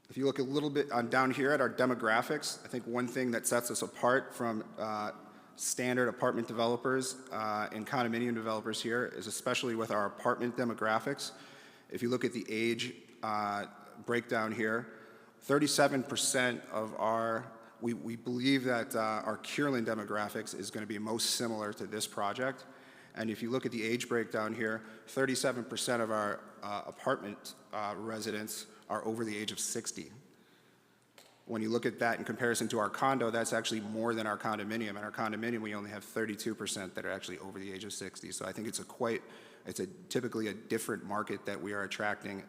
If you look a little bit down here at our demographics, I think one thing that sets us apart from standard apartment developers and condominium developers here is especially with our apartment demographics. If you look at the age breakdown here, 37% of we believe that our Kierland demographics is going to be most similar to this project. And if you look at the age breakdown here, 37% of our apartment residents are over the age of 60. When you look at that in comparison to our condo, that's actually more than our condominium. In our condominium, we only have 32% that are actually over the age of 60. So I think it's typically a different market that we are attracting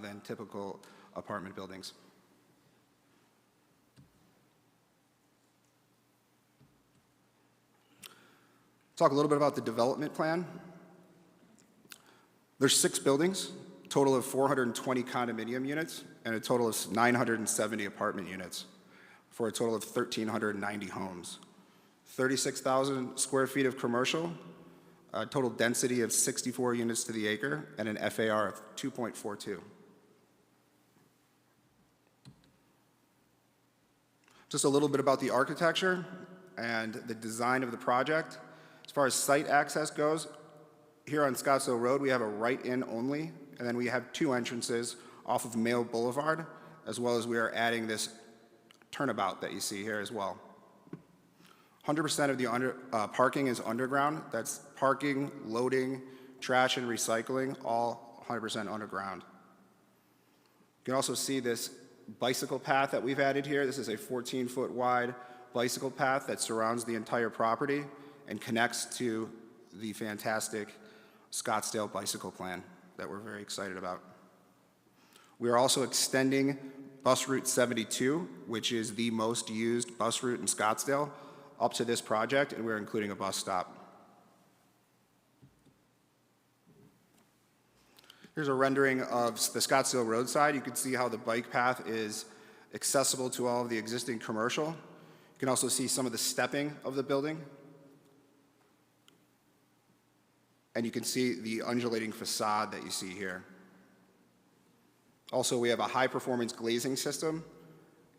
than typical apartment buildings. Talk a little bit about the development plan. There's 6 buildings, a total of 420 condominium units, and a total of 970 apartment units, for a total of 1,390 homes. 36,000 square feet of commercial, a total density of 64 units to the acre, and an FAR of 2.42. Just a little bit about the architecture and the design of the project. As far as site access goes, here on Scottsdale Road, we have a right-in only, and then we have 2 entrances off of Mail Boulevard, as well as we are adding this turnabout that you see here as well. 100% of the parking is underground. That's parking, loading, trash, and recycling, all 100% underground. You can also see this bicycle path that we've added here. This is a 14-foot wide bicycle path that surrounds the entire property and connects to the fantastic Scottsdale bicycle plan that we're very excited about. We are also extending bus route 72, which is the most used bus route in Scottsdale, up to this project, and we're including a bus stop. Here's a rendering of the Scottsdale roadside. You can see how the bike path is accessible to all of the existing commercial. You can also see some of the stepping of the building. And you can see the undulating facade that you see here. Also, we have a high-performance glazing system,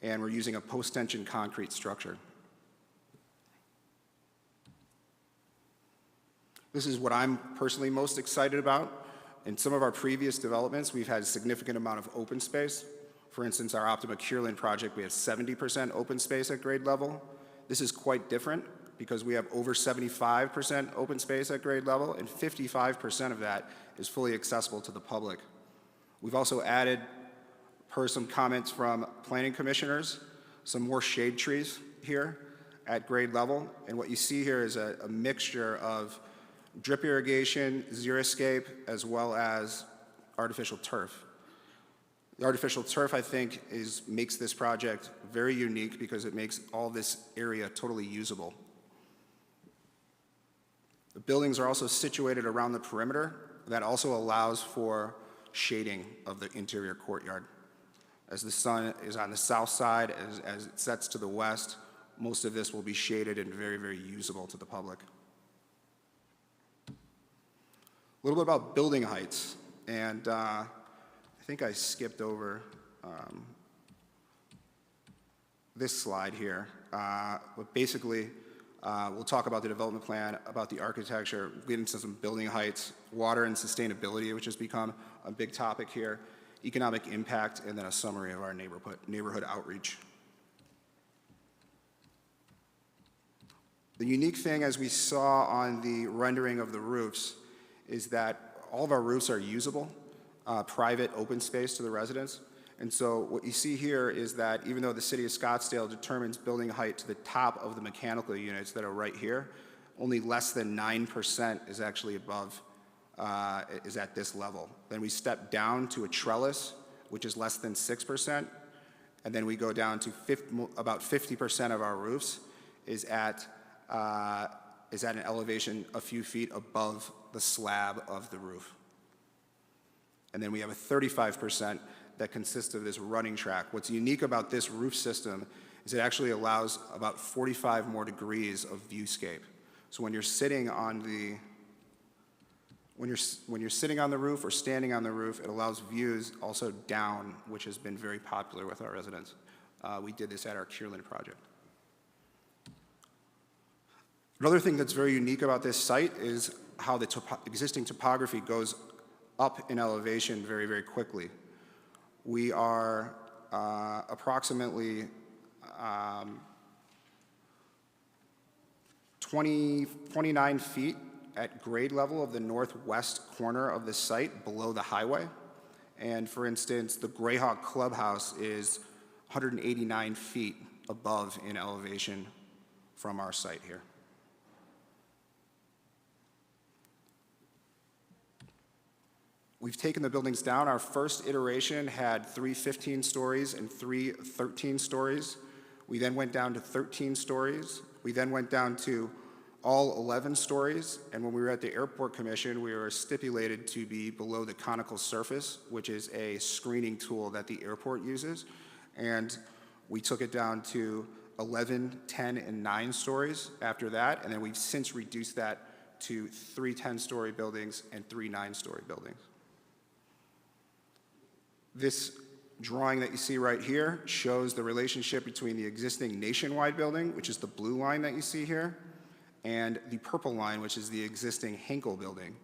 and we're using a post-tension concrete structure. This is what I'm personally most excited about. In some of our previous developments, we've had a significant amount of open space. For instance, our Optima Kierland project, we have 70% open space at grade level. This is quite different because we have over 75% open space at grade level, and 55% of that is fully accessible to the public. We've also added, per some comments from planning commissioners, some more shade trees here at grade level. And what you see here is a mixture of drip irrigation, xeriscape, as well as artificial turf. The artificial turf, I think, makes this project very unique because it makes all this area totally usable. The buildings are also situated around the perimeter. That also allows for shading of the interior courtyard. As the sun is on the south side, as it sets to the west, most of this will be shaded and very, very usable to the public. A little bit about building heights, and I think I skipped over this slide here, but basically we'll talk about the development plan, about the architecture, get into some building heights, water and sustainability, which has become a big topic here, economic impact, and then a summary of our neighborhood outreach. The unique thing, as we saw on the rendering of the roofs, is that all of our roofs are usable, private open space to the residents. And so what you see here is that even though the city of Scottsdale determines building height to the top of the mechanical units that are right here, only less than 9% is actually above, is at this level. Then we step down to a trellis, which is less than 6%, and then we go down to about 50% of our roofs is at an elevation a few feet above the slab of the roof. And then we have a 35% that consists of this running track. What's unique about this roof system is it actually allows about 45 more degrees of viewscape. So when you're sitting on the when you're sitting on the roof or standing on the roof, it allows views also down, which has been very popular with our residents. We did this at our Kierland project. Another thing that's very unique about this site is how the existing topography goes up in elevation very, very quickly. We are approximately 29 feet at grade level of the northwest corner of the site below the highway. And for instance, the Greyhawk Clubhouse is 189 feet above in elevation from our site here. We've taken the buildings down. Our first iteration had 3 15 stories and 3 13 stories. We then went down to 13 stories. We then went down to all 11 stories, and when we were at the Airport Commission, we were stipulated to be below the conical surface, which is a screening tool that the airport uses, and we took it down to 11, 10, and 9 stories after that, and then we've since reduced that to 3 10-story buildings and 3 9-story buildings. This drawing that you see right here shows the relationship between the existing Nationwide building, which is the blue line that you see here, and the purple line, which is the existing Henkel building.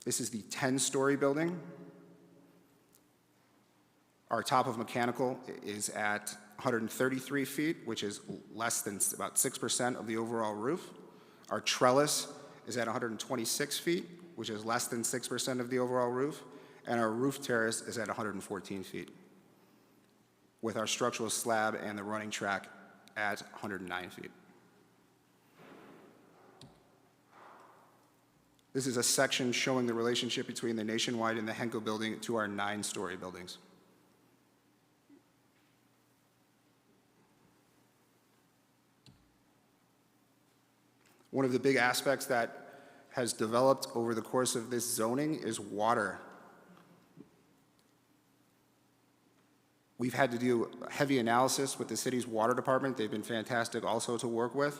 This is the 10-story building. Our top of mechanical is at 133 feet, which is less than about 6% of the overall roof. Our trellis is at 126 feet, which is less than 6% of the overall roof. And our roof terrace is at 114 feet, with our structural slab and the running track at 109 feet. This is a section showing the relationship between the Nationwide and the Henkel building to our 9-story buildings. One of the big aspects that has developed over the course of this zoning is water. We've had to do heavy analysis with the city's water department. They've been fantastic also to work with.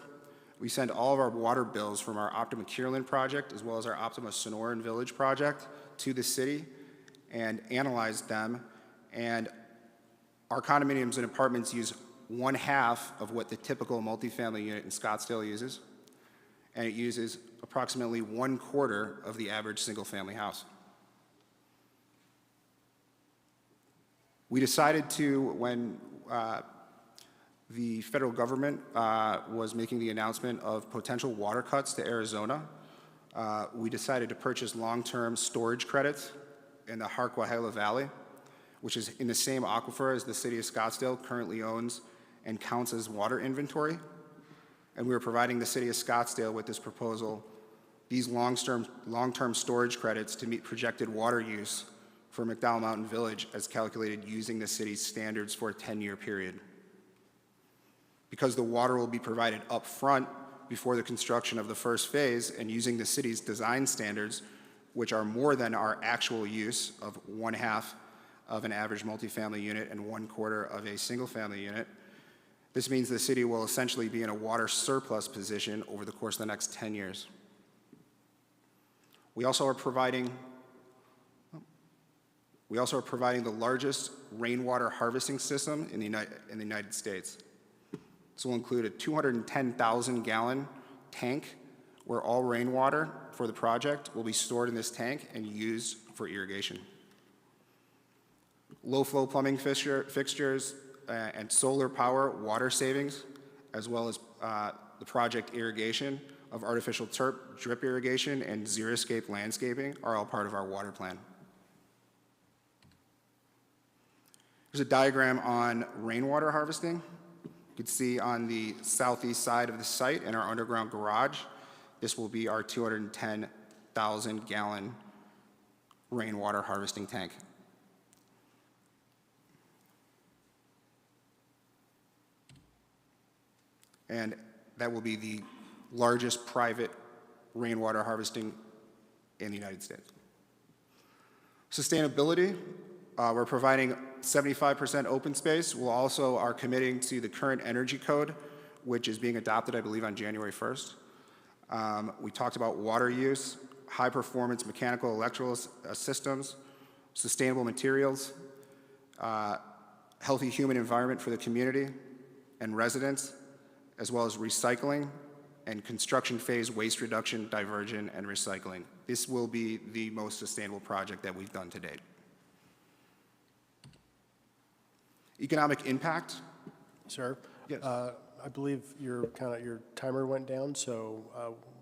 We send all of our water bills from our Optima Kierland project as well as our Optima Sonoran Village project to the city and analyze them. And our condominiums and apartments use 1/2 of what the typical multifamily unit in Scottsdale uses, and it uses approximately 1/4 of the average single-family house. We decided to, when the federal government was making the announcement of potential water cuts to Arizona, we decided to purchase long-term storage credits in the Harquahala Valley, which is in the same aquifer as the city of Scottsdale currently owns and counts as water inventory. And we are providing the city of Scottsdale with this proposal, these long-term storage credits to meet projected water use for McDowell Mountain Village as calculated using the city's standards for a 10-year period. Because the water will be provided up front before the construction of the first phase and using the city's design standards, which are more than our actual use of 1/2 of an average multifamily unit and 1/4 of a single-family unit, this means the city will essentially be in a water surplus position over the course of the next 10 years. We also are providing the largest rainwater harvesting system in the United States. This will include a 210,000-gallon tank where all rainwater for the project will be stored in this tank and used for irrigation. Low-flow plumbing fixtures and solar power water savings, as well as the project irrigation of artificial turf, drip irrigation, and xeriscape landscaping are all part of our water plan. Here's a diagram on rainwater harvesting. You can see on the southeast side of the site in our underground garage, this will be our 210,000-gallon rainwater harvesting tank. And that will be the largest private rainwater harvesting in the United States. Sustainability, we're providing 75% open space. We also are committing to the current energy code, which is being adopted, I believe, on January 1st. We talked about water use, high-performance mechanical electrical systems, sustainable materials, healthy human environment for the community and residents, as well as recycling and construction phase waste reduction, diversion, and recycling. This will be the most sustainable project that we've done to date. Economic impact. Sir? Yes. I believe your timer went down, so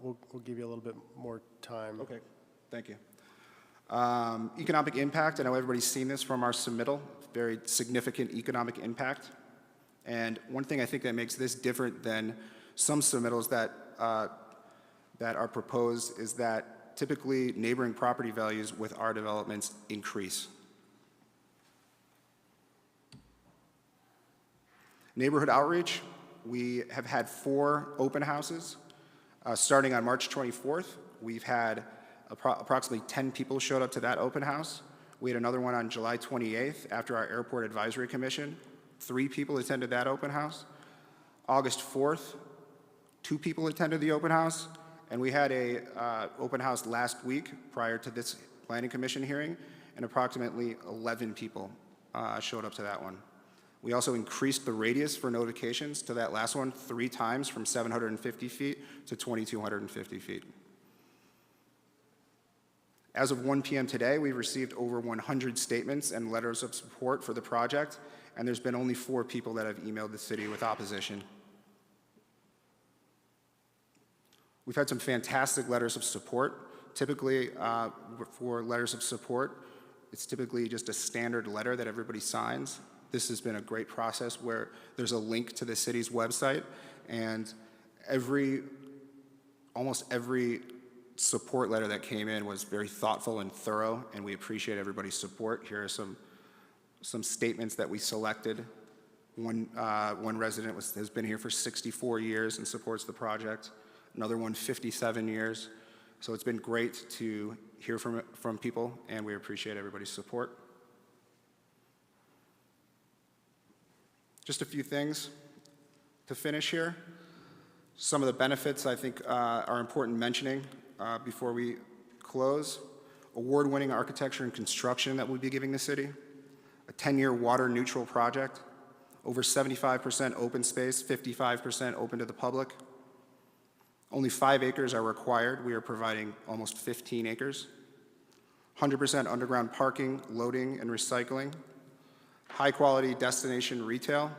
we'll give you a little bit more time. Okay, thank you. Economic impact, I know everybody's seen this from our submittal, very significant economic impact. And one thing I think that makes this different than some submittals that are proposed is that typically neighboring property values with our developments increase. Neighborhood outreach, we have had 4 open houses. Starting on March 24th, we've had approximately 10 people showed up to that open house. We had another one on July 28th after our Airport Advisory Commission. 3 people attended that open house. August 4th, 2 people attended the open house. And we had a open house last week prior to this Planning Commission hearing, and approximately 11 people showed up to that one. We also increased the radius for notifications to that last one 3 times, from 750 feet to 2,250 feet. As of 1 p.m. today, we've received over 100 statements and letters of support for the project, and there's been only 4 people that have emailed the city with opposition. We've had some fantastic letters of support. Typically, for letters of support, it's typically just a standard letter that everybody signs. This has been a great process where there's a link to the city's website, and almost every support letter that came in was very thoughtful and thorough, and we appreciate everybody's support. Here are some statements that we selected. One resident has been here for 64 years and supports the project. Another one, 57 years. So it's been great to hear from people, and we appreciate everybody's support. Just a few things to finish here. Some of the benefits I think are important mentioning before we close. Award-winning architecture and construction that we'll be giving the city. A 10-year water-neutral project. Over 75% open space, 55% open to the public. Only 5 acres are required. We are providing almost 15 acres. 100% underground parking, loading, and recycling. High-quality destination retail.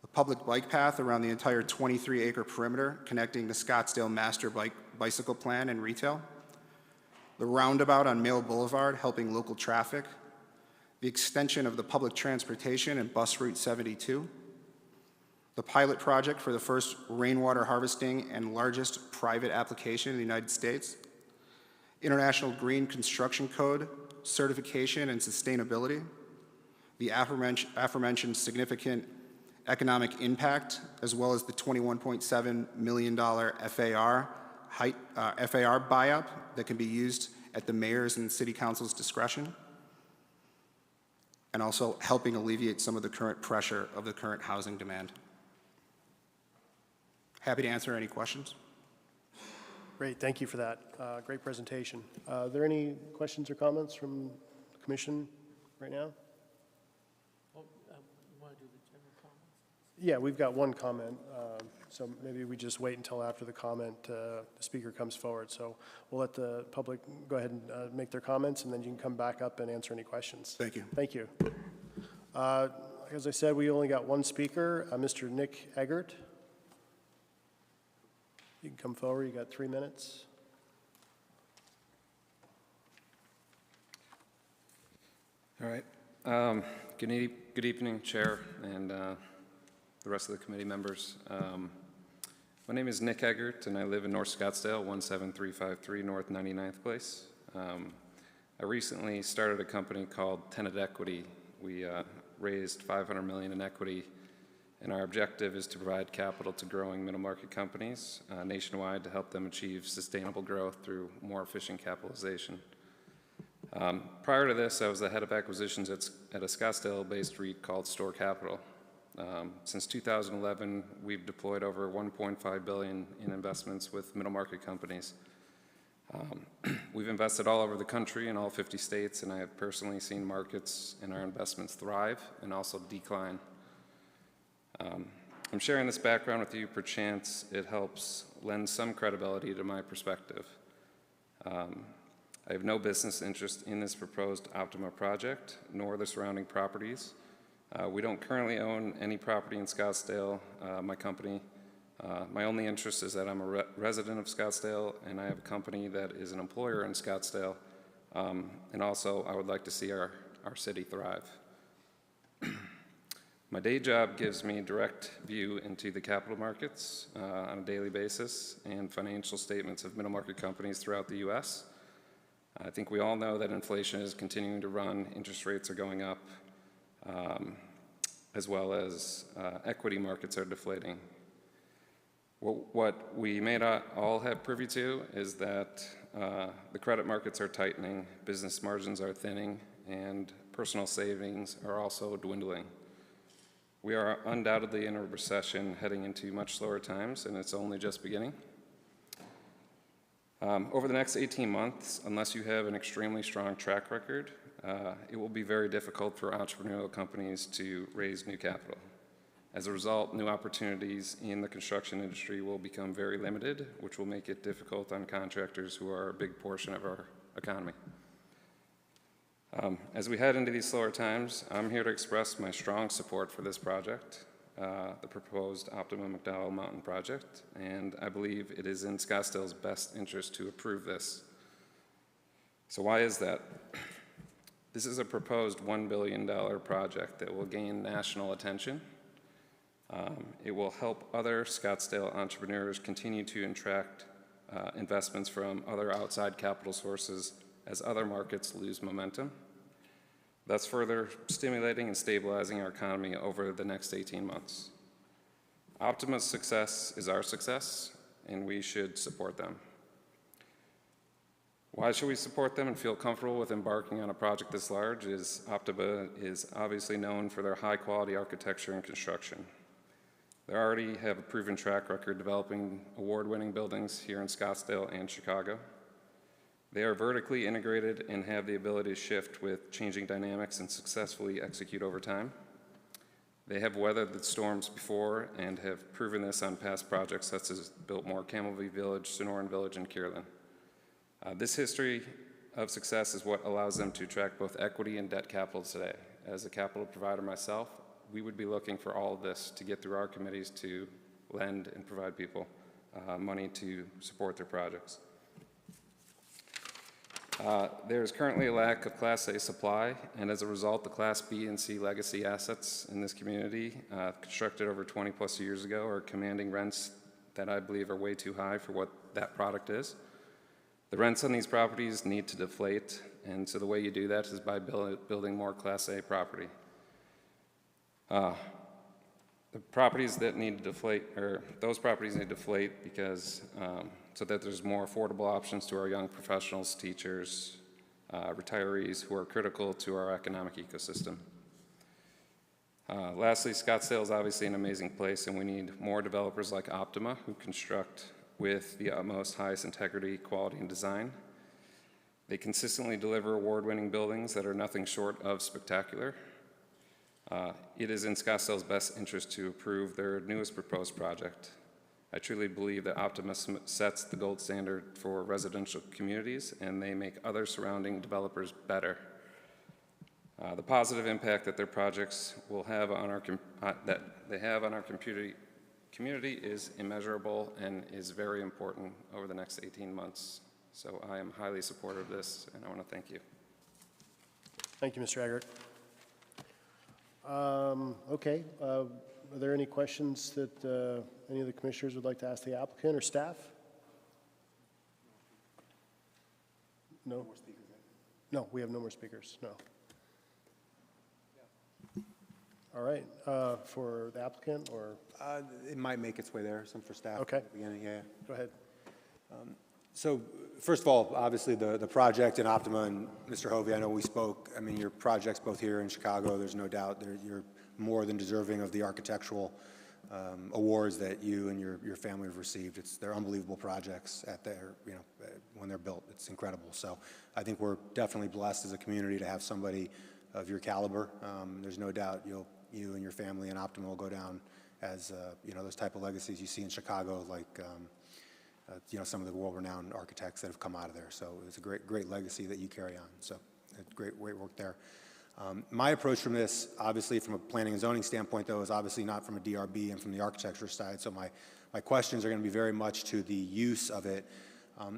A public bike path around the entire 23-acre perimeter connecting the Scottsdale Master Bicycle Plan and retail. The roundabout on Mail Boulevard helping local traffic. The extension of the public transportation and bus route 72. The pilot project for the first rainwater harvesting and largest private application in the United States. International Green Construction Code, certification and sustainability. The aforementioned significant economic impact, as well as the $21.7 million FAR buy-up that can be used at the mayor's and city council's discretion, and also helping alleviate some of the current pressure of the current housing demand. Happy to answer any questions. Great, thank you for that. Great presentation. Are there any questions or comments from the commission right now? Yeah, we've got one comment, so maybe we just wait until after the comment, the speaker comes forward. So we'll let the public go ahead and make their comments, and then you can come back up and answer any questions. Thank you. Thank you. As I said, we only got one speaker, Mr. Nick Eggert. You can come forward, you got 3 minutes. All right. Good evening, Chair, and the rest of the committee members. My name is Nick Eggert, and I live in North Scottsdale, 17353 North 99th Place. I recently started a company called Tenant Equity. We raised $500 million in equity, and our objective is to provide capital to growing middle market companies nationwide to help them achieve sustainable growth through more efficient capitalization. Prior to this, I was the head of acquisitions at a Scottsdale-based REIT called Store Capital. Since 2011, we've deployed over $1.5 billion in investments with middle market companies. We've invested all over the country in all 50 states, and I have personally seen markets and our investments thrive and also decline. I'm sharing this background with you perchance it helps lend some credibility to my perspective. I have no business interest in this proposed Optima project, nor the surrounding properties. We don't currently own any property in Scottsdale, my company. My only interest is that I'm a resident of Scottsdale, and I have a company that is an employer in Scottsdale, And also, I would like to see our city thrive. My day job gives me direct view into the capital markets on a daily basis and financial statements of middle market companies throughout the U.S. I think we all know that inflation is continuing to run, interest rates are going up, as well as equity markets are deflating. What we may not all have privy to is that the credit markets are tightening, business margins are thinning, and personal savings are also dwindling. We are undoubtedly in a recession heading into much slower times, and it's only just beginning. Over the next 18 months, unless you have an extremely strong track record, it will be very difficult for entrepreneurial companies to raise new capital. As a result, new opportunities in the construction industry will become very limited, which will make it difficult on contractors who are a big portion of our economy. As we head into these slower times, I'm here to express my strong support for this project, the proposed Optima McDowell Mountain project, and I believe it is in Scottsdale's best interest to approve this. So why is that? This is a proposed $1 billion project that will gain national attention. It will help other Scottsdale entrepreneurs continue to attract investments from other outside capital sources as other markets lose momentum, thus further stimulating and stabilizing our economy over the next 18 months. Optima's success is our success, and we should support them. Why should we support them and feel comfortable with embarking on a project this large? Optima is obviously known for their high-quality architecture and construction. They already have a proven track record developing award-winning buildings here in Scottsdale and Chicago. They are vertically integrated and have the ability to shift with changing dynamics and successfully execute over time. They have weathered the storms before and have proven this on past projects such as Biltmore, Campbellview Village, Sonoran Village, and Kierland. This history of success is what allows them to attract both equity and debt capital today. As a capital provider myself, we would be looking for all of this to get through our committees to lend and provide people money to support their projects. There is currently a lack of Class A supply, and as a result, the Class B and C legacy assets in this community, constructed over 20 plus years ago, are commanding rents that I believe are way too high for what that product is. The rents on these properties need to deflate, and so the way you do that is by building more Class A property. The properties that need to deflate, or those properties need to deflate because so that there's more affordable options to our young professionals, teachers, retirees who are critical to our economic ecosystem. Lastly, Scottsdale is obviously an amazing place, and we need more developers like Optima who construct with the utmost highest integrity, quality, and design. They consistently deliver award-winning buildings that are nothing short of spectacular. It is in Scottsdale's best interest to approve their newest proposed project. I truly believe that Optima sets the gold standard for residential communities, and they make other surrounding developers better. The positive impact that their projects will have on our community is immeasurable and is very important over the next 18 months. So I am highly supportive of this, and I want to thank you. Thank you, Mr. Eggert. Okay, are there any questions that any of the commissioners would like to ask the applicant or staff? No? No, we have no more speakers, no. All right, for the applicant or? It might make its way there, some for staff. Okay. At the beginning, yeah. Go ahead. So first of all, obviously the project in Optima, and Mr. Hovey, I know we spoke, I mean, your projects both here in Chicago, there's no doubt you're more than deserving of the architectural awards that you and your family have received. They're unbelievable projects at their, when they're built. It's incredible. So I think we're definitely blessed as a community to have somebody of your caliber. There's no doubt you and your family and Optima will go down as, those type of legacies you see in Chicago, like, some of the world-renowned architects that have come out of there. So it's a great legacy that you carry on. So great work there. My approach from this, obviously from a planning and zoning standpoint, though, is obviously not from a DRB and from the architecture side. So my questions are going to be very much to the use of it.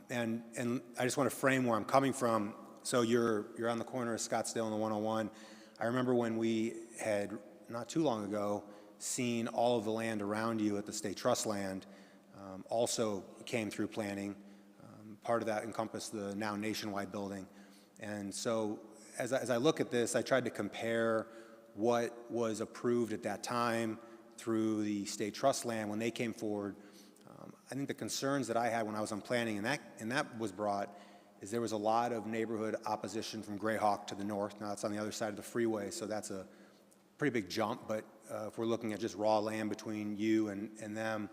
And I just want to frame where I'm coming from. So you're on the corner of Scottsdale and the 101. I remember when we had, not too long ago, seen all of the land around you at the state trust land also came through planning. Part of that encompassed the now Nationwide building. And so as I look at this, I tried to compare what was approved at that time through the state trust land when they came forward. I think the concerns that I had when I was on planning, and that was brought, is there was a lot of neighborhood opposition from Greyhawk to the north. Now it's on the other side of the freeway, so that's a pretty big jump, but if we're looking at just raw land between you and them,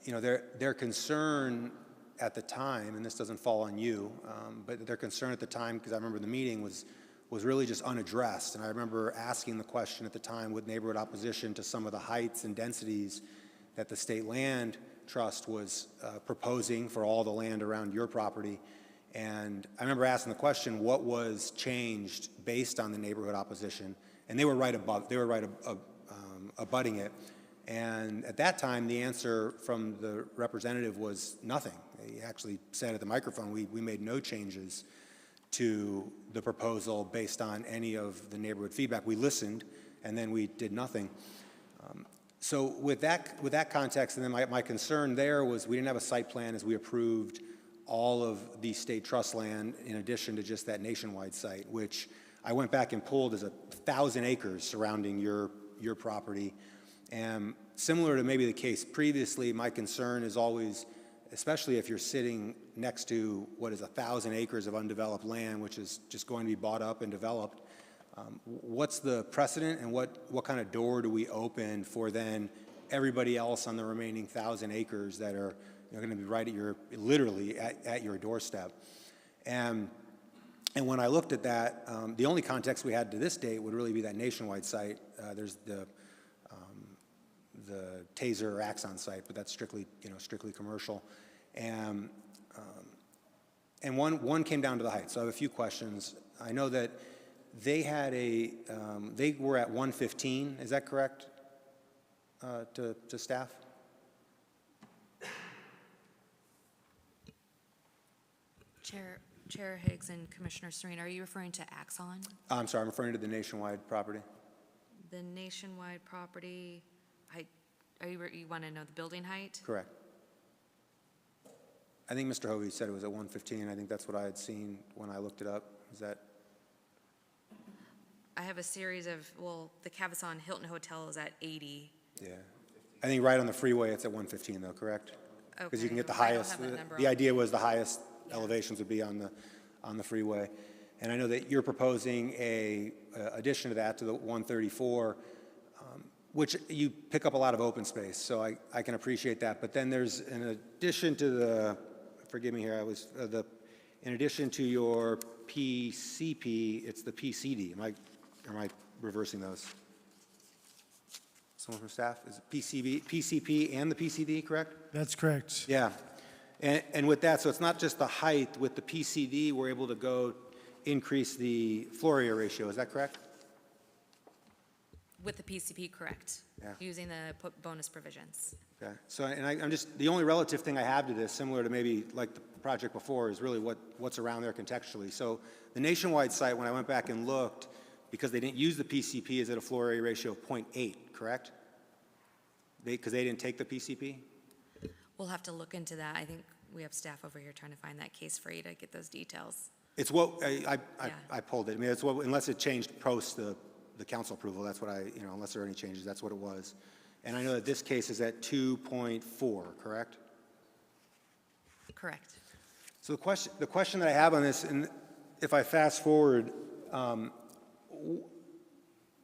you know, their concern at the time, and this doesn't fall on you, but their concern at the time, because I remember the meeting, was really just unaddressed. And I remember asking the question at the time with neighborhood opposition to some of the heights and densities that the state land trust was proposing for all the land around your property. And I remember asking the question, what was changed based on the neighborhood opposition? And they were right abutting it. And at that time, the answer from the representative was nothing. He actually said at the microphone, we made no changes to the proposal based on any of the neighborhood feedback. We listened, and then we did nothing. So with that context, and then my concern there was we didn't have a site plan as we approved all of the state trust land in addition to just that Nationwide site, which I went back and pulled as 1,000 acres surrounding your property. And similar to maybe the case previously, my concern is always, especially if you're sitting next to what is 1,000 acres of undeveloped land, which is just going to be bought up and developed, what's the precedent and what kind of door do we open for then everybody else on the remaining 1,000 acres that are going to be right at your, literally at your doorstep? And when I looked at that, the only context we had to this date would really be that Nationwide site. There's the Taser or Axon site, but that's strictly commercial. And one came down to the height. So I have a few questions. I know that they had they were at 115. Is that correct? To staff. Chair Higgs and Commissioner Serena, are you referring to Axon? I'm sorry, I'm referring to the Nationwide property. The Nationwide property, you want to know the building height? Correct. I think Mr. Hovey said it was at 115. I think that's what I had seen when I looked it up. Is that? I have a series of, the Cavazon Hilton Hotel is at 80. Yeah. I think right on the freeway it's at 115 though, correct? Because you can get the highest, the idea was the highest elevations would be on the freeway. And I know that you're proposing a addition to that, to the 134, which you pick up a lot of open space, so I can appreciate that. But then there's, in addition to the, forgive me here, in addition to your PCP, it's the PCD. Am I reversing those? Someone from staff? Is it PCP and the PCD, correct? That's correct. Yeah. And with that, so it's not just the height. With the PCD, we're able to go increase the floor area ratio. Is that correct? With the PCP, correct. Yeah. Using the bonus provisions. Okay. So, and I'm just, the only relative thing I have to this, similar to maybe like the project before, is really what's around there contextually. So the Nationwide site, when I went back and looked, because they didn't use the PCP, is at a floor area ratio of 0.8, correct? Because they didn't take the PCP? We'll have to look into that. I think we have staff over here trying to find that case for you to get those details. It's what, I pulled it. I mean, it's what, unless it changed post the council approval, that's what unless there are any changes, that's what it was. And I know that this case is at 2.4, correct? Correct. So the question that I have on this, and if I fast forward,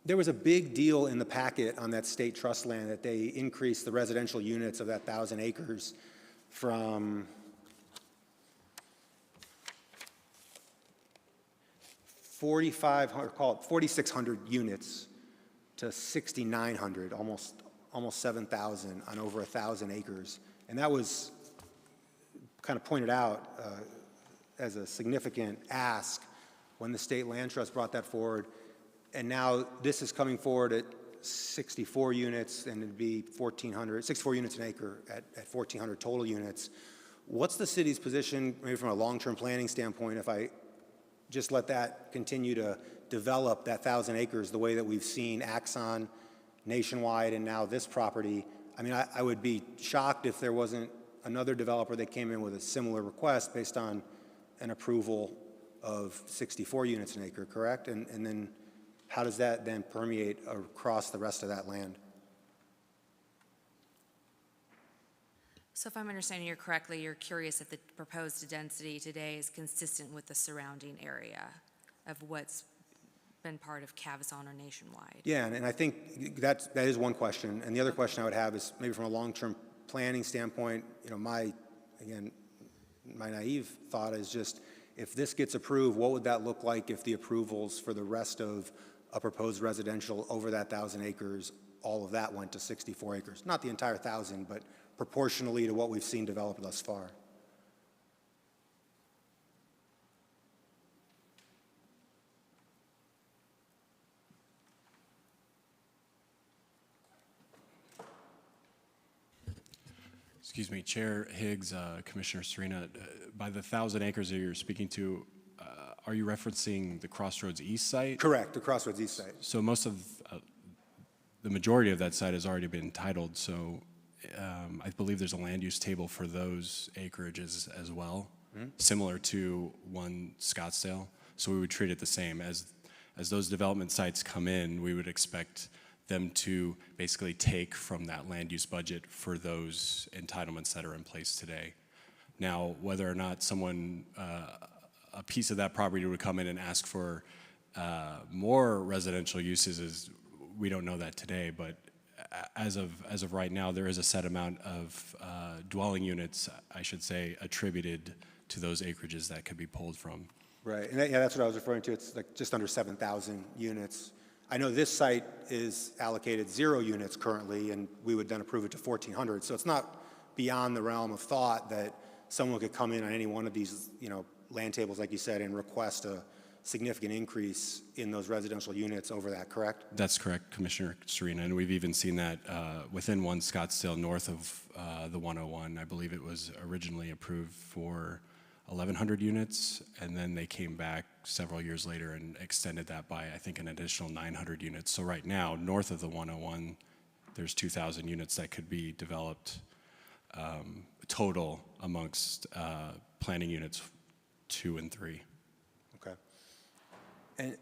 there was a big deal in the packet on that state trust land that they increased the residential units of that 1,000 acres from 4,500, call it 4,600 units to 6,900, almost 7,000 on over 1,000 acres. And that was kind of pointed out as a significant ask when the state land trust brought that forward. And now this is coming forward at 64 units, and it'd be 1,400, 64 units an acre at 1,400 total units. What's the city's position, maybe from a long-term planning standpoint, just let that continue to develop that 1,000 acres the way that we've seen Axon, Nationwide, and now this property. I mean, I would be shocked if there wasn't another developer that came in with a similar request based on an approval of 64 units an acre, correct? And then how does that then permeate across the rest of that land? So if I'm understanding you correctly, you're curious if the proposed density today is consistent with the surrounding area of what's been part of Cavazon or Nationwide? Yeah, and I think that is one question. And the other question I would have is maybe from a long-term planning standpoint, you know, my naive thought is just, if this gets approved, what would that look like if the approvals for the rest of a proposed residential over that 1,000 acres, all of that went to 64 acres? Not the entire 1,000, but proportionally to what we've seen develop thus far. Excuse me, Chair Higgs, Commissioner Serena, by the 1,000 acres that you're speaking to, are you referencing the Crossroads East site? Correct, the Crossroads East site. So most of, the majority of that site has already been entitled, so I believe there's a land use table for those acreages as well, similar to one Scottsdale. So we would treat it the same. As those development sites come in, we would expect them to basically take from that land use budget for those entitlements that are in place today. Now, whether or not someone, a piece of that property would come in and ask for more residential uses, is, we don't know that today, but as of right now, there is a set amount of dwelling units, I should say, attributed to those acreages that could be pulled from. Right, and yeah, that's what I was referring to. It's like just under 7,000 units. I know this site is allocated 0 units currently, and we would then approve it to 1,400. So it's not beyond the realm of thought that someone could come in on any one of these, you know, land tables, like you said, and request a significant increase in those residential units over that, correct? That's correct, Commissioner Serena, and we've even seen that within one Scottsdale north of the 101. I believe it was originally approved for 1,100 units, and then they came back several years later and extended that by, I think, an additional 900 units. So right now, north of the 101, there's 2,000 units that could be developed total amongst planning units 2 and 3. Okay. And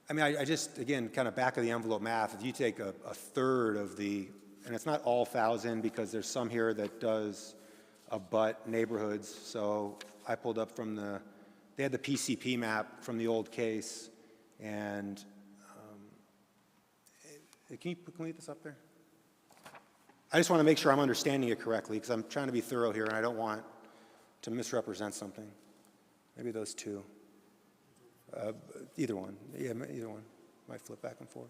I mean, I just, again, kind of back of the envelope math, if you take a third of the, and it's not all 1,000 because there's some here that does abut neighborhoods. So I pulled up from they had the PCP map from the old case, and can we get this up there? I just want to make sure I'm understanding it correctly, because I'm trying to be thorough here and I don't want to misrepresent something. Maybe those two. Either one. Yeah, either one. Might flip back and forth.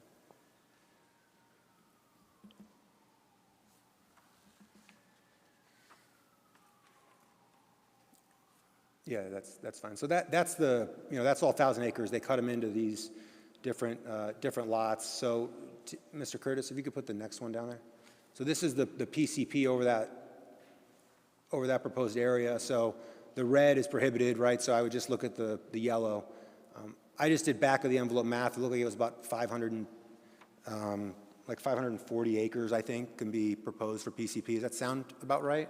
Yeah, that's fine. So that's the, you know, that's all 1,000 acres. They cut them into these different lots. So, Mr. Curtis, if you could put the next one down there. So this is the PCP over that proposed area. So the red is prohibited, right? So I would just look at the yellow. I just did back of the envelope math. It looked like it was about 540 acres, I think, can be proposed for PCP. Does that sound about right?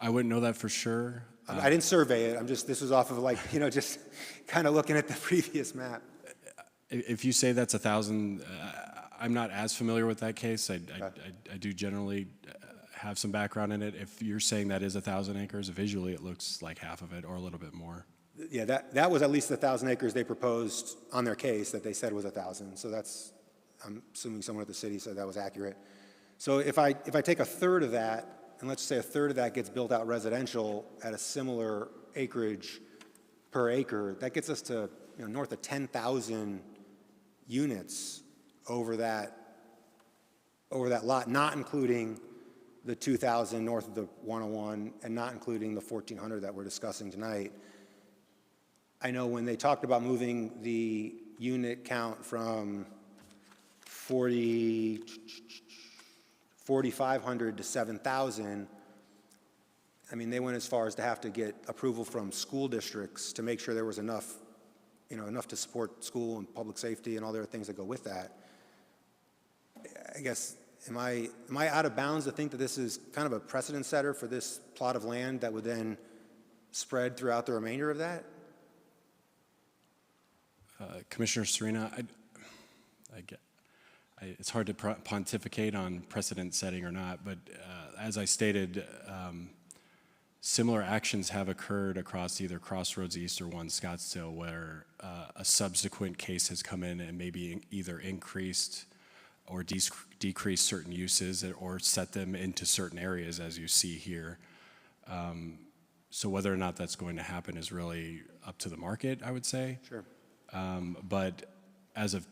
I wouldn't know that for sure. I didn't survey it. This was off of, like, you know, just kind of looking at the previous map. If you say that's 1,000, I'm not as familiar with that case. I do generally have some background in it. If you're saying that is 1,000 acres, visually it looks like half of it or a little bit more. Yeah, that was at least 1,000 acres they proposed on their case that they said was 1,000. So that's, I'm assuming someone at the city said that was accurate. So if I take a third of that, and let's say a third of that gets built out residential at a similar acreage per acre, that gets us to, you know, north of 10,000 units over that lot, not including the 2,000 north of the 101 and not including the 1,400 that we're discussing tonight. I know when they talked about moving the unit count from 4,500 to 7,000, I mean, they went as far as to have to get approval from school districts to make sure there was enough, enough to support school and public safety and all the other things that go with that. I guess, am I out of bounds to think that this is kind of a precedent setter for this plot of land that would then spread throughout the remainder of that? Commissioner Serena, it's hard to pontificate on precedent setting or not, but as I stated, similar actions have occurred across either Crossroads East or 1 Scottsdale, where a subsequent case has come in and maybe either increased or decreased certain uses or set them into certain areas, as you see here. So whether or not that's going to happen is really up to the market, I would say. Sure. But as of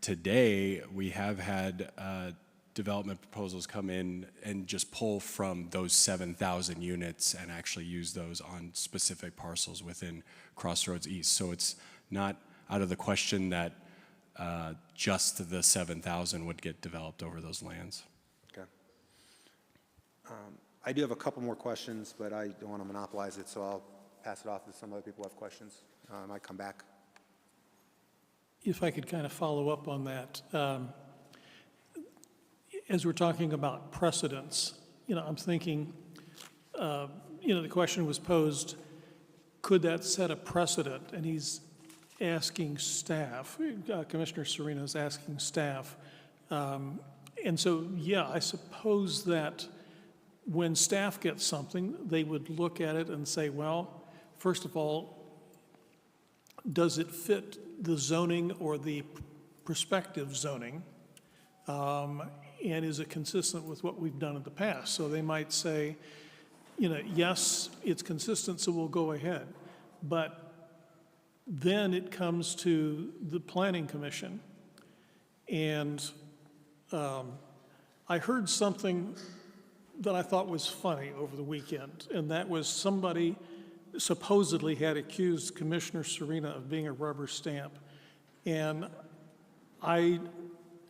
today, we have had development proposals come in and just pull from those 7,000 units and actually use those on specific parcels within Crossroads East. So it's not out of the question that just the 7,000 would get developed over those lands. Okay. I do have a couple more questions, but I don't want to monopolize it, so I'll pass it off to some other people who have questions. I might come back. If I could kind of follow up on that. As we're talking about precedents, I'm thinking, the question was posed, could that set a precedent? And he's asking staff, Commissioner Serena is asking staff. And so, yeah, I suppose that when staff gets something, they would look at it and say, well, first of all, does it fit the zoning or the prospective zoning? And is it consistent with what we've done in the past? So they might say, yes, it's consistent, so we'll go ahead. But then it comes to the Planning Commission. And I heard something that I thought was funny over the weekend, and that was somebody supposedly had accused Commissioner Serena of being a rubber stamp. And I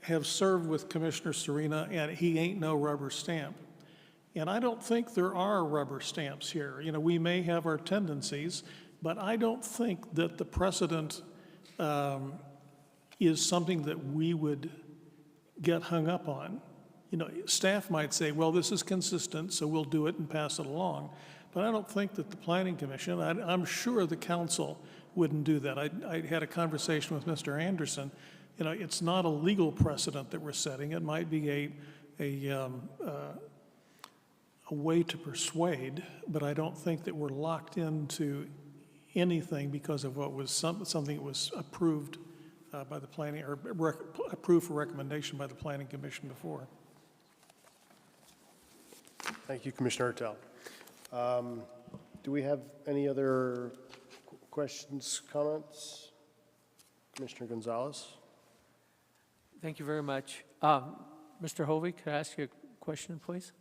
have served with Commissioner Serena, and he ain't no rubber stamp. And I don't think there are rubber stamps here. We may have our tendencies, but I don't think that the precedent is something that we would get hung up on. Staff might say, well, this is consistent, so we'll do it and pass it along. But I don't think that the Planning Commission, I'm sure the council wouldn't do that. I had a conversation with Mr. Anderson. It's not a legal precedent that we're setting. It might be a way to persuade, but I don't think that we're locked into anything because of what was something that was approved by the planning, or approved for recommendation by the Planning Commission before. Thank you, Commissioner Hertel. Do we have any other questions, comments? Commissioner Gonzalez? Thank you very much. Mr. Hovey, could I ask you a question, please?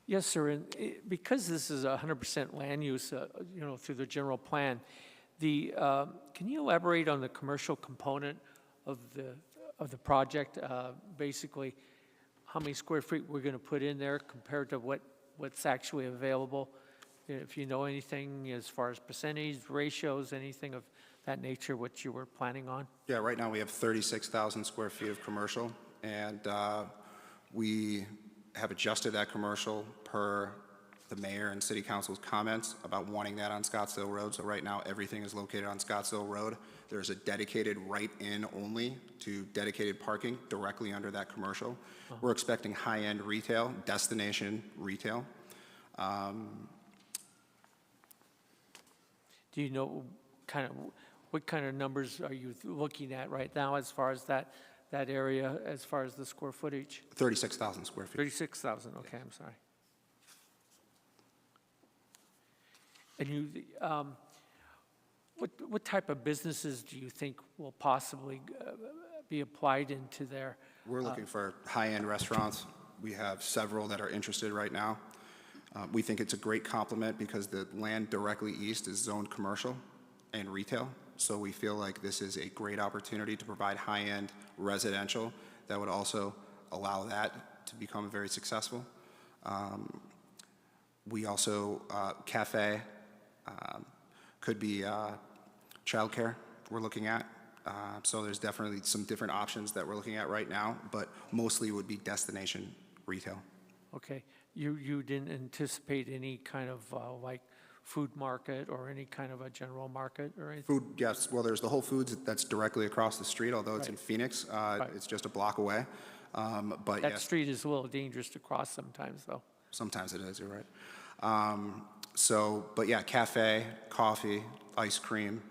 Yes, sir. And because this is 100% land use, through the general plan, can you elaborate on the commercial component of the project? Basically, how many square feet we're going to put in there compared to what's actually available? If you know anything as far as percentage, ratios, anything of that nature, what you were planning on? Yeah, right now we have 36,000 square feet of commercial, and we have adjusted that commercial per the mayor and city council's comments about wanting that on Scottsdale Road. So right now everything is located on Scottsdale Road. There's a dedicated right-in only to dedicated parking directly under that commercial. We're expecting high-end retail, destination retail. Do you know what kind of numbers are you looking at right now as far as that area, as far as the square footage? 36,000 square feet. 36,000, okay, I'm sorry. And what type of businesses do you think will possibly be applied into there? We're looking for high-end restaurants. We have several that are interested right now. We think it's a great complement because the land directly east is zoned commercial and retail. So we feel like this is a great opportunity to provide high-end residential that would also allow that to become very successful. We also, cafe, could be childcare we're looking at. So there's definitely some different options that we're looking at right now, but mostly it would be destination retail. Okay, you didn't anticipate any kind of like food market or any kind of a general market or anything? Food, yes. Well, there's the Whole Foods that's directly across the street, although it's in Phoenix. It's just a block away. But That yes, street is a little dangerous to cross sometimes, though. sometimes it is, you're right. But yeah, cafe, coffee, ice cream,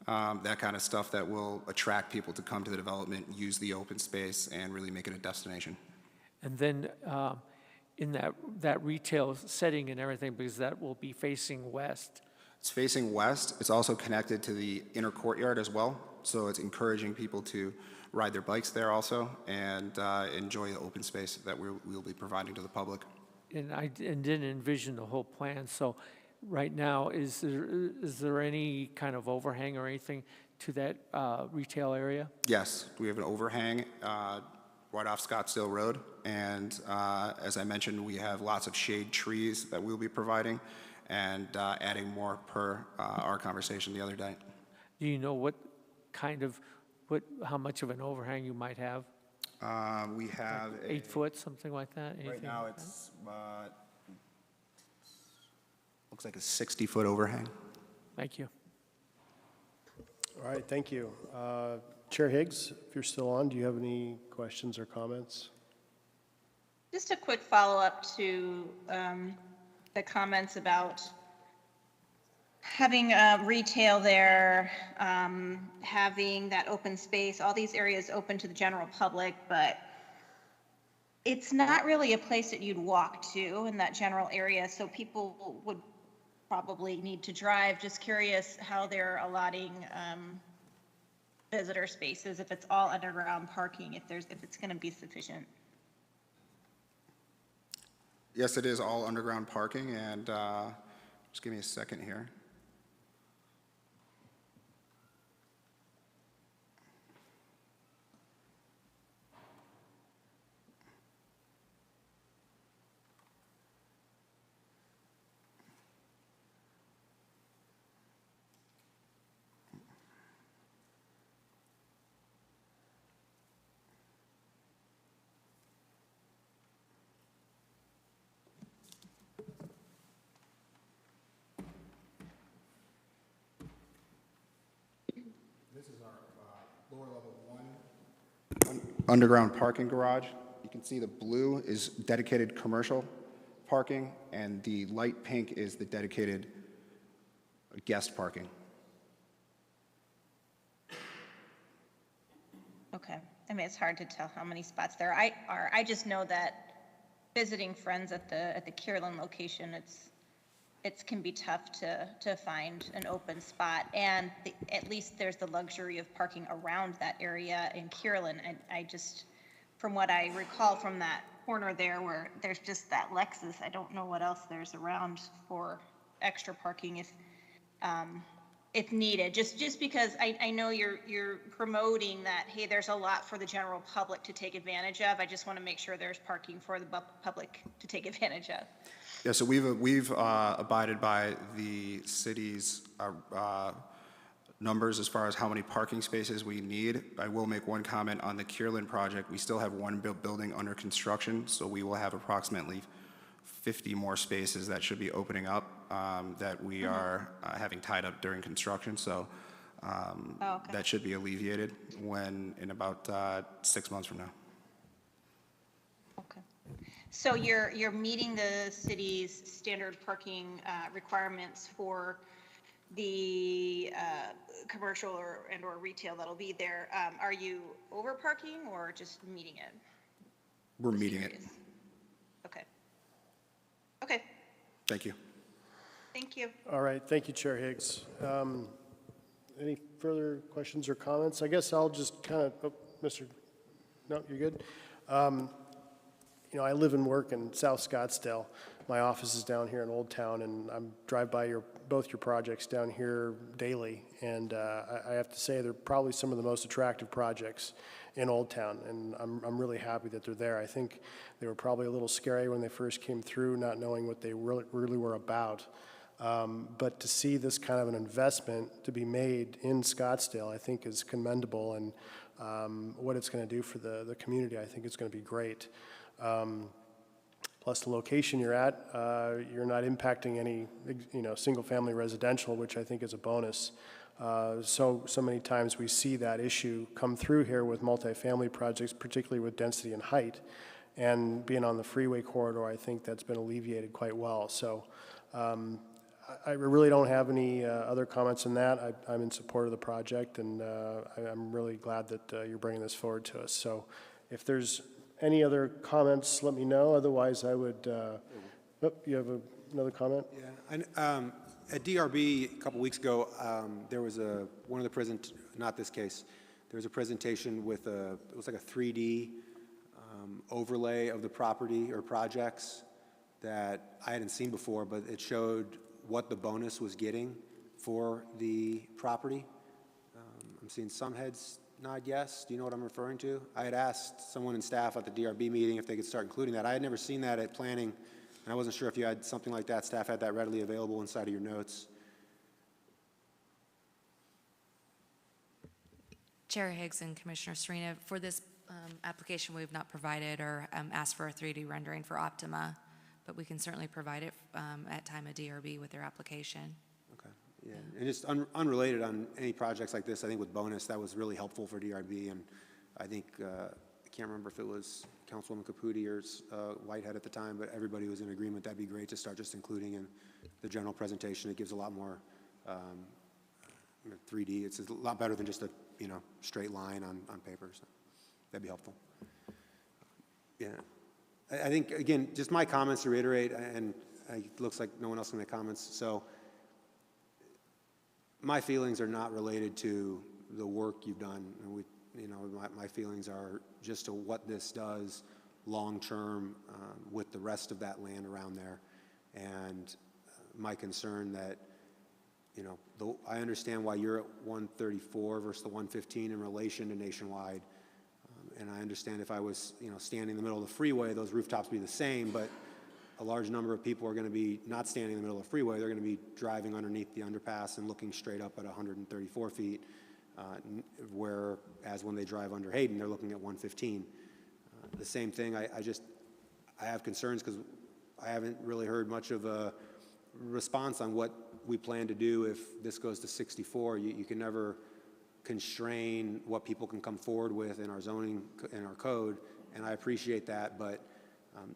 that kind of stuff that will attract people to come to the development, use the open space, and really make it a destination. And then in that retail setting and everything, because that will be facing west. It's facing west. It's also connected to the inner courtyard as well. So it's encouraging people to ride their bikes there also and enjoy the open space that we'll be providing to the public. And I didn't envision the whole plan, so right now, is there any kind of overhang or anything to that retail area? Yes, we have an overhang right off Scottsdale Road, and as I mentioned, we have lots of shade trees that we'll be providing and adding more per our conversation the other day. Do you know how much of an overhang you might have? We have like 8 foot, something like that? Right now it's looks like a 60-foot overhang. Thank you. All right, thank you. Chair Higgs, if you're still on, do you have any questions or comments? Just a quick follow-up to the comments about having retail there, having that open space, all these areas open to the general public, but it's not really a place that you'd walk to in that general area, so people would probably need to drive. Just curious how they're allotting visitor spaces, if it's all underground parking, if it's going to be sufficient. Yes, it is all underground parking, and just give me a second here. Lower level 1 underground parking garage. You can see the blue is dedicated commercial parking, and the light pink is the dedicated guest parking. Okay. I mean, it's hard to tell how many spots there are. I just know that visiting friends at the Kierland location, it can be tough to find an open spot, and at least there's the luxury of parking around that area in Kierland. And I just, from what I recall from that corner there where there's just that Lexus, I don't know what else there's around for extra parking if needed. Just because I know you're promoting that, hey, there's a lot for the general public to take advantage of. I just want to make sure there's parking for the public to take advantage of. Yeah, so we've abided by the city's numbers as far as how many parking spaces we need. I will make one comment on the Kierland project. We still have one building under construction, so we will have approximately 50 more spaces that should be opening up that we are having tied up during construction. So that should be alleviated in about 6 months from now. Okay. So you're meeting the city's standard parking requirements for the commercial or retail that'll be there. Are you over parking or just meeting it? We're meeting it. Okay. Okay. Thank you. Thank you. All right, thank you, Chair Higgs. Any further questions or comments? I guess I'll just kind of, no, you're good. You know, I live and work in South Scottsdale. my office is down here in Old Town, and I drive by both your projects down here daily, and I have to say they're probably some of the most attractive projects in Old Town, and I'm really happy that they're there. I think they were probably a little scary when they first came through, not knowing what they really were about. But to see this kind of an investment to be made in Scottsdale, I think is commendable, and what it's going to do for the community, I think it's going to be great. Plus the location you're at, you're not impacting any, single-family residential, which I think is a bonus. So many times we see that issue come through here with multifamily projects, particularly with density and height. And being on the freeway corridor, I think that's been alleviated quite well. So I really don't have any other comments on that. I'm in support of the project, and I'm really glad that you're bringing this forward to us. So if there's any other comments, let me know. Otherwise, I would, you have another comment? Yeah. At DRB a couple weeks ago, there was not this case, there was a presentation with it was like a 3D overlay of the property or projects that I hadn't seen before, but it showed what the bonus was getting for the property. I'm seeing some heads nod yes. Do you know what I'm referring to? I had asked someone in staff at the DRB meeting if they could start including that. I had never seen that at planning, and I wasn't sure if you had something like that. Staff had that readily available inside of your notes. Chair Higgs and Commissioner Serena, for this application, we have not provided or asked for a 3D rendering for Optima, but we can certainly provide it at time of DRB with their application. Okay, yeah, and just unrelated on any projects like this, I think with bonus, that was really helpful for DRB, and I think, I can't remember if it was Councilwoman Caputi or Whitehead at the time, but everybody was in agreement. That'd be great to start just including in the general presentation. It gives a lot more 3D. It's a lot better than just a straight line on paper. So that'd be helpful. Yeah, I think again, just my comments to reiterate, and it looks like no one else can make comments. So my feelings are not related to the work you've done, and my feelings are just to what this does long-term with the rest of that land around there. And my concern that, I understand why you're at 134 versus the 115 in relation to nationwide. And I understand if I was, standing in the middle of the freeway, those rooftops would be the same, but a large number of people are going to be not standing in the middle of the freeway. They're going to be driving underneath the underpass and looking straight up at 134 feet. Whereas when they drive under Hayden, they're looking at 115. The same thing, I have concerns because I haven't really heard much of a response on what we plan to do if this goes to 64. You can never constrain what people can come forward with in our zoning, in our code, and I appreciate that, but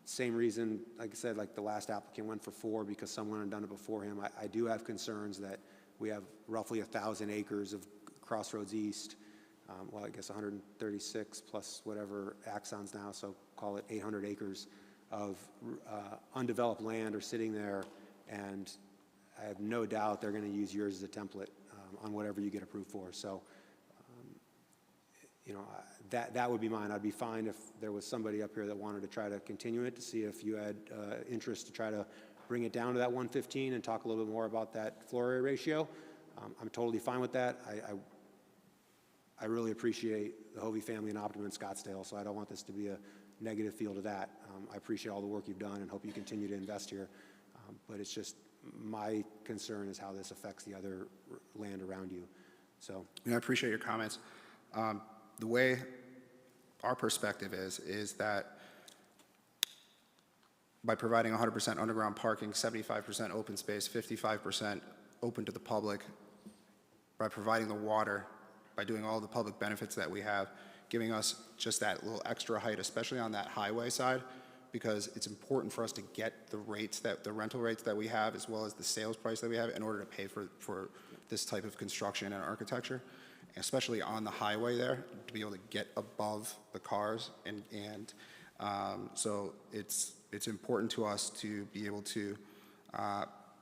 same reason, like I said, like the last applicant went for 4 because someone had done it before him. I do have concerns that we have roughly 1,000 acres of Crossroads East, well, I guess 136 plus whatever Axon's now, so call it 800 acres of undeveloped land are sitting there, and I have no doubt they're going to use yours as a template on whatever you get approved for. So, that would be mine. I'd be fine if there was somebody up here that wanted to try to continue it to see if you had interest to try to bring it down to that 115 and talk a little bit more about that floor area ratio. I'm totally fine with that. I really appreciate the Hovey family and Optima in Scottsdale, so I don't want this to be a negative feel to that. I appreciate all the work you've done and hope you continue to invest here. But it's just my concern is how this affects the other land around you. So I appreciate your comments. The way our perspective is that by providing 100% underground parking, 75% open space, 55% open to the public, by providing the water, by doing all the public benefits that we have, giving us just that little extra height, especially on that highway side, because it's important for us to get the rental rates that we have, as well as the sales price that we have in order to pay for this type of construction and architecture, especially on the highway there, to be able to get above the cars. And so it's important to us to be able to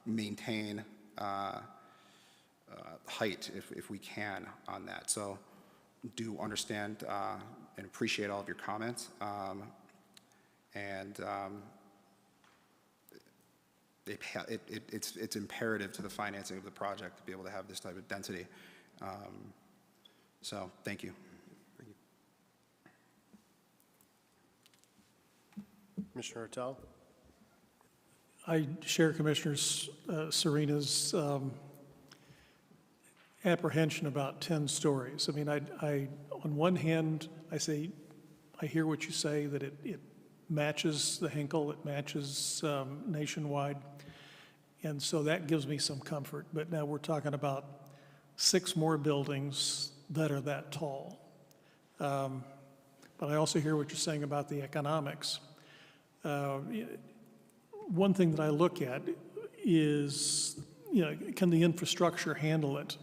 maintain height if we can on that. So do understand and appreciate all of your comments. it's imperative to the financing of the project to be able to have this type of density. So thank you. Commissioner Ortel? I share Commissioner Serena's apprehension about 10 stories. I mean, I on one hand, I hear what you say, that it matches the Hinkle, it matches nationwide, and so that gives me some comfort. But now we're talking about 6 more buildings that are that tall. But I also hear what you're saying about the economics. One thing that I look at is, can the infrastructure handle it?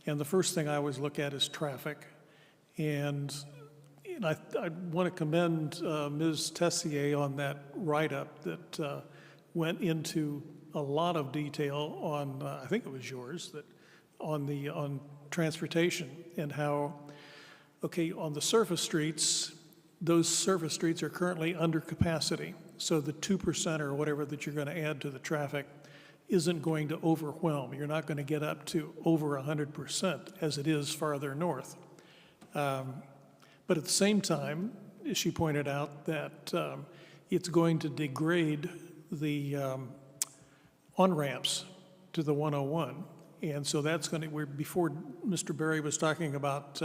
And the first thing I always look at is traffic. And I want to commend Ms. Tessier on that write-up that went into a lot of detail on, I think it was yours, that on transportation and how, okay, on the surface streets, those surface streets are currently under capacity. So the 2% or whatever that you're going to add to the traffic isn't going to overwhelm. You're not going to get up to over 100% as it is farther north. But at the same time, she pointed out that it's going to degrade the on-ramps to the 101. And so that's going to, before Mr. Berry was talking about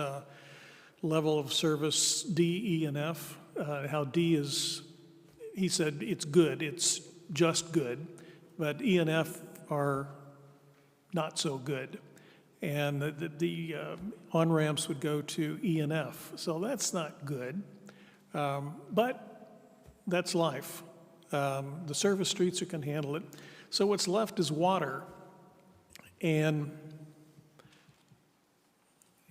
level of service D, E, and F, how D is, he said it's good, it's just good, but E and F are not so good. And the on-ramps would go to E and F, so that's not good. But that's life. The service streets can handle it. So what's left is water. And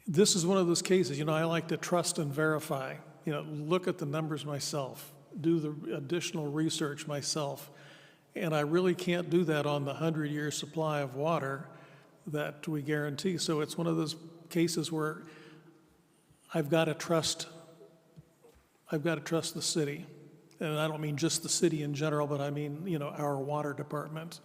this is one of those cases, I like to trust and verify, look at the numbers myself, do the additional research myself. And I really can't do that on the 100-year supply of water that we guarantee. So it's one of those cases where I've got to trust the city. And I don't mean just the city in general, but I mean, our water department.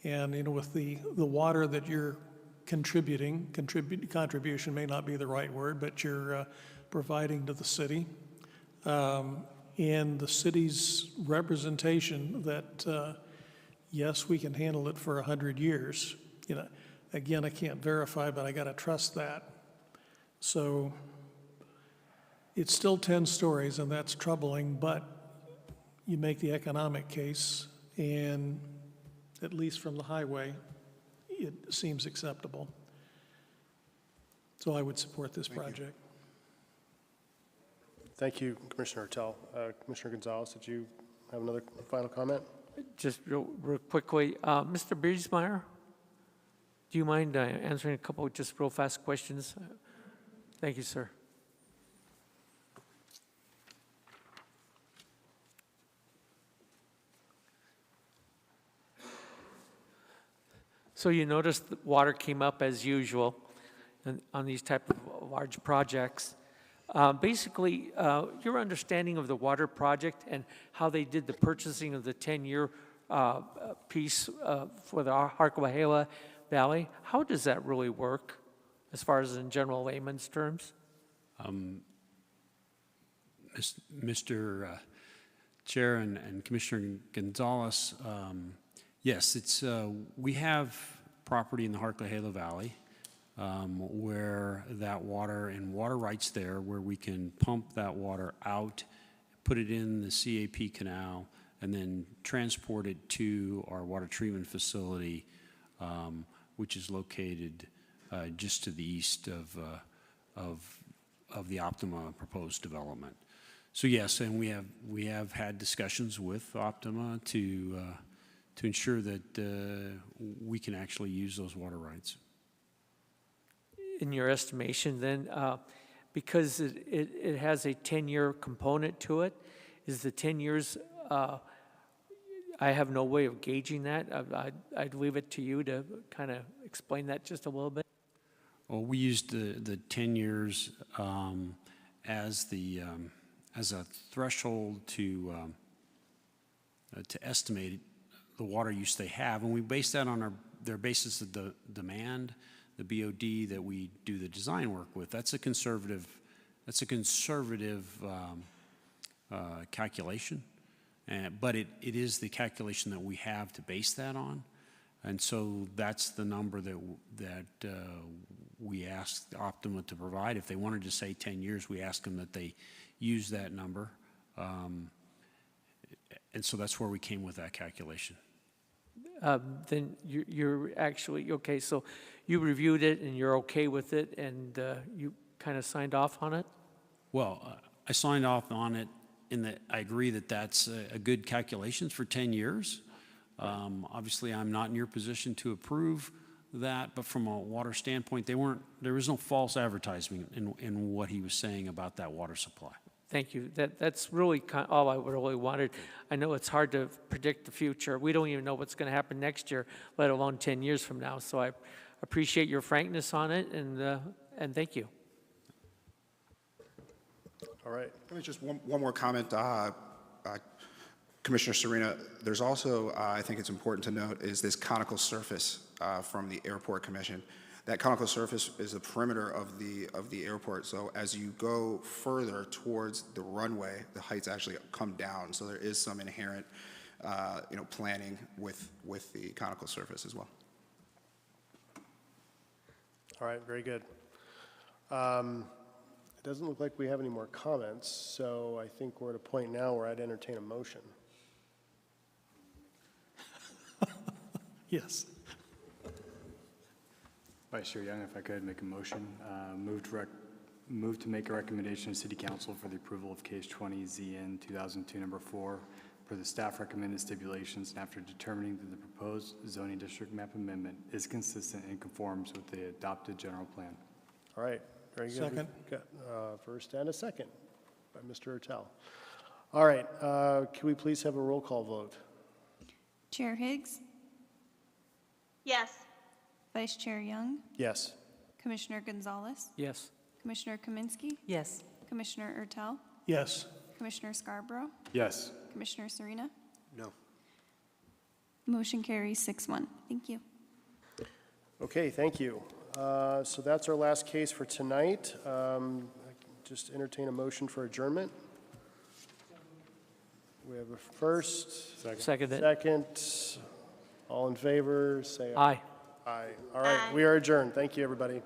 And, with the water that you're contribution may not be the right word, but you're providing to the city. And the city's representation that, yes, we can handle it for 100 years. Again, I can't verify, but I got to trust that. So it's still 10 stories, and that's troubling, but you make the economic case, and at least from the highway, it seems acceptable. So I would support this project. Thank you, Commissioner Ortel. Commissioner Gonzalez, did you have another final comment? Just real quickly, Mr. Biesmeyer, do you mind answering a couple of just real fast questions? Thank you, sir. So you noticed that water came up as usual on these type of large projects. Basically, your understanding of the water project and how they did the purchasing of the 10-year piece for the Harquahala Valley, how does that really work as far as in general layman's terms? Mr. Chair and Commissioner Gonzalez, yes, we have property in the Harquahala Valley where that water and water rights there where we can pump that water out, put it in the CAP canal, and then transport it to our water treatment facility, which is located just to the east of the Optima proposed development. So yes, and we have had discussions with Optima to ensure that we can actually use those water rights. In your estimation then, because it has a 10-year component to it, is the 10 years, I have no way of gauging that. I'd leave it to you to kind of explain that just a little bit. Well, we used the 10 years as a threshold to estimate the water use they have, and we base that on their basis of the demand, the BOD that we do the design work with. That's a conservative calculation, but it is the calculation that we have to base that on. And so that's the number that we asked Optima to provide. If they wanted to say 10 years, we asked them that they use that number. And so that's where we came with that calculation. Then you're actually, okay, so you reviewed it and you're okay with it, and you kind of signed off on it? Well, I signed off on it in that I agree that that's a good calculation for 10 years. Obviously, I'm not in your position to approve that, but from a water standpoint, there was no false advertising in what he was saying about that water supply. Thank you. That's really all I really wanted. I know it's hard to predict the future. We don't even know what's going to happen next year, let alone 10 years from now. So I appreciate your frankness on it, and thank you. All right. Let me just one more comment. Commissioner Serena, there's also, I think it's important to note, is this conical surface from the Airport Commission. That conical surface is the perimeter of the airport. So as you go further towards the runway, the heights actually come down. So there is some inherent, planning with the conical surface as well. All right, very good. It doesn't look like we have any more comments, so I think we're at a point now where I'd entertain a motion. Yes. Vice Chair Young, if I could make a motion, move to make a recommendation to City Council for the approval of case 20 ZN 2002 number 4 per the staff recommended stipulations, and after determining that the proposed zoning district map amendment is consistent and conforms with the adopted general plan. All right, very good. Second. We've got, first and a second by Mr. Ertel. All right, can we please have a roll call vote? Chair Higgs, Yes. Vice Chair Young, Yes. Commissioner Gonzalez, Yes. Commissioner Kaminsky, Yes. Commissioner Ertel, Yes. Commissioner Scarborough, Yes. Commissioner Serena. No. Motion carries 6-1. Thank you. Okay, thank you. So that's our last case for tonight. Just entertain a motion for adjournment. We have a first. Second. Second. All in favor, say aye. Aye. Aye. All right, we are adjourned. Thank you, everybody.